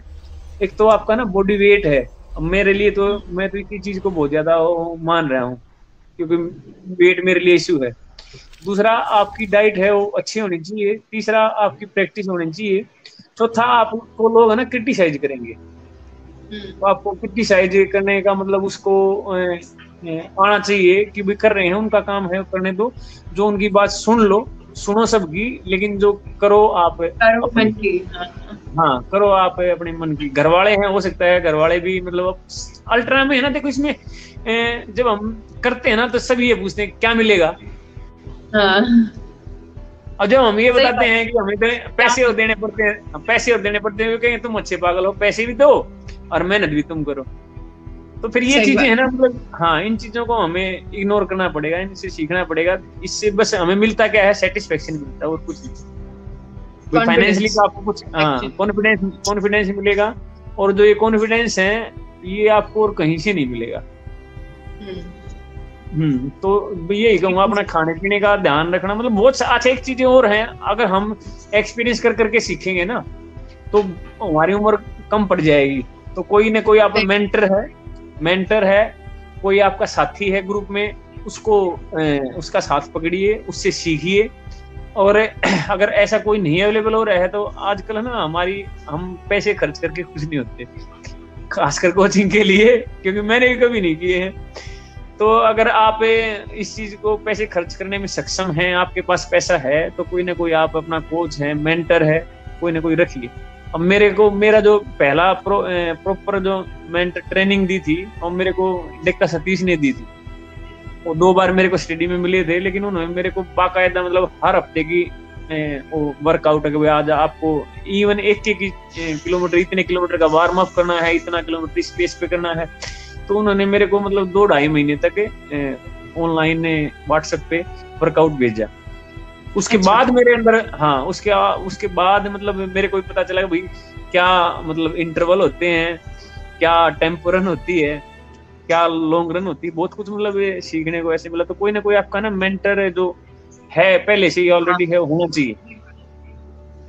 एक तो आपका ना बॉडी वेट है। अब मेरे लिए तो, मैं तो इसी चीज को बहुत ज्यादा मान रहा हूँ, क्योंकि वेट मेरे लिए इश्यू है। दूसरा आपकी डाइट है वो अच्छी होनी चाहिए। तीसरा आपकी प्रैक्टिस होनी चाहिए। चौथा आपको लोग है ना क्रिटिसाइज करेंगे, तो आपको क्रिटिसाइज करने का मतलब उसको आना चाहिए कि भी कर रहे हैं, उनका काम है करने दो। जो उनकी बात सुन लो, सुनो सबकी, लेकिन जो करो आप अपनी। मन की। हाँ, करो आप अपने मन की। घर वाले हैं, हो सकता है घर वाले भी मतलब अल्ट्रा में है ना, देखो इसमें जब हम करते हैं ना तो सभी ये पूछते हैं क्या मिलेगा। हाँ। और जब हम ये सही बताते हैं कि हमें तो पैसे और देने पड़ते हैं, पैसे और देने पड़ते हैं, कहेंगे तुम अच्छे पागल हो, पैसे भी दो और मेहनत भी तुम करो। तो फिर ये चीजें है ना, मतलब हाँ, इन चीजों को हमें इग्नोर करना पड़ेगा, इनसे सीखना पड़ेगा। इससे बस हमें मिलता क्या है, सेटिस्फेक्शन मिलता है और कुछ नहीं। फाइनेंशियली का आपको कुछ कॉन्फिडेंस मिलेगा, और जो ये कॉन्फिडेंस है ये आपको और कहीं से नहीं मिलेगा। तो यही कहूंगा, अपना खाने पीने का ध्यान रखना। मतलब बहुत अच्छा, एक चीजें और हैं, अगर हम एक्सपीरियंस कर करके सीखेंगे ना तो हमारी उम्र कम पड़ जाएगी। तो कोई ना कोई आपका मेंटर है, कोई आपका साथी है ग्रुप में, उसको उसका साथ पकड़िए, उससे सीखिए। और अगर ऐसा कोई नहीं अवेलेबल हो रहा है तो आजकल है ना, हम पैसे खर्च करके कुछ नहीं होते, खासकर कोचिंग के लिए, क्योंकि मैंने भी कभी नहीं किए हैं। तो अगर आप इस चीज को पैसे खर्च करने में सक्षम हैं, आपके पास पैसा है, तो कोई ना कोई आप अपना कोच है, मेंटर है, कोई ना कोई रखिए। अब मेरा जो पहला प्रॉपर जो मेंटर ट्रेनिंग दी थी, और मेरे को डेक्का सतीश ने दी थी। वो 2 बार मेरे को स्टडी में मिले थे, लेकिन उन्होंने मेरे को बाकायदा मतलब हर हफ्ते की वो वर्कआउट है, आज आपको इवन 1 किलोमीटर, इतने किलोमीटर का वार्म अप करना है, इतना किलोमीटर स्पेस पे करना है। तो उन्होंने मेरे को मतलब 2-2.5 महीने तक ऑनलाइन व्हाट्सएप पे वर्कआउट भेजा। उसके बाद मेरे अंदर, हाँ, उसके बाद मतलब मेरे को पता चला भाई क्या मतलब इंटरवल होते हैं, क्या टेम्पो रन होती है, क्या लॉन्ग रन होती है, बहुत कुछ मतलब सीखने को ऐसे मिला। तो कोई ना कोई आपका ना मेंटर जो है पहले से ही ऑलरेडी है, होना चाहिए।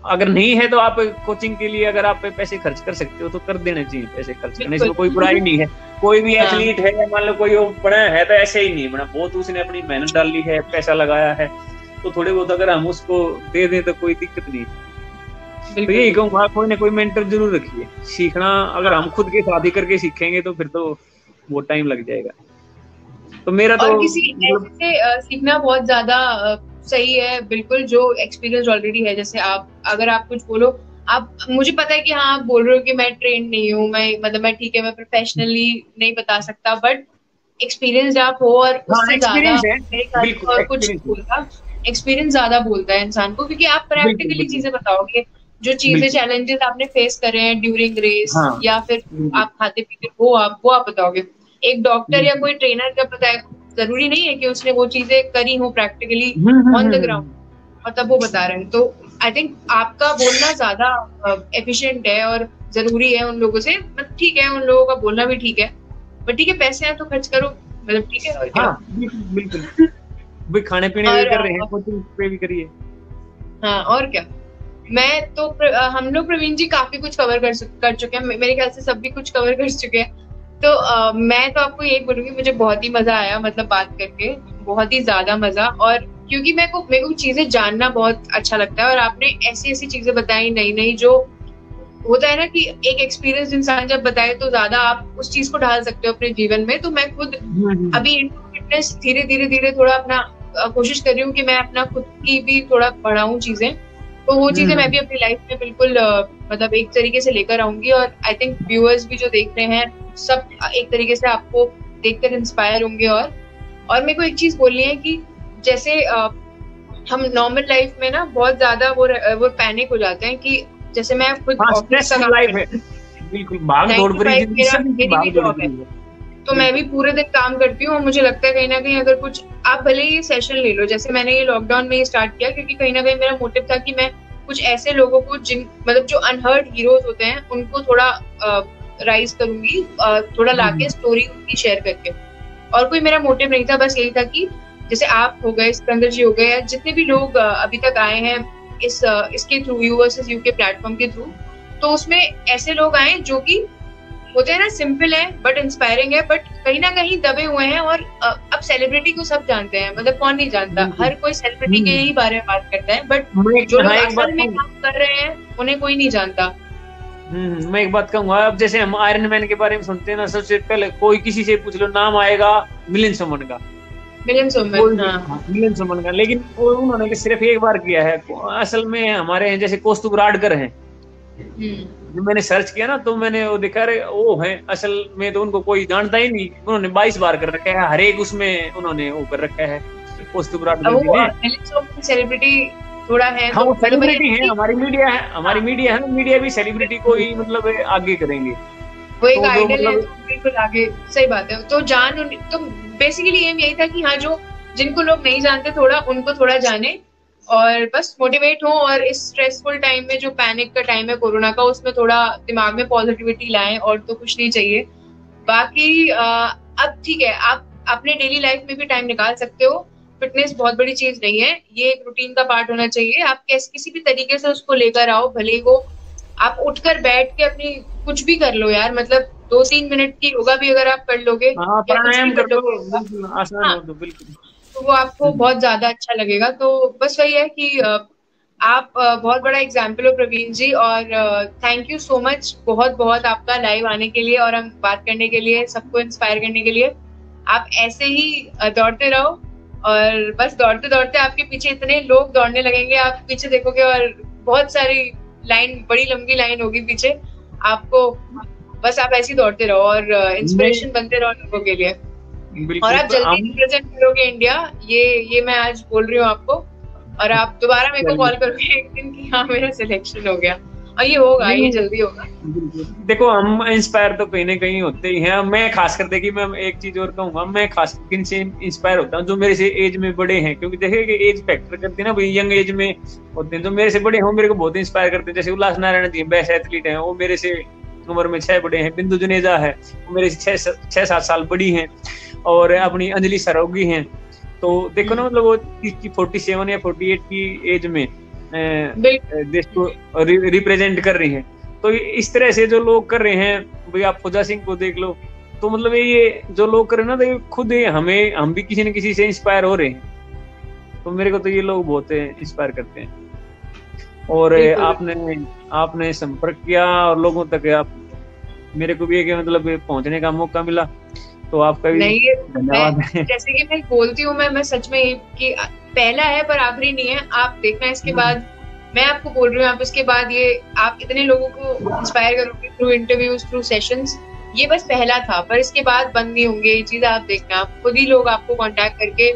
अगर नहीं है तो आप कोचिंग के लिए अगर आप पैसे खर्च कर सकते हो तो कर देना चाहिए। पैसे खर्च करने से कोई बुराई नहीं है। कोई भी एथलीट है, मान लो कोई बना है तो ऐसे ही नहीं बना, बहुत उसने अपनी मेहनत डाली है, पैसा लगाया है, तो थोड़े बहुत अगर हम उसको दे दें तो कोई दिक्कत नहीं। तो यही कहूँगा, कोई ना कोई मेंटर जरूर रखिए। सीखना अगर हम खुद के साथ ही करके सीखेंगे तो फिर तो बहुत टाइम लग जाएगा। तो मेरा तो किसी ऐसे सीखना बहुत ज्यादा सही है, बिल्कुल, जो एक्सपीरियंस ऑलरेडी है। जैसे अगर आप कुछ बोलो, मुझे पता है कि हाँ, आप बोल रहे हो कि मैं ट्रेंड नहीं हूँ, मैं ठीक है, मैं प्रोफेशनली नहीं बता सकता, बट एक्सपीरियंस आप हो, और उससे ज्यादा और कुछ बोलता, एक्सपीरियंस ज्यादा बोलता है इंसान को, क्योंकि आप प्रैक्टिकली चीजें बताओगे, जो चीजें चैलेंजेस आपने फेस करे हैं ड्यूरिंग रेस, या फिर आप खाते पीते वो आप बताओगे। एक डॉक्टर या कोई ट्रेनर जब बताए, जरूरी नहीं है कि उसने वो चीजें करी हो प्रैक्टिकली ऑन द ग्राउंड, और तब वो बता रहे हैं। तो आई थिंक आपका बोलना ज्यादा एफिशिएंट है और जरूरी है उन लोगों से। मतलब ठीक है, उन लोगों का बोलना भी ठीक है, बट ठीक है, पैसे हैं तो खर्च करो, मतलब ठीक है। और क्या, बिल्कुल भी खाने पीने भी कर रहे हैं, कोचिंग पे भी करिए। हाँ, और क्या। मैं तो हम लोग प्रवीण जी काफी कुछ कवर कर चुके हैं, मेरे ख्याल से सब भी कुछ कवर कर चुके हैं। तो मैं तो आपको यही बोलूंगी, मुझे बहुत ही मजा आया, मतलब बात करके बहुत ही ज्यादा मजा। और क्योंकि मेरे को चीजें जानना बहुत अच्छा लगता है, और आपने ऐसी ऐसी चीजें बताई नई, जो होता है ना कि एक एक्सपीरियंस इंसान जब बताए तो ज्यादा आप उस चीज को ढाल सकते हो अपने जीवन में। तो मैं खुद अभी फिटनेस धीरे थोड़ा अपना कोशिश कर रही हूँ कि मैं अपना खुद की भी थोड़ा बढ़ाऊं चीजें। तो वो चीजें मैं भी अपनी लाइफ में बिल्कुल मतलब एक तरीके से लेकर आऊंगी। और आई थिंक व्यूअर्स भी जो देख रहे हैं, सब एक तरीके से आपको देखकर इंस्पायर होंगे। और मेरे को एक चीज बोलनी है कि जैसे हम नॉर्मल लाइफ में ना बहुत ज्यादा वो पैनिक हो जाते हैं कि जैसे मैं खुद ऑफिस का लाइफ है, बिल्कुल भाग-दौड़ भरी जिंदगी है, तो मैं भी पूरे दिन काम करती हूँ। और मुझे लगता है कहीं ना कहीं अगर कुछ आप भले ही सेशन ले लो, जैसे मैंने ये लॉकडाउन में ये स्टार्ट किया, क्योंकि कहीं ना कहीं मेरा मोटिव था कि मैं कुछ ऐसे लोगों को जिन मतलब जो अनहर्ड हीरोज होते हैं उनको थोड़ा राइज करूंगी, थोड़ा लाके स्टोरी उनकी शेयर करके। और कोई मेरा मोटिव नहीं था, बस यही था कि जैसे आप हो गए, सिकंदर जी हो गए, या जितने भी लोग अभी तक आए हैं इसके थ्रू, यू वर्सेस यू के प्लेटफॉर्म के थ्रू, तो उसमें ऐसे लोग आए जो कि होते हैं ना, सिंपल है बट इंस्पायरिंग है, बट कहीं ना कहीं दबे हुए हैं। और अब सेलिब्रिटी को सब जानते हैं, मतलब कौन नहीं जानता, हर कोई सेलिब्रिटी के ही बारे में बात करता है, बट जो लोग असल में काम कर रहे हैं उन्हें कोई नहीं जानता। मैं एक बात कहूंगा, अब जैसे हम आयरन मैन के बारे में सुनते हैं ना, सबसे पहले कोई किसी से पूछ लो नाम आएगा मिलियन सुमन का, मिलियन सुमन का। लेकिन वो उन्होंने सिर्फ एक बार किया है। असल में हमारे जैसे कौस्तुभ राडकर हैं, जब मैंने सर्च किया ना तो मैंने वो देखा, अरे वो है असल में तो उनको कोई जानता ही नहीं। उन्होंने 22 बार कर रखा है, हर एक उसमें उन्होंने वो कर रखा है कौस्तुभ राडकर जी ने। सेलिब्रिटी थोड़ा है, हाँ वो सेलिब्रिटी है, हमारी मीडिया है, हमारी मीडिया है, मीडिया भी सेलिब्रिटी को ही मतलब आगे करेंगे, वो एक आइडल है, बिल्कुल आगे। सही बात है। तो तो बेसिकली एम यही था कि हाँ, जो जिनको लोग नहीं जानते थोड़ा उनको थोड़ा जाने और बस मोटिवेट हो, और इस स्ट्रेसफुल टाइम में जो पैनिक का टाइम है कोरोना का, उसमें थोड़ा दिमाग में पॉजिटिविटी लाएं, और तो कुछ नहीं चाहिए। बाकी अब ठीक है, आप अपने डेली लाइफ में भी टाइम निकाल सकते हो। फिटनेस बहुत बड़ी चीज नहीं है, ये एक रूटीन का पार्ट होना चाहिए। आप किसी भी तरीके से उसको लेकर आओ, भले वो आप उठकर बैठ के अपनी कुछ भी कर लो यार, मतलब 2-3 मिनट की योगा भी अगर आप कर लोगे, प्राणायाम कर लो, आसान हो तो बिल्कुल, तो वो आपको बहुत ज्यादा अच्छा लगेगा। तो बस वही है कि आप बहुत बड़ा एग्जाम्पल हो प्रवीण जी, और थैंक यू सो मच बहुत बहुत आपका लाइव आने के लिए और हम बात करने के लिए, सबको इंस्पायर करने के लिए। आप ऐसे ही दौड़ते रहो, और बस दौड़ते दौड़ते आपके पीछे इतने लोग दौड़ने लगेंगे, आप पीछे देखोगे और बहुत सारी लाइन, बड़ी लंबी लाइन होगी पीछे आपको। बस आप ऐसे ही दौड़ते रहो और इंस्पिरेशन बनते रहो लोगों के लिए, और आप जल्दी रिप्रेजेंट करोगे इंडिया। ये मैं आज बोल रही हूँ आपको, और आप दोबारा मेरे को कॉल करोगे एक दिन कि हाँ मेरा सिलेक्शन हो गया, और ये होगा, ये जल्दी होगा। देखो हम इंस्पायर तो कहीं ना कहीं होते ही हैं। मैं खास कर देखिए, मैं एक चीज और कहूंगा, मैं खास किन से इंस्पायर होता हूँ, जो मेरे से एज में बड़े हैं, क्योंकि देखिए कि एज फैक्टर करती है ना भाई, यंग एज में होते हैं जो मेरे से बड़े हैं, मेरे को बहुत इंस्पायर करते हैं। जैसे उल्लास नारायण जी बेस्ट एथलीट हैं, वो मेरे से उम्र में 6 बड़े हैं। बिंदु जुनेजा है, वो मेरे से 6-7 साल बड़ी हैं। और अपनी अंजलि सरोगी हैं। तो देखो ना, मतलब वो 47 या 48 की एज में देश को रिप्रेजेंट कर रही हैं। तो इस तरह से जो लोग कर रहे हैं भाई, आप फौजा सिंह को देख लो, तो मतलब ये जो लोग कर रहे हैं ना, तो खुद हम भी किसी न किसी से इंस्पायर हो रहे हैं। तो मेरे को तो ये लोग बहुत इंस्पायर करते हैं। और आपने संपर्क किया और लोगों तक आप, मेरे को भी एक मतलब पहुंचने का मौका मिला, तो आपका भी धन्यवाद है। जैसे कि मैं बोलती हूँ, मैं सच में कि पहला है पर आखिरी नहीं है। आप देखना, इसके बाद मैं आपको बोल रही हूँ, आप इसके बाद ये आप इतने लोगों को इंस्पायर करोगे थ्रू इंटरव्यूज, थ्रू सेशंस। ये बस पहला था, पर इसके बाद बंद नहीं होंगे ये चीज। आप देखना, आप खुद ही लोग आपको कांटेक्ट करके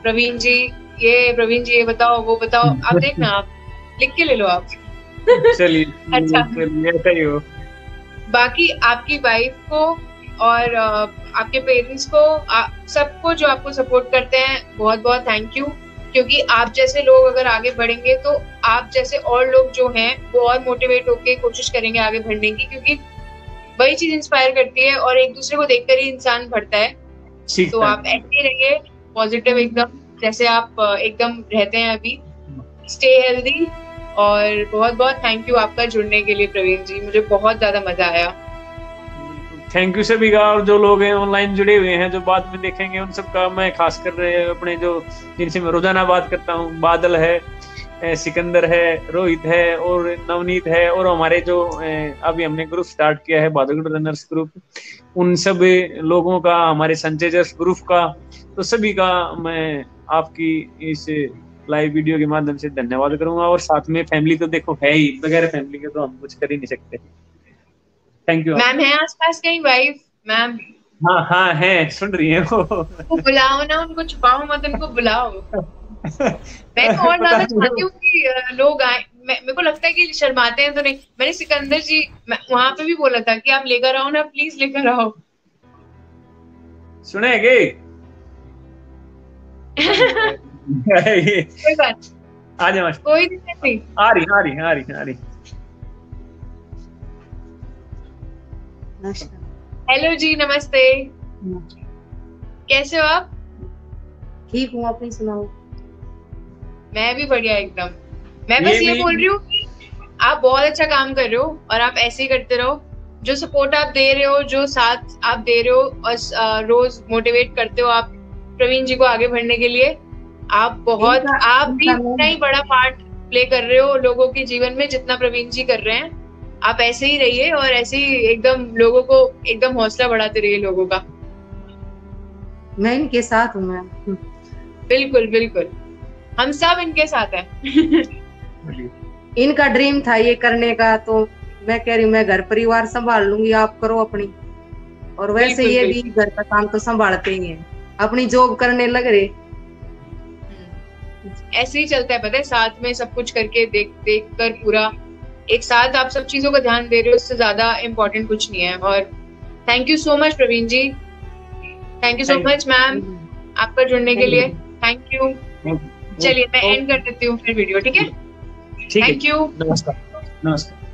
प्रवीण जी ये बताओ, वो बताओ, आप देखना, आप लिख के ले लो आप। चलिए अच्छा, ऐसा ही हो। बाकी आपकी वाइफ को और आपके पेरेंट्स को, सबको जो आपको सपोर्ट करते हैं, बहुत बहुत थैंक यू। क्योंकि आप जैसे लोग अगर आगे बढ़ेंगे तो आप जैसे और लोग जो हैं वो और मोटिवेट होके कोशिश करेंगे आगे बढ़ने की, क्योंकि वही चीज इंस्पायर करती है और एक दूसरे को देखकर ही इंसान बढ़ता है। तो आप ऐसे ही रहिए पॉजिटिव एकदम, जैसे आप एकदम रहते हैं अभी। स्टे हेल्दी, और बहुत बहुत थैंक यू आपका जुड़ने के लिए प्रवीण जी, मुझे बहुत ज्यादा मजा आया। थैंक यू सभी का। और जो लोग हैं ऑनलाइन जुड़े हुए हैं, जो बाद में देखेंगे, उन सब का मैं खास कर अपने जो जिनसे मैं रोजाना बात करता हूँ, बादल है, सिकंदर है, रोहित है और नवनीत है, और हमारे जो अभी हमने ग्रुप स्टार्ट किया है बादलगढ़ रनर्स ग्रुप, उन सब लोगों का, हमारे संचेजर्स ग्रुप का, तो सभी का मैं आपकी इस लाइव वीडियो के माध्यम से धन्यवाद करूंगा। और साथ में फैमिली तो देखो है ही, बगैर फैमिली के तो हम कुछ कर ही नहीं सकते। Thank you. मैम है आसपास कहीं वाइफ? मैम हाँ है, सुन रही है वो बुलाओ ना, उनको छुपाओ मत, उनको बुलाओ। मैं तो और ज्यादा चाहती हूँ कि लोग आए। मेरे को लगता है कि शर्माते हैं तो नहीं। मैंने सिकंदर जी वहां पे भी बोला था कि आप लेकर आओ ना, प्लीज लेकर आओ। सुनेंगे? कोई बात, आ जाए मास्टर। कोई दिक्कत नहीं। आ रही आ रही आ रही आ रही। हेलो जी, नमस्ते। कैसे हो आप? ठीक हूँ, अपनी सुनाओ। मैं भी बढ़िया एकदम। मैं बस ये बोल रही हूँ कि आप बहुत अच्छा काम कर रहे हो और आप ऐसे ही करते रहो। जो सपोर्ट आप दे रहे हो, जो साथ आप दे रहे हो और रोज मोटिवेट करते हो आप प्रवीण जी को आगे बढ़ने के लिए, आप भी इतना ही बड़ा पार्ट प्ले कर रहे हो लोगों के जीवन में जितना प्रवीण जी कर रहे हैं। आप ऐसे ही रहिए और ऐसे ही एकदम लोगों को एकदम हौसला बढ़ाते रहिए लोगों का। मैं इनके साथ हूँ मैम। बिल्कुल बिल्कुल, हम सब इनके साथ हैं। इनका ड्रीम था ये करने का, तो मैं कह रही हूँ मैं घर परिवार संभाल लूंगी, आप करो अपनी। और वैसे ये भी घर का काम तो संभालते ही हैं, अपनी जॉब करने लग रहे। ऐसे ही चलता है, पता है, साथ में सब कुछ करके देख कर पूरा एक साथ आप सब चीजों का ध्यान दे रहे हो, उससे ज्यादा इम्पोर्टेंट कुछ नहीं है। और thank you so much Praveen ji, thank you so much ma'am आपका जुड़ने के लिए। Thank you. चलिए मैं एंड कर देती हूँ फिर वीडियो, ठीक है? Thank you. नमस्कार। नमस्कार।